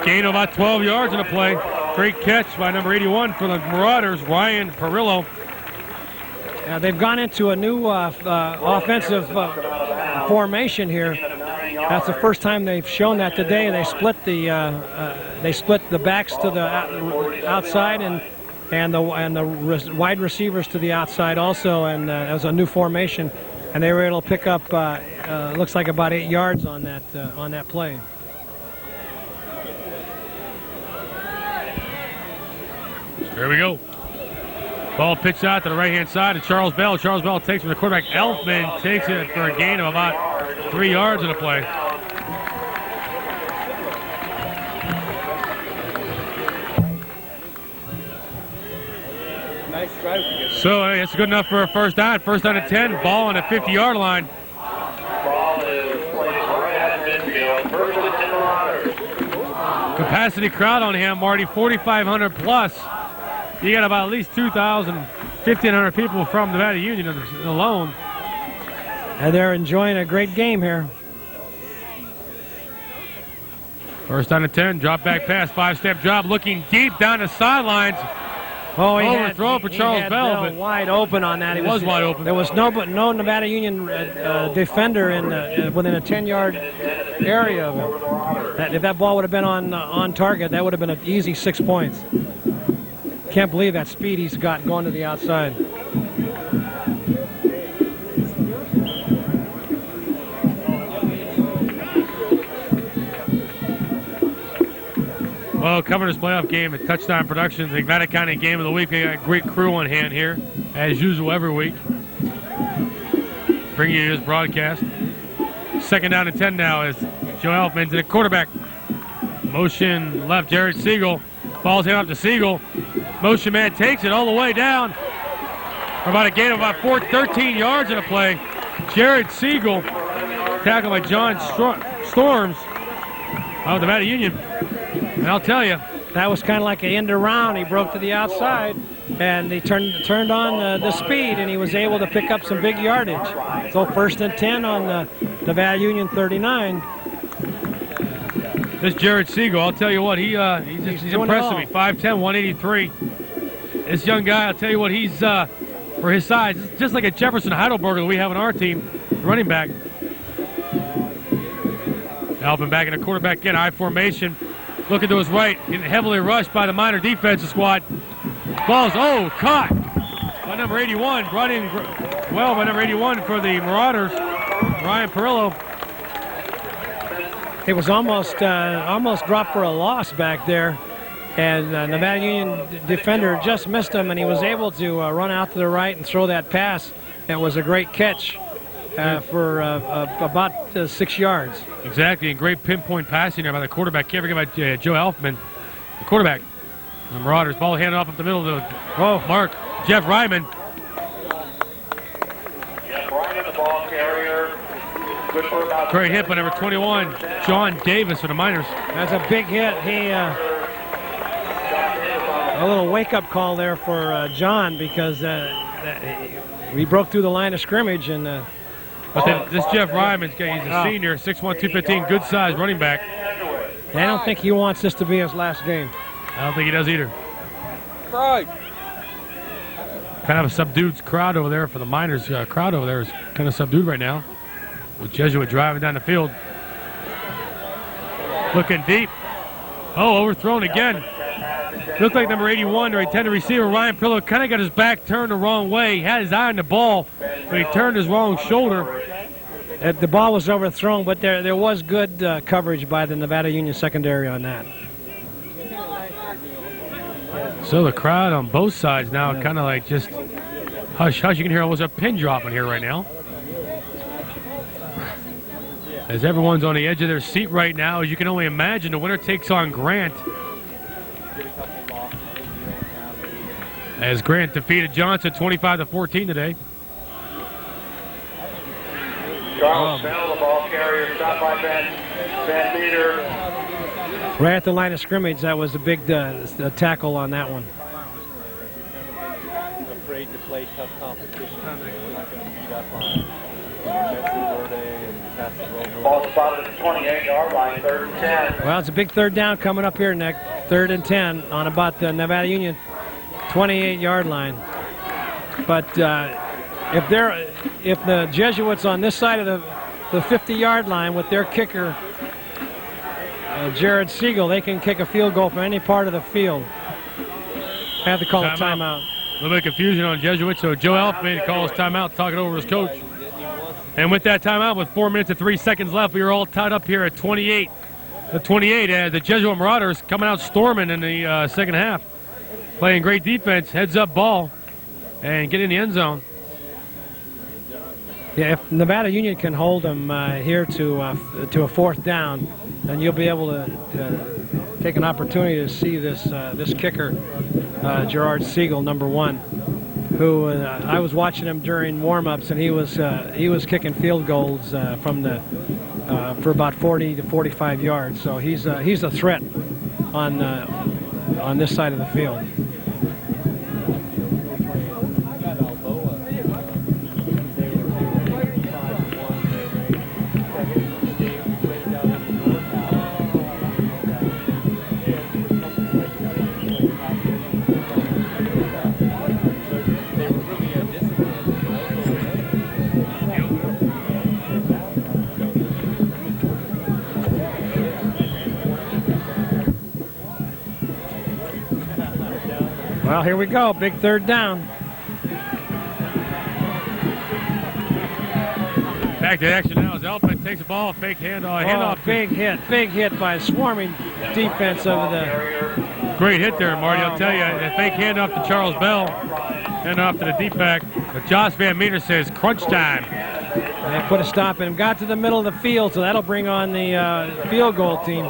Gain of about 12 yards in the play. Great catch by number 81 for the Marauders, Ryan Perillo. They've gone into a new offensive formation here. That's the first time they've shown that today. They split the backs to the outside and the wide receivers to the outside also, and as a new formation, and they were able to pick up looks like about 8 yards on that play. There we go. Ball pitched out to the right-hand side to Charles Bell. Charles Bell takes from the quarterback. Elfman takes it for a gain of about 3 yards in the play. Nice drive. So it's good enough for a first down. First down at 10. Ball on the 50-yard line. Ball is placed right at midfield. First and 10 Marauders. Capacity crowd on him, Marty, 4,500 plus. You got about at least 2,000, 1,500 people from the Nevada Union alone. And they're enjoying a great game here. First down at 10, drop back pass, 5-step drop, looking deep down the sidelines. Oh, he overthrow for Charles Bell, but wide open on that. He was wide open. There was no Nevada Union defender within a 10-yard area of him. If that ball would have been on target, that would have been an easy 6 points. Can't believe that speed he's got going to the outside. Well, covering this playoff game at Touchdown Productions, the Nevada County Game of the Week. We got a great crew on hand here, as usual every week. Bringing you this broadcast. Second down and 10 now as Joe Elfman to the quarterback. Motion left, Jared Siegel. Ball's handed off to Siegel. Motion man takes it all the way down. For about a gain of about 13 yards in the play. Jared Siegel, tackled by John Storms of the Nevada Union. And I'll tell you, that was kind of like an end around. He broke to the outside, and he turned on the speed, and he was able to pick up some big yardage. So first and 10 on the Nevada Union 39. This Jared Siegel, I'll tell you what, he's impressing me. 5'10", 183. This young guy, I'll tell you what, he's for his size, just like a Jefferson Heidelberger that we have on our team, running back. Alvin back in the quarterback again, I formation. Looking to his right, getting heavily rushed by the minor defensive squad. Ball's, caught by number 81. Brought in well by number 81 for the Marauders, Ryan Perillo. It was almost dropped for a loss back there. And Nevada Union defender just missed him, and he was able to run out to the right and throw that pass. It was a great catch for about 6 yards. Exactly, and great pinpoint passing there by the quarterback. Can't forget about Joe Elfman, the quarterback. The Marauders, ball handed off up the middle to Mark. Jeff Ryman. Jeff Ryman, the ball carrier. Good for about Great hit by number 21, John Davis for the Miners. That's a big hit. He a little wake-up call there for John, because he broke through the line of scrimmage. And but this Jeff Ryman, he's a senior, 6'1", 215, good size running back. I don't think he wants this to be his last game. I don't think he does either. Right. Kind of a subdued crowd over there for the Miners. Crowd over there is kind of subdued right now, with Jesuit driving down the field. Looking deep. Overthrown again. Looked like number 81, the intended receiver, Ryan Perillo, kind of got his back turned the wrong way. He had his eye on the ball, but he turned his wrong shoulder. The ball was overthrown, but there was good coverage by the Nevada Union secondary on that. So the crowd on both sides now kind of like just hush, hush. You can hear almost a pin drop in here right now. As everyone's on the edge of their seat right now, as you can only imagine, the winner takes on Grant. As Grant defeated Johnson 25-14 today. Charles Bell, the ball carrier, stopped by Van Meter. Right at the line of scrimmage, that was a big tackle on that one. Afraid to play tough competition. We're not going to beat up on Ball spotted at the 28-yard line, 3rd and 10. Well, it's a big third down coming up here, Nick. 3rd and 10 on about the Nevada Union 28-yard line. But if the Jesuits on this side of the 50-yard line with their kicker, Jared Siegel, they can kick a field goal from any part of the field. I have to call a timeout. A little bit of confusion on Jesuit, so Joe Alf made a call his timeout, talking over his coach. And with that timeout, with 4 minutes and 3 seconds left, we are all tied up here at 28. The 28 as the Jesuit Marauders coming out storming in the second half. Playing great defense, heads up ball, and get in the end zone. Yeah, if Nevada Union can hold them here to a 4th down, then you'll be able to take an opportunity to see this kicker, Gerard Siegel, number 1, who I was watching him during warm-ups, and he was kicking field goals from for about 40 to 45 yards. So he's a threat on this side of the field. Well, here we go. Big 3rd down. Back to action now as Elfman takes the ball, fake handoff. Big hit by a swarming defense over the... Great hit there, Marty. I'll tell you, a fake handoff to Charles Bell, handoff to the deep back. But Josh Van Meter says crunch time. They put a stop in him. Got to the middle of the field, so that'll bring on the field goal team.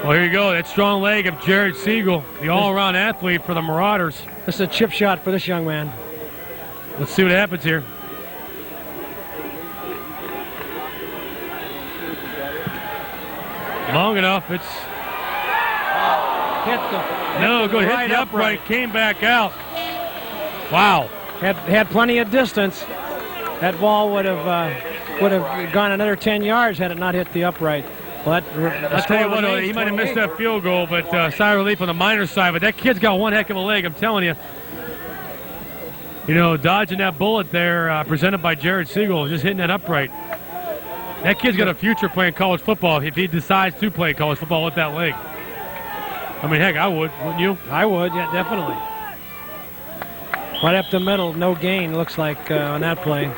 Well, here you go. That strong leg of Jared Siegel, the all-around athlete for the Marauders. This is a chip shot for this young man. Let's see what happens here. Long enough. It's hit the upright, came back out. Wow. Had plenty of distance. That ball would have gone another 10 yards had it not hit the upright. Well, I'll tell you what, he might have missed that field goal, but sigh of relief on the Miners side. But that kid's got one heck of a leg, I'm telling you. You know, dodging that bullet there, presented by Jared Siegel, just hitting that upright. That kid's got a future playing college football if he decides to play college football with that leg. I mean, heck, I would, wouldn't you? I would, yeah, definitely. Right up the middle, no gain, looks like, on that play.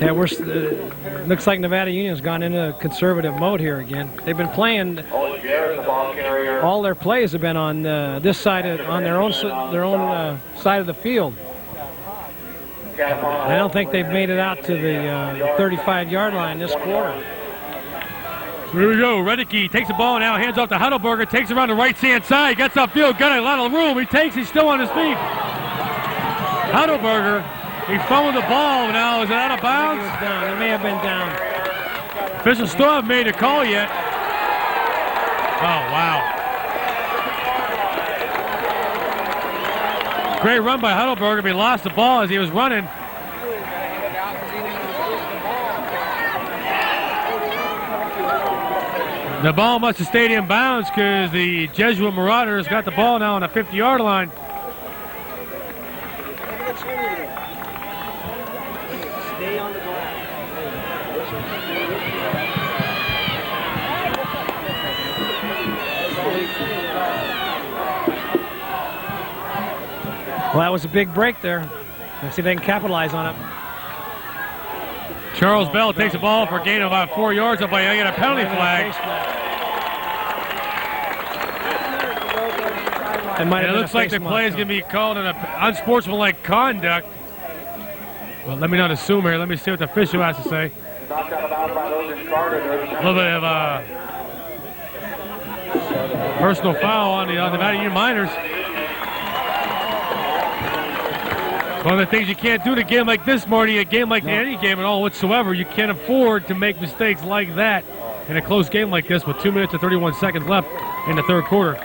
Yeah, looks like Nevada Union's gone into a conservative mode here again. They've been playing. All their plays have been on this side, on their own side of the field. I don't think they've made it out to the 35-yard line this quarter. So here we go. Reddicky takes the ball now, hands off to Heidelberger, takes it around the right-hand side, gets upfield, got a lot of room. He's still on his feet. Heidelberger, he fumbled the ball now. Is it out of bounds? It was down. It may have been down. Officials still haven't made a call yet. Oh, wow. Great run by Heidelberger, but he lost the ball as he was running. The ball must have stayed in bounds because the Jesuit Marauders got the ball now on the 50-yard line. Stay on the ground. Well, that was a big break there. Let's see if they can capitalize on it. Charles Bell takes the ball for a gain of about 4 yards up by a penalty flag. It looks like the play is going to be called an unsportsmanlike conduct. Well, let me not assume here. Let me see what the official has to say. A little bit of Personal foul on the Nevada Union Miners. One of the things you can't do in a game like this, Marty, a game like any game at all whatsoever, you can't afford to make mistakes like that in a close game like this with 2 minutes and 31 seconds left in the third quarter.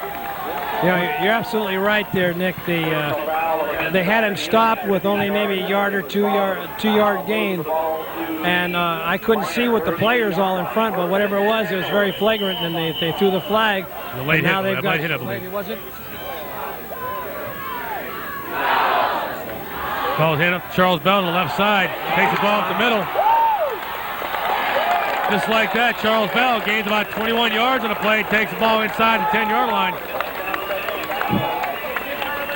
Yeah, you're absolutely right there, Nick. They had him stopped with only maybe a yard or two-yard gain, and I couldn't see with the players all in front, but whatever it was very flagrant, and they threw the flag. The late now hit, they've got hit, I believe. Was it? Ball hit up Charles Bell on the left side. Takes the ball up the middle. Just like that, Charles Bell gains about 21 yards on the play. Takes the ball inside the 10-yard line.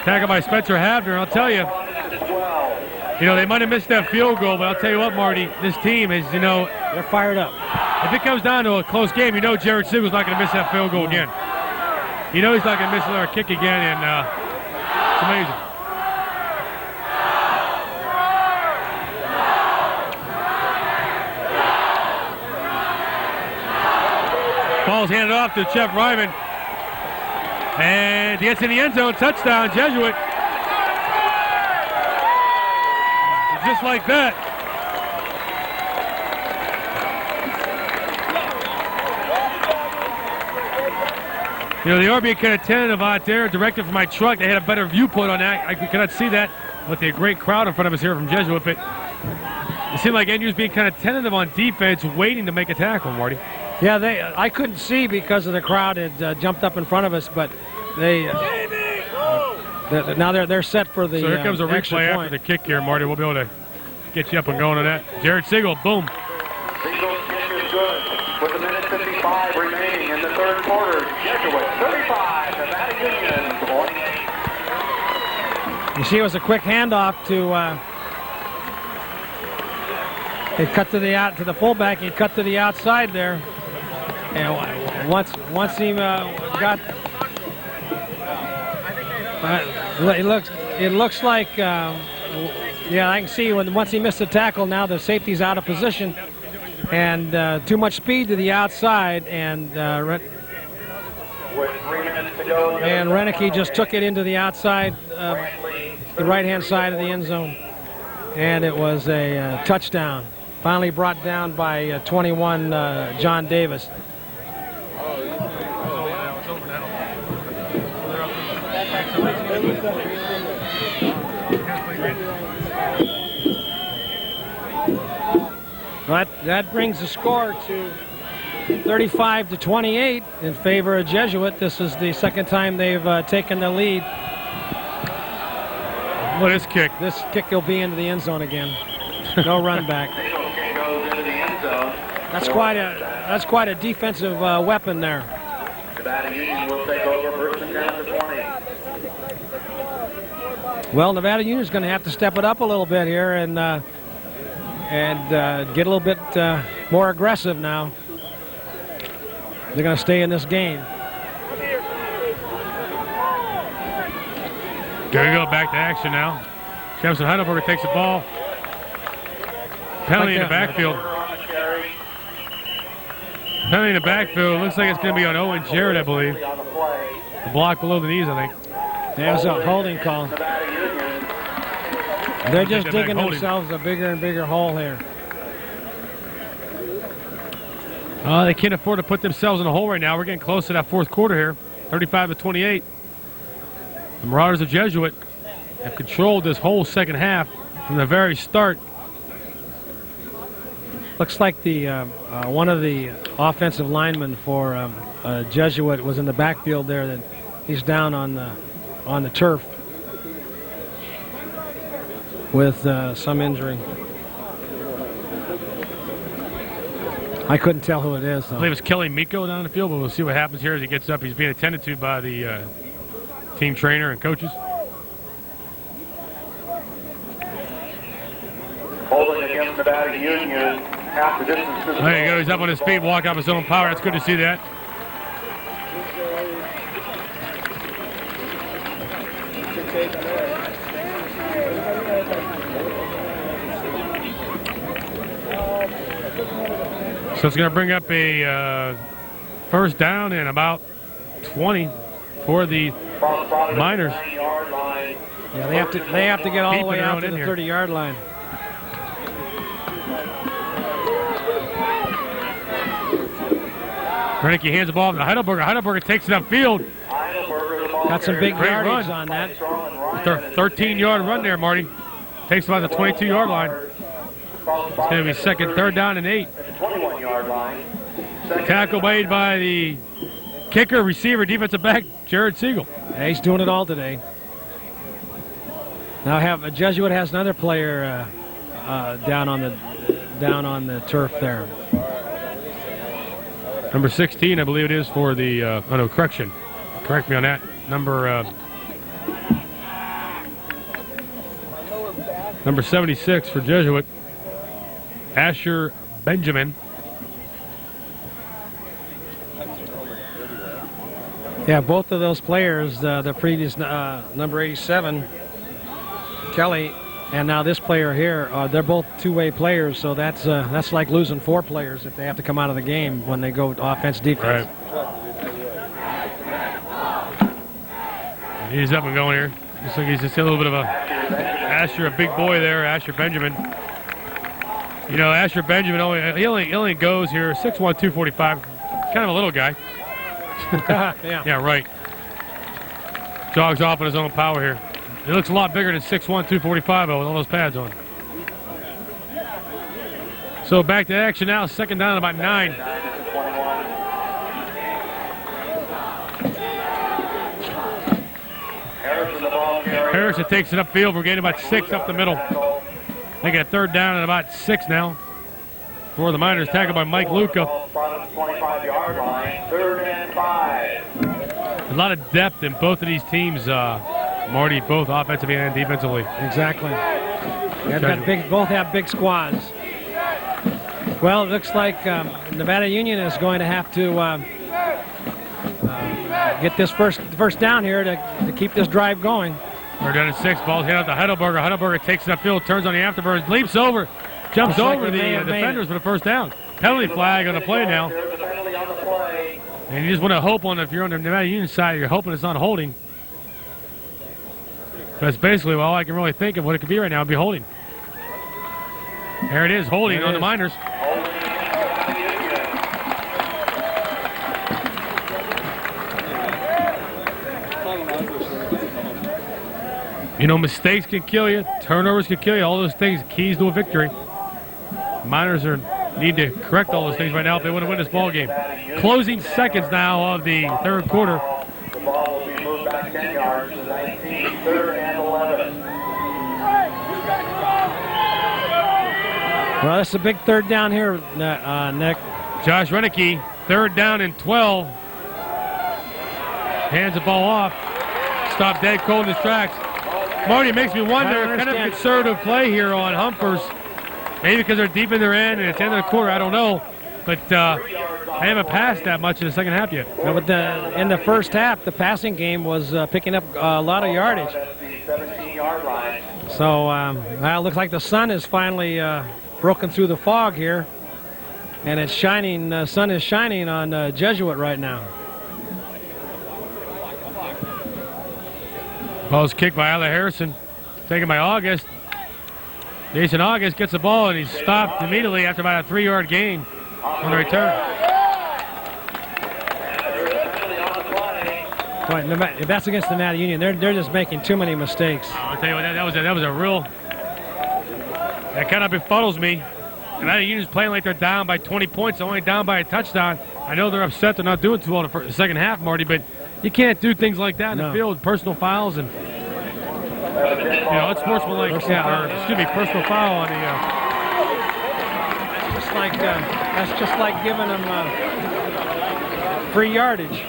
Tackled by Spencer Havner. I'll tell you, they might have missed that field goal, but I'll tell you what, Marty, this team is, they're fired up. If it comes down to a close game, Jared Sigel's not going to miss that field goal again. He's not going to miss another kick again, and it's amazing. Ball's handed off to Jeff Ryman. And he gets in the end zone. Touchdown, Jesuit. Just like that. They are being kind of tentative out there. Directed from my truck. They had a better viewpoint on that. I cannot see that with the great crowd in front of us here from Jesuit. But it seemed like NU's being kind of tentative on defense, waiting to make a tackle, Marty. Yeah, I couldn't see because of the crowd had jumped up in front of us, but now they're set for the. So here comes a replay after the kick here, Marty. We'll be able to get you up and going on that. Jared Sigel, boom. Sigel's kick is good. With a minute 55 remaining in the third quarter, Jesuit 35, Nevada Union 28. You see, it was a quick handoff to. He cut to the fullback. He cut to the outside there. And once he got, it looks like, I can see once he missed the tackle. Now the safety's out of position, and too much speed to the outside, and Renicky just took it into the outside, the right-hand side of the end zone, and it was a touchdown. Finally brought down by 21, John Davis. That brings the score to 35-28 in favor of Jesuit. This is the second time they've taken the lead. What is kick? This kick will be into the end zone again. No run back. That's quite a defensive weapon there. Nevada Union will take over first and down to 20. Well, Nevada Union's going to have to step it up a little bit here and get a little bit more aggressive now. They're going to stay in this game. There you go, back to action now. Jefferson Heidelberger takes the ball. Penalty in the backfield. Penalty in the backfield. Looks like it's going to be on Owen Jarrett, I believe. The block below the knees, I think. There's a holding call. They're just digging themselves a bigger and bigger hole here. They can't afford to put themselves in a hole right now. We're getting close to that fourth quarter here. 35-28. The Marauders of Jesuit have controlled this whole second half from the very start. Looks like the one of the offensive linemen for Jesuit was in the backfield there. That he's down on the turf with some injury. I couldn't tell who it is, though. I believe it's Kelly Miko down the field, but we'll see what happens here as he gets up. He's being attended to by the team trainer and coaches. Holding against Nevada Union. Half the distance. There you go. He's up on his feet, walking off his own power. That's good to see that. So it's going to bring up a first down and about 20 for the Miners. Yeah, they have to get all the way out to the 30-yard line. Renicky hands the ball to Heidelberger. Heidelberger takes it upfield. Got some big yardage on that. 13-yard run there, Marty. Takes about the 22-yard line. It's going to be second, third down, and 8. 21-yard line. Tackle made by the kicker, receiver, defensive back, Jared Siegel. Yeah, he's doing it all today. Now Jesuit has another player down on the turf there. Number 16, I believe it is for the. Oh no, correction. Correct me on that. Number 76 for Jesuit, Asher Benjamin. Yeah, both of those players, the previous number 87, Kelly, and now this player here, they're both two-way players, so that's like losing 4 players if they have to come out of the game when they go offense defense. Right. He's up and going here. Looks like he's just a little bit of a big boy there, Asher Benjamin. You know, Asher Benjamin only goes here 6'1", 245. Kind of a little guy. Yeah, right. Jogs off on his own power here. He looks a lot bigger than 6'1", 245 with all those pads on. So back to action now, second down about 9. Harrison takes it upfield. We're getting about 6 up the middle. They get a third down and about 6 now. For the Miners, tackled by Mike Luca. 25-yard line, 3rd and 5. A lot of depth in both of these teams, Marty, both offensively and defensively. Exactly. Both have big squads. Well, it looks like Nevada Union is going to have to get this first down here to keep this drive going. We're down at 6. Ball's hit out to Heidelberger. Heidelberger takes it upfield, turns on the afterbirds, leaps over, jumps over the defenders for the first down. Penalty flag on the play now. And you just want to hope if you're on the Nevada Union side, you're hoping it's not holding. That's basically all I can really think of what it could be right now. It'd be holding. There it is, holding on the Miners. You know, mistakes can kill you, turnovers can kill you, all those things, keys to a victory. Miners need to correct all those things right now if they want to win this ball game. Closing seconds now of the third quarter. The ball will be moved back 10 yards to 19, 3rd and 11. Well, that's a big third down here, Nick. Josh Renicky, 3rd down and 12. Hands the ball off. Stop dead cold in his tracks. Marty, it makes me wonder, kind of conservative play here on Humphers. Maybe because they're deep in their end and it's the end of the quarter, I don't know. But they haven't passed that much in the second half yet. No, but in the first half, the passing game was picking up a lot of yardage. So, well, it looks like the sun is finally broken through the fog here. And it's shining, the sun is shining on Jesuit right now. Ball's kicked by Alec Harrison, taken by August. Jason August gets the ball and he's stopped immediately after about a 3-yard gain on the return. Boy, if that's against the Nevada Union, they're just making too many mistakes. I'll tell you what, that was a real. That kind of befuddles me. Nevada Union's playing like they're down by 20 points, only down by a touchdown. I know they're upset they're not doing too well in the second half, Marty, but you can't do things like that in the field, personal fouls, and it's sportsmanlike. Personal foul on the. That's just like giving them free yardage.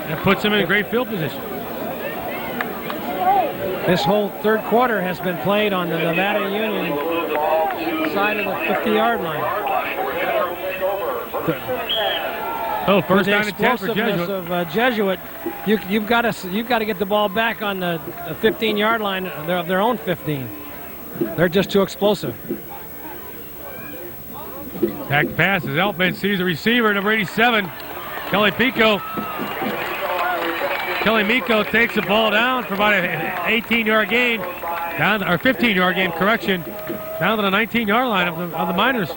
That puts them in a great field position. This whole third quarter has been played on the Nevada Union side of the 50-yard line. First down and 10 for Jesuit. Of Jesuit, you've got to get the ball back on the 15-yard line of their own 15. They're just too explosive. Back pass as Elfman sees the receiver, number 87, Kelly Pico. Kelly Miko takes the ball down for about an 18-yard gain, down or 15-yard gain, correction, down to the 19-yard line of the Miners.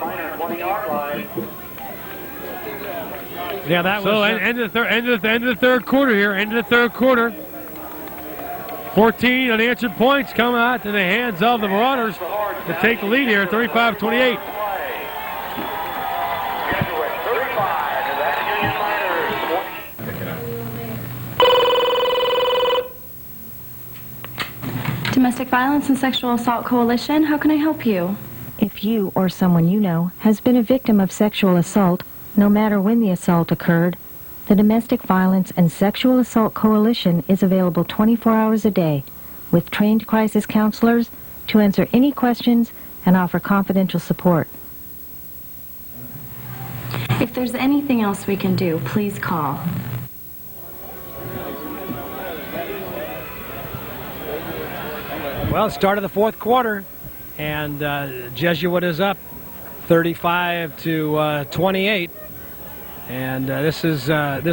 Yeah, that was so. End of the third quarter here. End of the third quarter. 14 unanswered points come out to the hands of the Marauders to take the lead here, 35-28. Domestic Violence and Sexual Assault Coalition, how can I help you? If you or someone you know has been a victim of sexual assault, no matter when the assault occurred, the Domestic Violence and Sexual Assault Coalition is available 24 hours a day with trained crisis counselors to answer any questions and offer confidential support. If there's anything else we can do, please call. Well, start of the fourth quarter, and Jesuit is up 35-28. And this is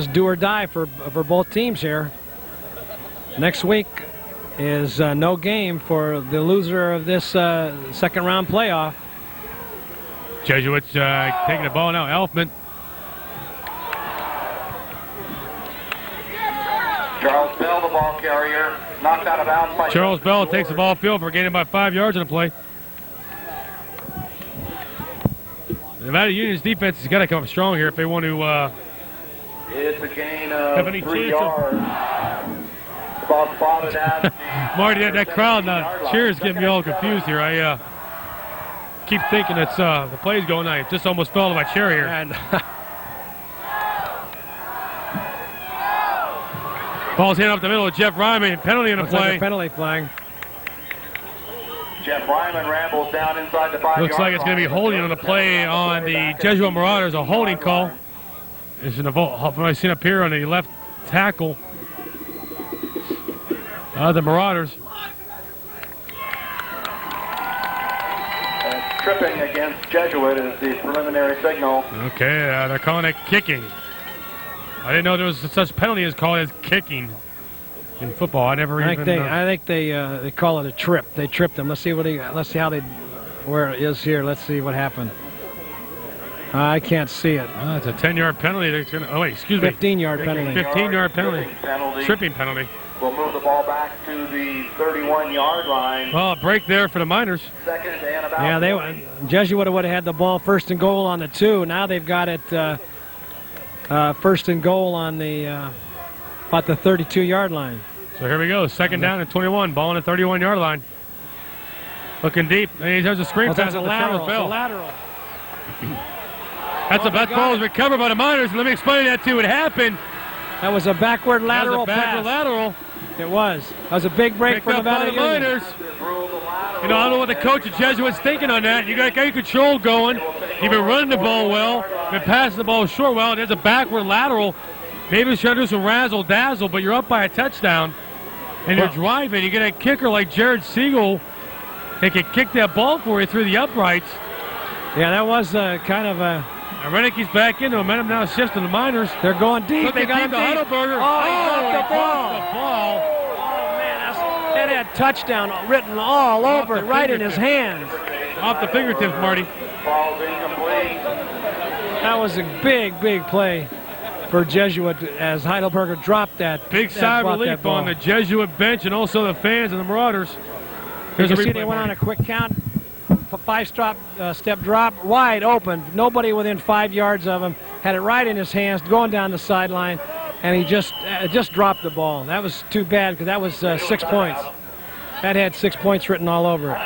do or die for both teams here. Next week is no game for the loser of this second round playoff. Jesuits taking the ball now. Elfman. Charles Bell, the ball carrier, knocked out of bounds by Charles Bell takes the ball field for gaining about 5 yards on the play. The Nevada Union's defense has got to come up strong here if they want to it's a gain of have any 3 chance yards. The ball spotted at Marty, that crowd cheers get me all confused here. I keep thinking it's the play's going on. I just almost fell to my chair here. And ball's handed up the middle of Jeff Ryman. Penalty in the play. Like a penalty flag. Jeff Ryman rambles down inside the 5-yard Looks like it's going to be holding on the play on the Jesuit Marauders. A holding call. It's in the vault. I've seen up here on the left tackle. The Marauders. Tripping against Jesuit is the preliminary signal. Okay, they're calling it kicking. I didn't know there was such penalty as called as kicking in football. I think they call it a trip. They tripped him. Let's see where it is here. Let's see what happened. I can't see it. It's a 10-yard penalty. 15-yard penalty. 15-yard penalty. Tripping penalty. We'll move the ball back to the 31-yard line. Well, a break there for the Miners. Second and about Jesuit would have had the ball first and goal on the 2. Now they've got it first and goal on the about the 32-yard line. So here we go. Second down and 21. Ball on the 31-yard line. Looking deep. And there's a screen pass. That's a lateral. That's a ball was recovered by the Miners. Let me explain that to you. What happened. That was a backward lateral pass. Lateral. It was. That was a big break for Nevada Miners. You know, I don't know what the coach of Jesuit's thinking on that. You got your control going. You've been running the ball well. Been passing the ball short well. There's a backward lateral. Maybe it's trying to do some razzle-dazzle, but you're up by a touchdown. And you're driving. You get a kicker like Jared Siegel. They can kick that ball for you through the uprights. Yeah, that was kind of a... Renicki's back in. The momentum now shifts to the Miners. They're going deep. They got him deep. Heidelberger. Oh, he dropped the ball. Oh, man. That had touchdown written all over it, right in his hands. Off the fingertips, Marty. Ball's incomplete. That was a big, big play for Jesuit as Heidelberger dropped that. Big sigh of relief on the Jesuit bench and also the fans and the Marauders. You can see they went on a quick count. 5-step drop, wide open. Nobody within 5 yards of him. Had it right in his hands, going down the sideline, and he just dropped the ball. That was too bad because that was 6 points. That had 6 points written all over it.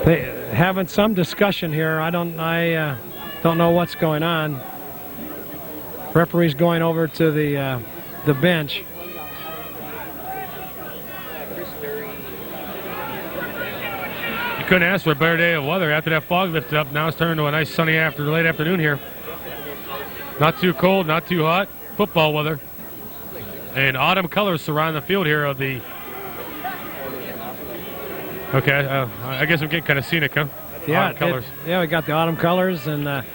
They having some discussion here. I don't know what's going on. Referee's going over to the bench. You couldn't ask for a better day of weather after that fog lifted up. Now it's turned to a nice sunny late afternoon here. Not too cold, not too hot. Football weather. And autumn colors surround the field here of the Okay, I guess I'm getting kind of scenic, huh? Yeah, Autumn colors. Yeah, we got the autumn colors and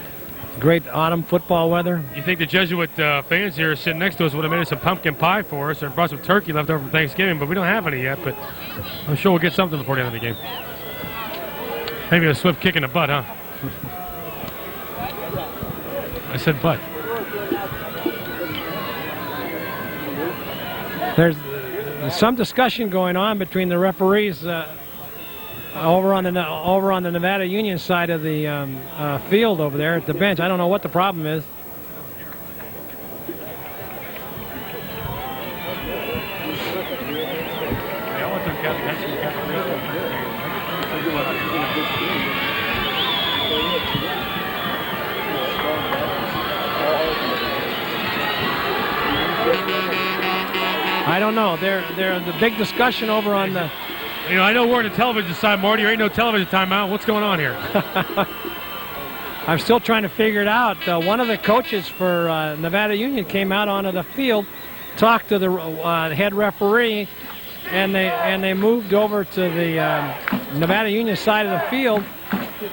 great autumn football weather. You think the Jesuit fans here sitting next to us would have made us some pumpkin pie for us or brought some turkey left over from Thanksgiving, but we don't have any yet, but I'm sure we'll get something before the end of the game. Maybe a swift kick in the butt, huh? I said butt. There's some discussion going on between the referees over on the Nevada Union side of the field over there at the bench. I don't know what the problem is. I don't know. They're the big discussion over on the. You know, I know we're on the television side, Marty. There ain't no television timeout. What's going on here? I'm still trying to figure it out. One of the coaches for Nevada Union came out onto the field, talked to the head referee, and they moved over to the Nevada Union side of the field,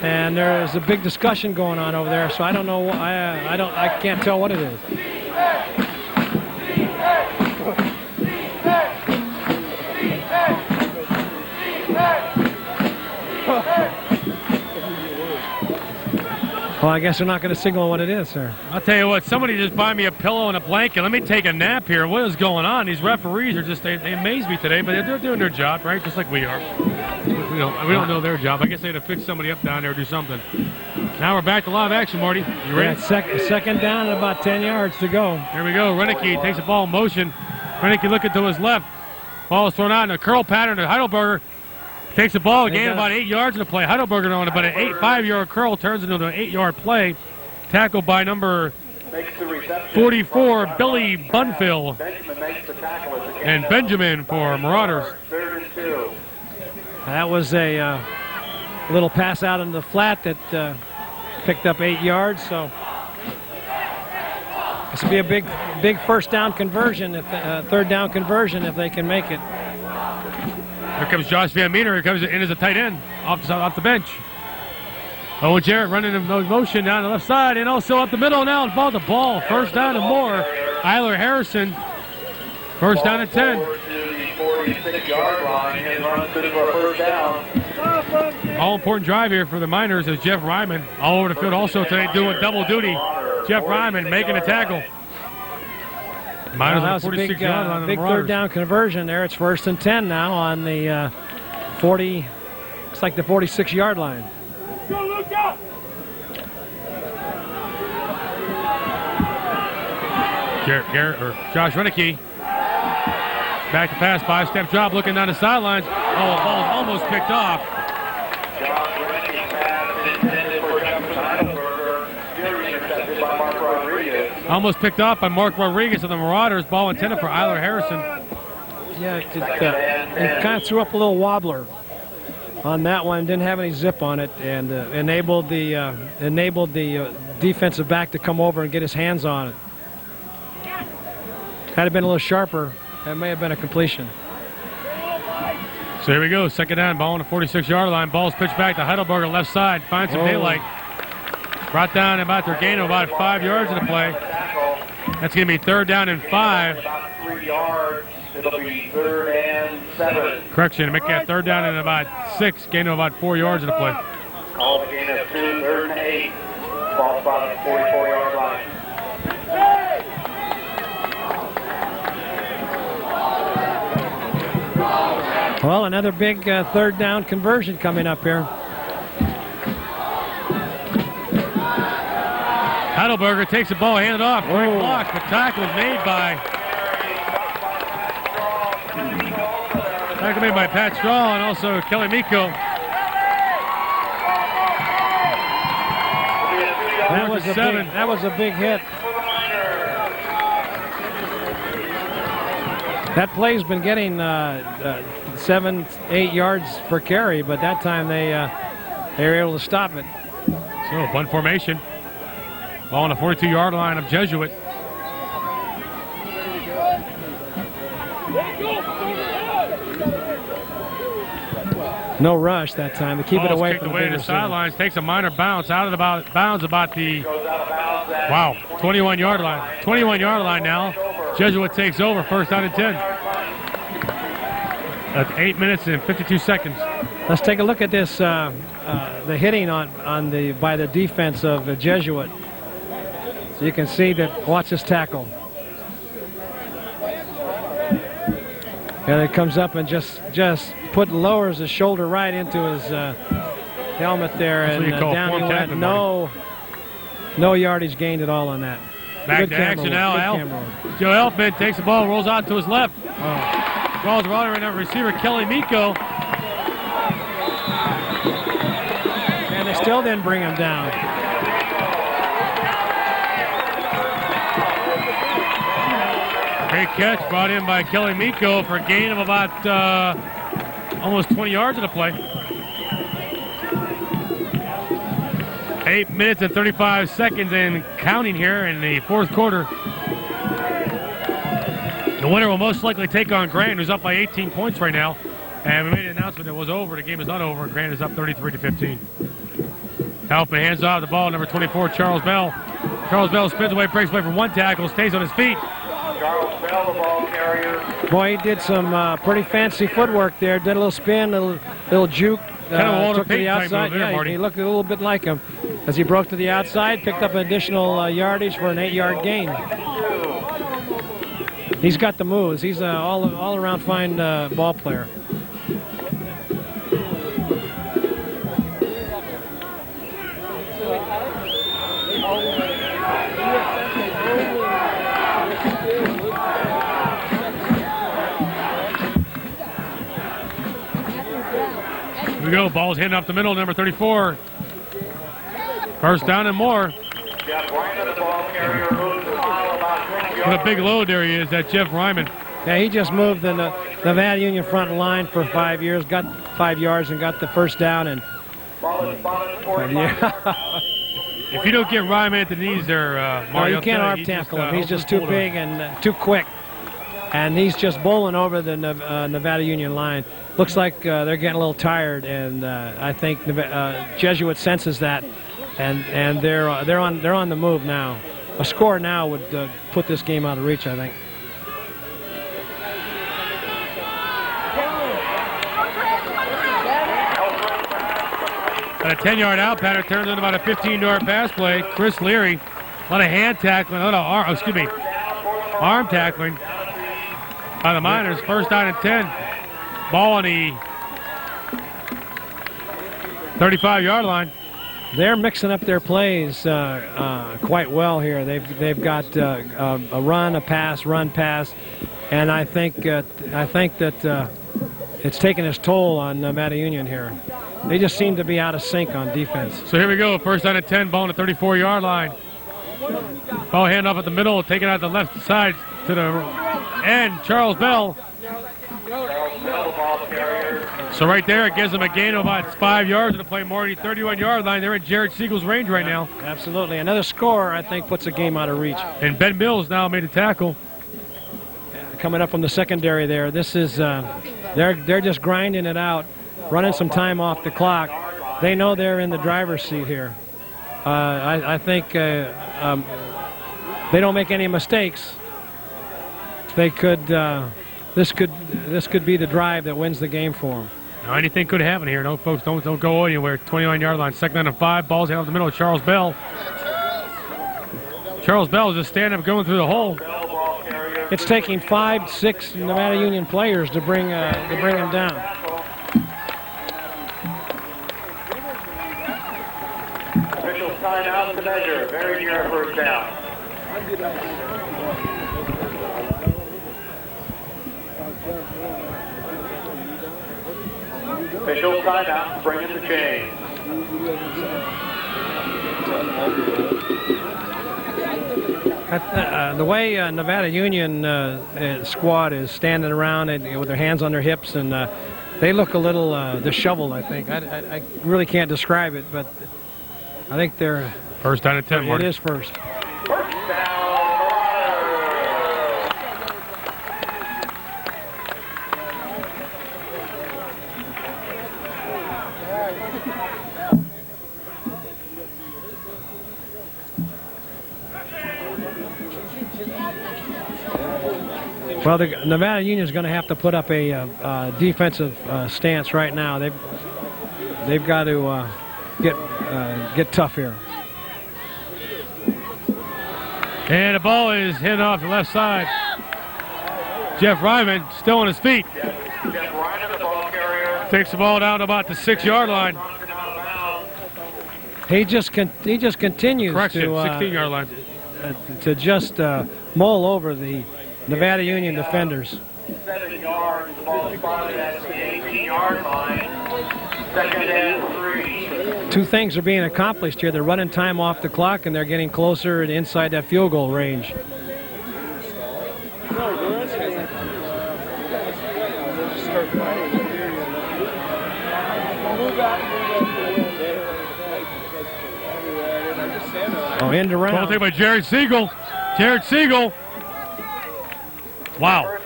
and there's a big discussion going on over there. So I don't know. I can't tell what it is. Well, I guess they're not going to signal what it is, sir. I'll tell you what, somebody just buy me a pillow and a blanket. Let me take a nap here. What is going on? These referees are just, they amaze me today, but they're doing their job, right? Just like we are. We don't know their job. I guess they had to fix somebody up down there or do something. Now we're back to live action, Marty. You ready? Yeah, second down and about 10 yards to go. Here we go. Renicky takes the ball in motion. Renicky looking to his left. Ball is thrown out in a curl pattern to Heidelberger. Takes the ball, gain about 8 yards in the play. Heidelberger on about an 5-yard curl, turns into an 8-yard play. Tackled by number 44, Billy Bunfill. And Benjamin for Marauders. That was a little pass out in the flat that picked up 8 yards. So this will be a big first down conversion, third down conversion if they can make it. Here comes Josh Van Meter. Here comes in as a tight end off the bench. Owen Jarrett running in motion down the left side and also up the middle now. Ball the ball. First down and more. Eiler Harrison. First down and 10. All important drive here for the Miners is Jeff Ryman. All over the field also today doing double duty. Jeff Ryman making a tackle. Well, that was a big third down conversion there. It's first and 10 now on the 40, looks like the 46-yard line. Garrett or Josh Renicky. Back to pass, 5-step drop, looking down the sidelines. Oh, the ball's almost picked off. Almost picked off by Mark Rodriguez of the Marauders. Ball intended for Eiler Harrison. Yeah, it kind of threw up a little wobbler on that one. Didn't have any zip on it, and enabled the defensive back to come over and get his hands on it. Had it been a little sharper, that may have been a completion. So here we go, second down, ball on the 46-yard line. Ball's pitched back to Heidelberger left side. Finds some daylight. Brought down about their gain of about 5 yards in the play. That's going to be third down and 5. About 3 yards. It'll be third and 7. Correction, make that third down and about 6. Gain of about 4 yards in the play. Call the gain of 2, third and 8. Ball spot on the 44-yard line. Well, another big third down conversion coming up here. Heidelberger takes the ball, handed off. Great block. The tackle is made by Pat Straw and also Kelly Miko. That was a big hit. That play's been getting 7-8 yards per carry, but that time they were able to stop it. So punt formation. Ball on the 42-yard line of Jesuit. No rush that time. To keep it away from the to the sidelines. Takes a minor bounce out of the bounds about the 21-yard line. 21-yard line now. Jesuit takes over. First down and 10. That's 8 minutes and 52 seconds. Let's take a look at this. The hitting by the defense of Jesuit. So you can see that. Watch this tackle. And it comes up and just lowers his shoulder right into his helmet there, and down he went. No yardage gained at all on that. Back to action now. Joe Elfman takes the ball, rolls out to his left. Balls running right receiver Kelly Miko. And they still didn't bring him down. Great catch brought in by Kelly Miko for a gain of about almost 20 yards of the play. 8 minutes and 35 seconds and counting here in the fourth quarter. The winner will most likely take on Grant, who's up by 18 points right now. And we made an announcement that it was over. The game is not over. Grant is up 33-15. Halpin hands off the ball, number 24, Charles Bell. Charles Bell spins away, breaks away from one tackle, stays on his feet. Charles Bell, the ball carrier. Boy, he did some pretty fancy footwork there. Did a little spin, a little juke. Took to the outside. He looked a little bit like him as he broke to the outside, picked up an additional yardage for an 8-yard gain. He's got the moves. He's an all-around fine ball player. Here we go. Ball's handed off the middle, number 34. First down and more. What a big load there he is, that Jeff Ryman. Yeah, he just moved the Nevada Union front line for 5 years, got 5 yards, and got the first down. And if you don't get Ryman at the knees there, Marty, no, you can't arm tackle him. He's just too big and too quick. And he's just bowling over the Nevada Union line. Looks like they're getting a little tired, and I think Jesuit senses that, and they're on the move now. A score now would put this game out of reach, I think. And a 10-yard out pattern turns into about a 15-yard pass play. Chris Leary, a lot of hand tackling, arm tackling by the Miners. First down and 10. Ball on the 35-yard line. They're mixing up their plays quite well here. They've got a run, a pass, run, pass, and I think that it's taking its toll on Nevada Union here. They just seem to be out of sync on defense. So here we go. First down and 10. Ball on the 34-yard line. Ball hand off at the middle, taken out the left side to the end. Charles Bell. So right there, it gives them a gain of about 5 yards to play. Marty, 31-yard line. They're in Jared Siegel's range right now. Absolutely. Another score, I think, puts the game out of reach. And Ben Mills now made a tackle. Coming up from the secondary there. This is, they're just grinding it out, running some time off the clock. They know they're in the driver's seat here. I think they don't make any mistakes. They could. This could be the drive that wins the game for them. Now, anything could happen here. No, folks, don't go anywhere. 29-yard line, second down and 5. Ball's out of the middle. Charles Bell. Charles Bell is just standing up, going through the hole. It's taking 5, 6 Nevada Union players to bring him down. Official timeout to measure. Very near first down. Official timeout, bring in the chain. The way Nevada Union squad is standing around with their hands on their hips, and they look a little disheveled, I think. I really can't describe it, but I think they're... First down and 10, Marty. It is first. First down. Well, the Nevada Union is going to have to put up a defensive stance right now. They've got to get tough here. And the ball is hit off the left side. Jeff Ryman still on his feet. Jeff Ryman, the ball carrier. Takes the ball down to about the 6-yard line. He just continues Correction, to 16-yard line. To just mull over the Nevada Union defenders. 7 yards, the ball spotted at the 18-yard line. Second and 3. Two things are being accomplished here. They're running time off the clock, and they're getting closer and inside that field goal range. Oh, end around. Ball taken by Jared Siegel. Jared Siegel. Wow.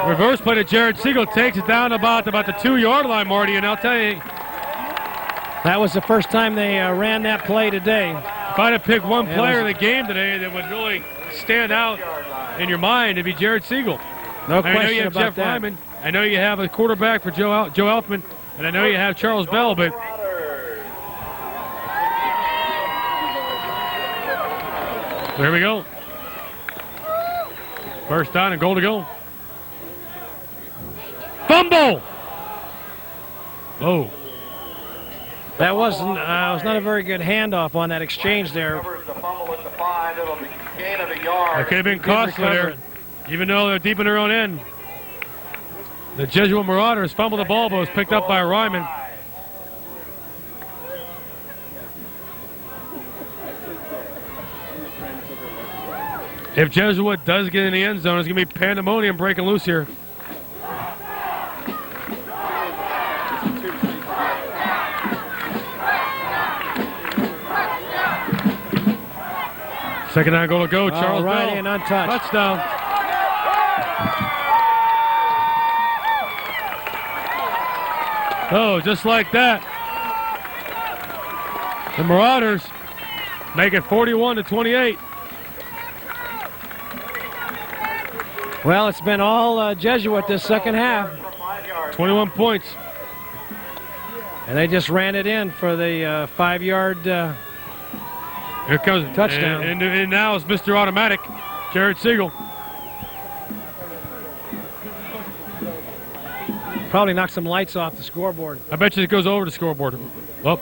Reverse play to Jared Siegel. Takes it down about the 2-yard line, Marty. And I'll tell you, that was the first time they ran that play today. If I'd have picked one player in the game today that would really stand out in your mind, it'd be Jared Siegel. No question I know you have about Jeff that. Ryman. I know you have a quarterback for Joe Elfman. And I know you have Charles Bell, but there we go. First down and goal to go. Fumble! Oh. That was not a very good handoff on that exchange there. The fumble at the 5. It'll be a gain of a yard. That could have been costly there, even though they're deep in their own end. The Jesuit Marauders fumbled the ball, but was picked up by Ryman. If Jesuit does get in the end zone, it's going to be pandemonium breaking loose here. Second down, goal to go. Charles right Bell. in, untouched. Touchdown. Oh, just like that. The Marauders make it 41-28. Well, it's been all Jesuit this second half. 21 points. And they just ran it in for the 5-yard Here comes touchdown. And now it's Mr. Automatic, Jared Siegel. Probably knocked some lights off the scoreboard. I bet you it goes over the scoreboard. Well,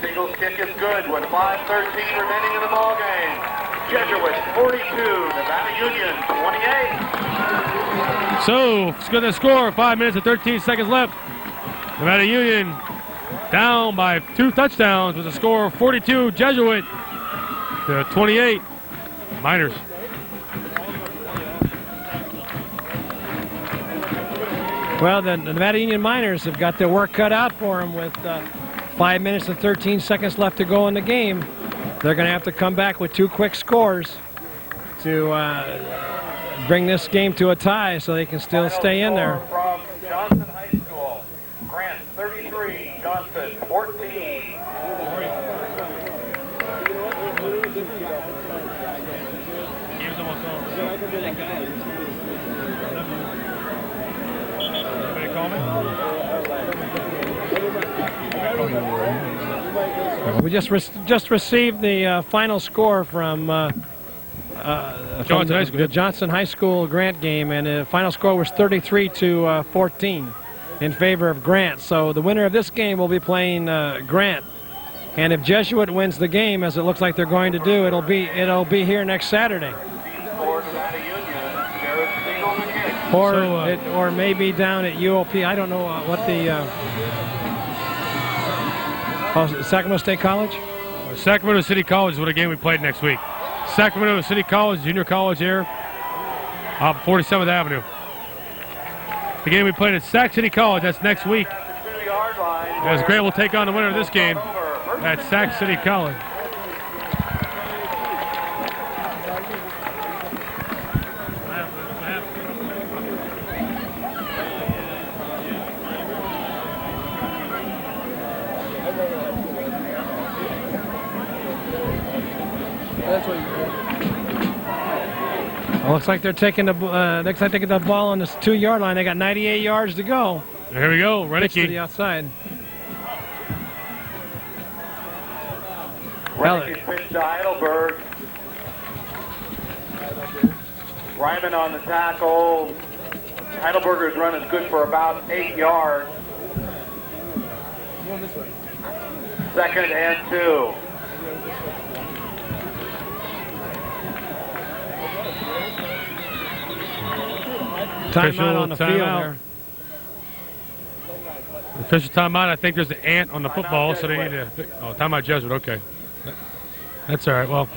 Siegel's kick is good with 5:13 remaining in the ball game. Jesuits 42, Nevada Union 28. so it's going to score. 5 minutes and 13 seconds left. Nevada Union down by 2 touchdowns with a score of 42 Jesuit to 28 Miners. Well, the Nevada Union Miners have got their work cut out for them with 5 minutes and 13 seconds left to go in the game. They're going to have to come back with 2 quick scores to bring this game to a tie so they can still stay in there. From Johnson High School, Grant 33, Johnston 14. Game's almost over. We just received the final score from the Johnson High School Grant game, and the final score was 33-14 in favor of Grant. So the winner of this game will be playing Grant, and if Jesuit wins the game, as it looks like they're going to do, it'll be here next Saturday. Or maybe down at UOP. I don't know what the Sacramento State College? Sacramento City College is what a game we played next week. Sacramento City College, junior college here, off 47th Avenue. The game we played at Sac City College, that's next week. As Grant will take on the winner of this game at Sac City College. That's what you Well, looks like they're taking the ball on this 2-yard line. They got 98 yards to go. Here we go. Pitch to the Renicky. outside. Renicky's pitch to Heidelberg. Ryman on the tackle. Heidelberger's run is good for about 8 yards. 2nd and 2. Timeout on the field timeout. there. Official timeout. I think there's an ant on the football, so they need to. Oh, timeout Jesuit. Okay. That's all right. Well,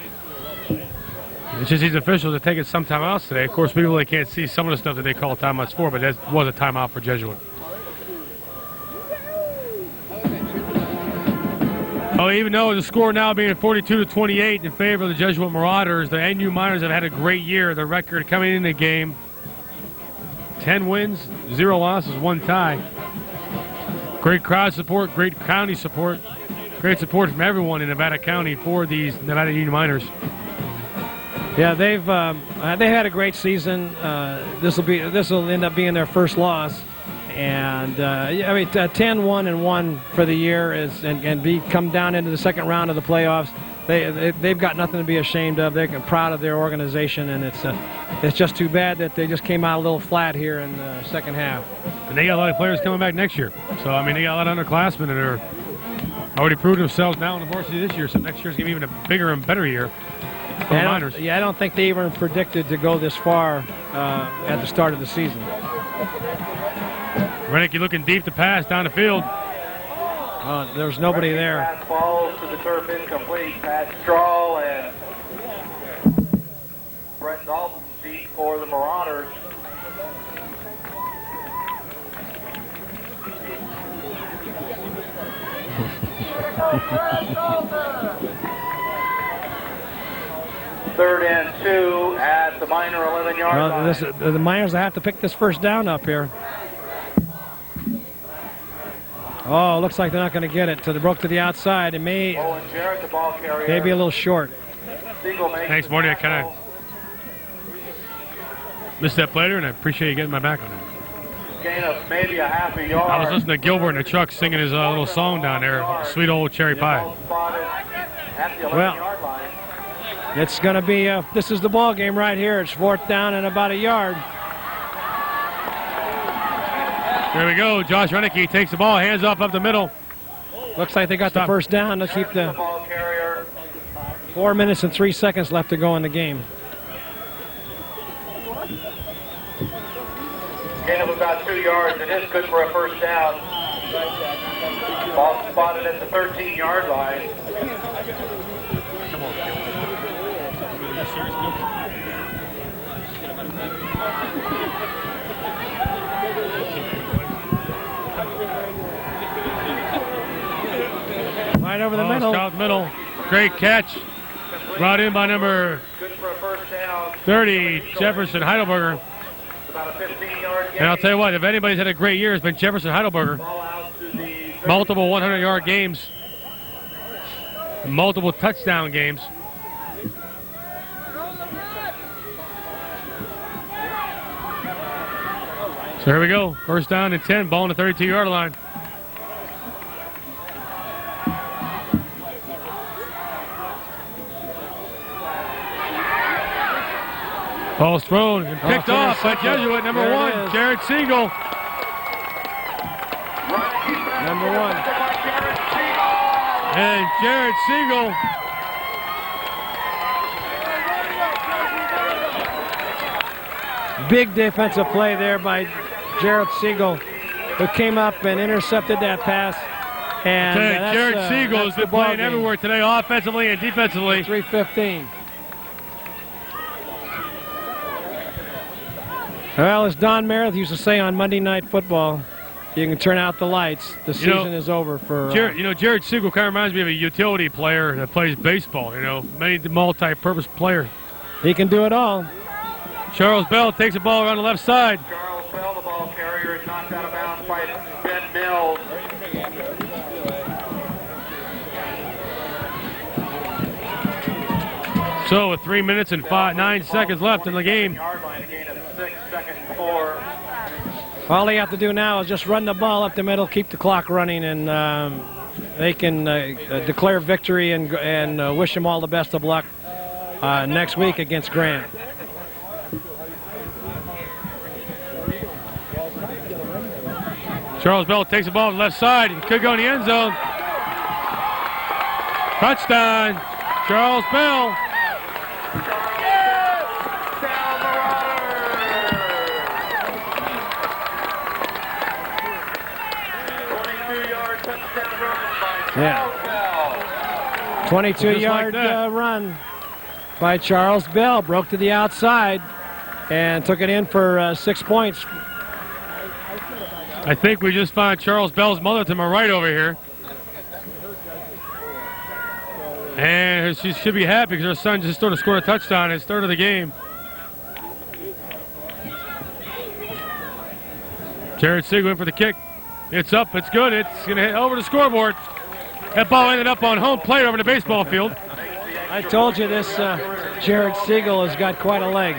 it's just these officials are taking some timeouts today. Of course, people they can't see some of the stuff that they call timeouts for, but that was a timeout for Jesuit. Oh, even though the score now being 42-28 in favor of the Jesuit Marauders, the NU Miners have had a great year. The record coming in the game: 10 wins, 0 losses, 1 tie. Great crowd support, great county support, great support from everyone in Nevada County for these Nevada Union Miners. Yeah, they had a great season. This will end up being their first loss, and 10-1-1 for the year is and come down into the second round of the playoffs. They've got nothing to be ashamed of. They're proud of their organization, and it's just too bad that they just came out a little flat here in the second half. And they got a lot of players coming back next year. So, I mean, they got a lot of underclassmen that are already proved themselves now in the varsity this year. So next year's going to be even a bigger and better year for the Miners. I don't think they even predicted to go this far at the start of the season. Renicky looking deep to pass down the field. There's nobody there. Pass falls to the turf, incomplete. Pat Strahl and Brett Dalton deep for the Marauders. Third and 2 at the Miner 11-yard line. The Miners have to pick this first down up here. Oh, looks like they're not going to get it. So they broke to the outside. It may Owen Jarrett, the ball carrier. maybe a little short. Thanks, Marty. I kind of missed that play there, and I appreciate you getting my back on it. Gain of maybe a half a yard. I was listening to Gilbert in the truck singing his little song down there, Sweet Old Cherry Pie. At the 11-yard line. It's going to be, this is the ball game right here. It's 4th down and about a yard. There we go. Josh Renicky takes the ball, hands off up the middle. Looks like they got the first down to keep the 4 minutes and 3 seconds left to go in the game. Gain of about 2 yards. It is good for a first down. Ball spotted at the 13-yard line. Right over the middle. Out middle. Great catch. Brought in by number 30, Jefferson Heidelberger. And I'll tell you what, if anybody's had a great year, it's been Jefferson Heidelberger. Multiple 100-yard games. Multiple touchdown games. So here we go. First down and 10. Ball on the 32-yard line. Ball's thrown and picked off by Jesuit, number 1, Jared Siegel. Number 1. And Jared Siegel big defensive play there by Jared Siegel, who came up and intercepted that pass. And Jared Siegel has been playing everywhere today, offensively and defensively. 3:15. Well, as Don Meredith used to say on Monday Night Football, you can turn out the lights. The season is over for... Jared Siegel kind of reminds me of a utility player that plays baseball, multi-purpose player. He can do it all. Charles Bell takes the ball around the left side. Charles Bell, the ball carrier, is knocked out of bounds by Ben Mills. So with 3 minutes and 9 seconds left in the game. All they have to do now is just run the ball up the middle, keep the clock running, and they can declare victory and wish them all the best of luck next week against Grant. Charles Bell takes the ball to the left side. He could go in the end zone. Touchdown, Charles Bell. Yeah. 22-yard run by Charles Bell. Broke to the outside and took it in for 6 points. I think we just found Charles Bell's mother to my right over here. And she should be happy because her son just sort of scored a touchdown in his third of the game. Jared Siegel in for the kick. It's up, it's good, it's going to hit over the scoreboard. That ball ended up on home plate over the baseball field. I told you this Jared Siegel has got quite a leg.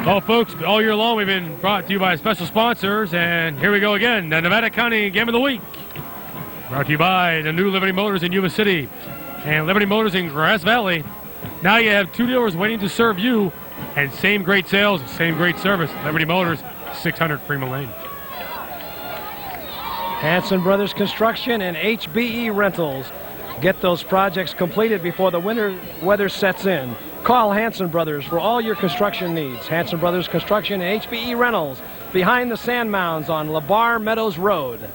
Well, folks, all year long we've been brought to you by special sponsors, and here we go again, the Nevada County Game of the Week. Brought to you by the new Liberty Motors in Yuba City and Liberty Motors in Grass Valley. Now you have two dealers waiting to serve you, and same great sales, same great service. Liberty Motors, 600 Fremont Lane. Hanson Brothers Construction and HBE Rentals. Get those projects completed before the winter weather sets in. Call Hanson Brothers for all your construction needs. Hanson Brothers Construction and HBE Rentals, behind the sand mounds on LeBar Meadows Road.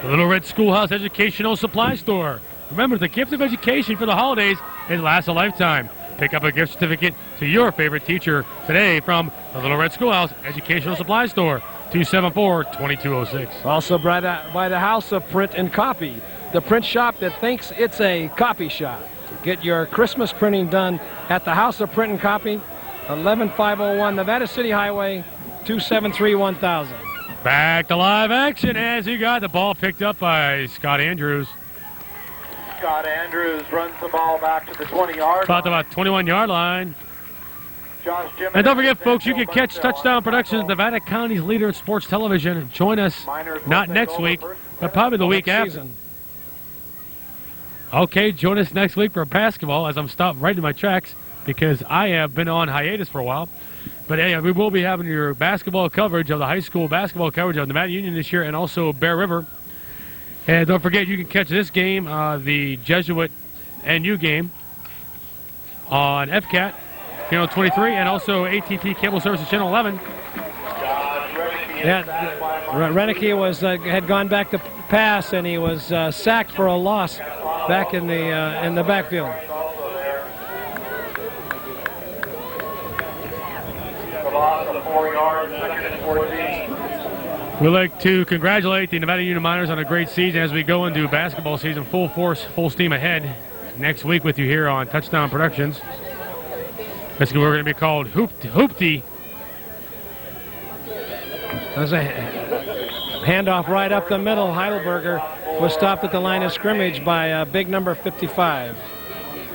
The Little Red Schoolhouse Educational Supply Store. Remember, the gift of education for the holidays, it lasts a lifetime. Pick up a gift certificate to your favorite teacher today from the Little Red Schoolhouse Educational Supply Store, 274-2206. Also by the House of Print and Copy, the print shop that thinks it's a copy shop. Get your Christmas printing done at the House of Print and Copy, 11501 Nevada City Highway, 273-1000. Back to live action as he got the ball picked up by Scott Andrews. Scott Andrews runs the ball back to the 20-yard line. About 21-yard line. And don't forget, folks, you can catch Touchdown Productions, Nevada County's leader in sports television. Join us not next week, but probably the week after. Okay, join us next week for basketball as I'm stopped right in my tracks because I have been on hiatus for a while. But hey, we will be having your basketball coverage of the high school basketball coverage of Nevada Union this year and also Bear River. And don't forget, you can catch this game, the Jesuit NU game, on FCAT, Channel 23, and also ATT Cable Services Channel 11. Yeah, Renicky had gone back to pass, and he was sacked for a loss back in the backfield. We'd like to congratulate the Nevada Union Miners on a great season as we go into basketball season full force, full steam ahead. Next week with you here on Touchdown Productions. Basically, we're going to be called Hoopty. There's a handoff right up the middle. Heidelberger was stopped at the line of scrimmage by big number 55.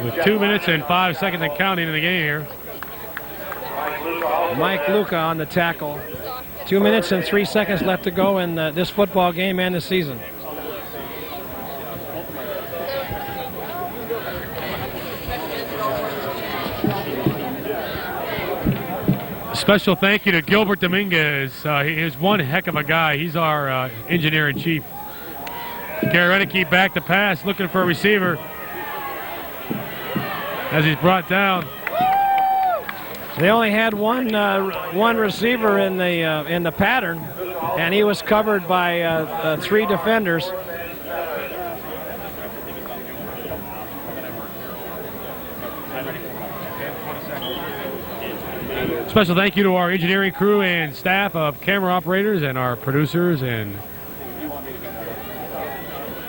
With 2 minutes and 5 seconds and counting in the game here. Mike Luca on the tackle. 2 minutes and 3 seconds left to go in this football game and the season. Special thank you to Gilbert Dominguez. He is one heck of a guy. He's our engineer-in-chief. Gary Renicky back to pass, looking for a receiver. As he's brought down. They only had one receiver in the pattern, and he was covered by 3 defenders. Special thank you to our engineering crew and staff of camera operators and our producers. And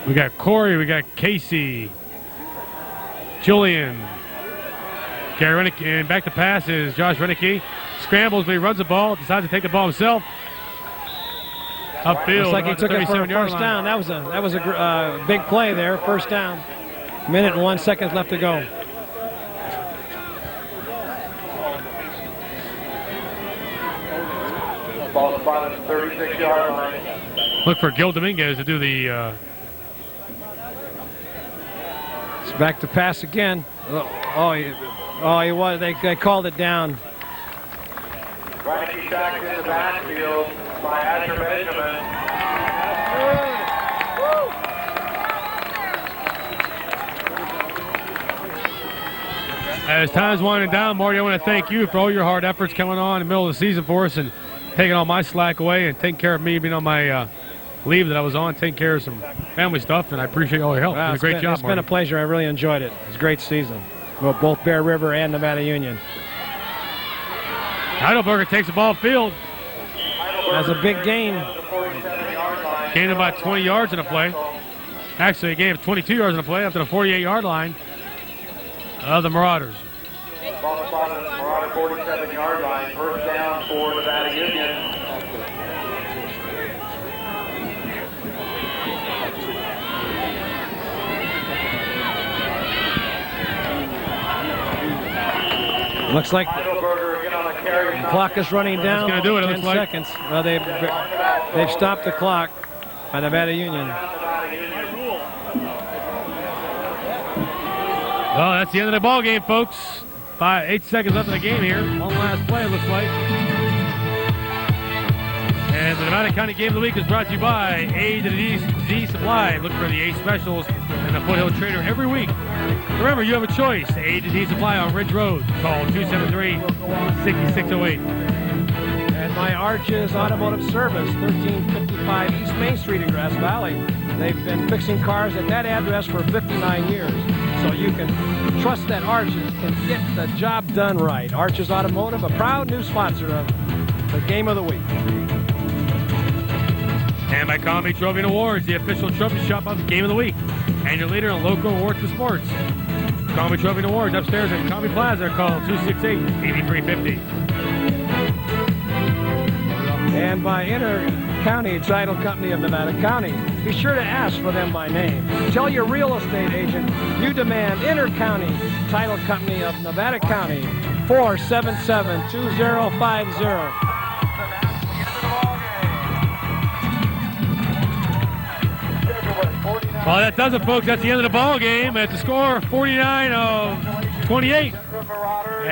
we got Corey, we got Casey, Julian, Gary Renicky, and back to pass is Josh Renicky. Scrambles, but he runs the ball, decides to take the ball himself. Upfield. Looks like he about the took it for a 37-yard first line. down. That was a big play there, first down. Minute and 1 second left to go. Ball spotted at the 36-yard line. Look for Gil Dominguez to do the. It's back to pass again. He was. They called it down. Frankie sacked in the backfield by Asher Benjamin. As time's winding down, Marty, I want to thank you for all your hard efforts coming on in the middle of the season for us and taking all my slack away and taking care of me being on my leave that I was on, taking care of some family stuff, and I appreciate all your help. Well, you did a great job, It's been a pleasure. I really enjoyed it. It was a great season. Well, both Bear River and Nevada Union. Heidelberger takes the ball field. That's a big gain. Gained about 20 yards in the play. Actually, he gave 22 yards in the play up to the 48-yard line of the Marauders. Ball spotted at the Marauder 47-yard line. First down for Nevada Union. Looks like Heidelberger again on a carry. the clock is running down. That's gonna do it, it 10 looks like. seconds. Well, they've stopped the clock by Nevada Union. Well, that's the end of the ball game, folks. 8 seconds left in the game here. One last play, it looks like. And the Nevada County Game of the Week is brought to you by A to the Z Supply. Look for the A specials and the Foothill Trader every week. Remember, you have a choice. A to D Supply on Ridge Road. Call 273-6608. And my Arches Automotive Service, 1355 East Main Street in Grass Valley. They've been fixing cars at that address for 59 years. So you can trust that Arches can get the job done right. Arches Automotive, a proud new sponsor of the Game of the Week. And by Comedy Trophy and Awards, the official trophy shop of the Game of the Week. And your leader in local awards for sports. Comedy Trophy and Awards upstairs at Comedy Plaza. Call 268-8350. And by Inter-County Title Company of Nevada County. Be sure to ask for them by name. Tell your real estate agent you demand Inter-County Title Company of Nevada County, 477-2050. Well, that does it, folks. That's the end of the ball game. At the score, 49-28.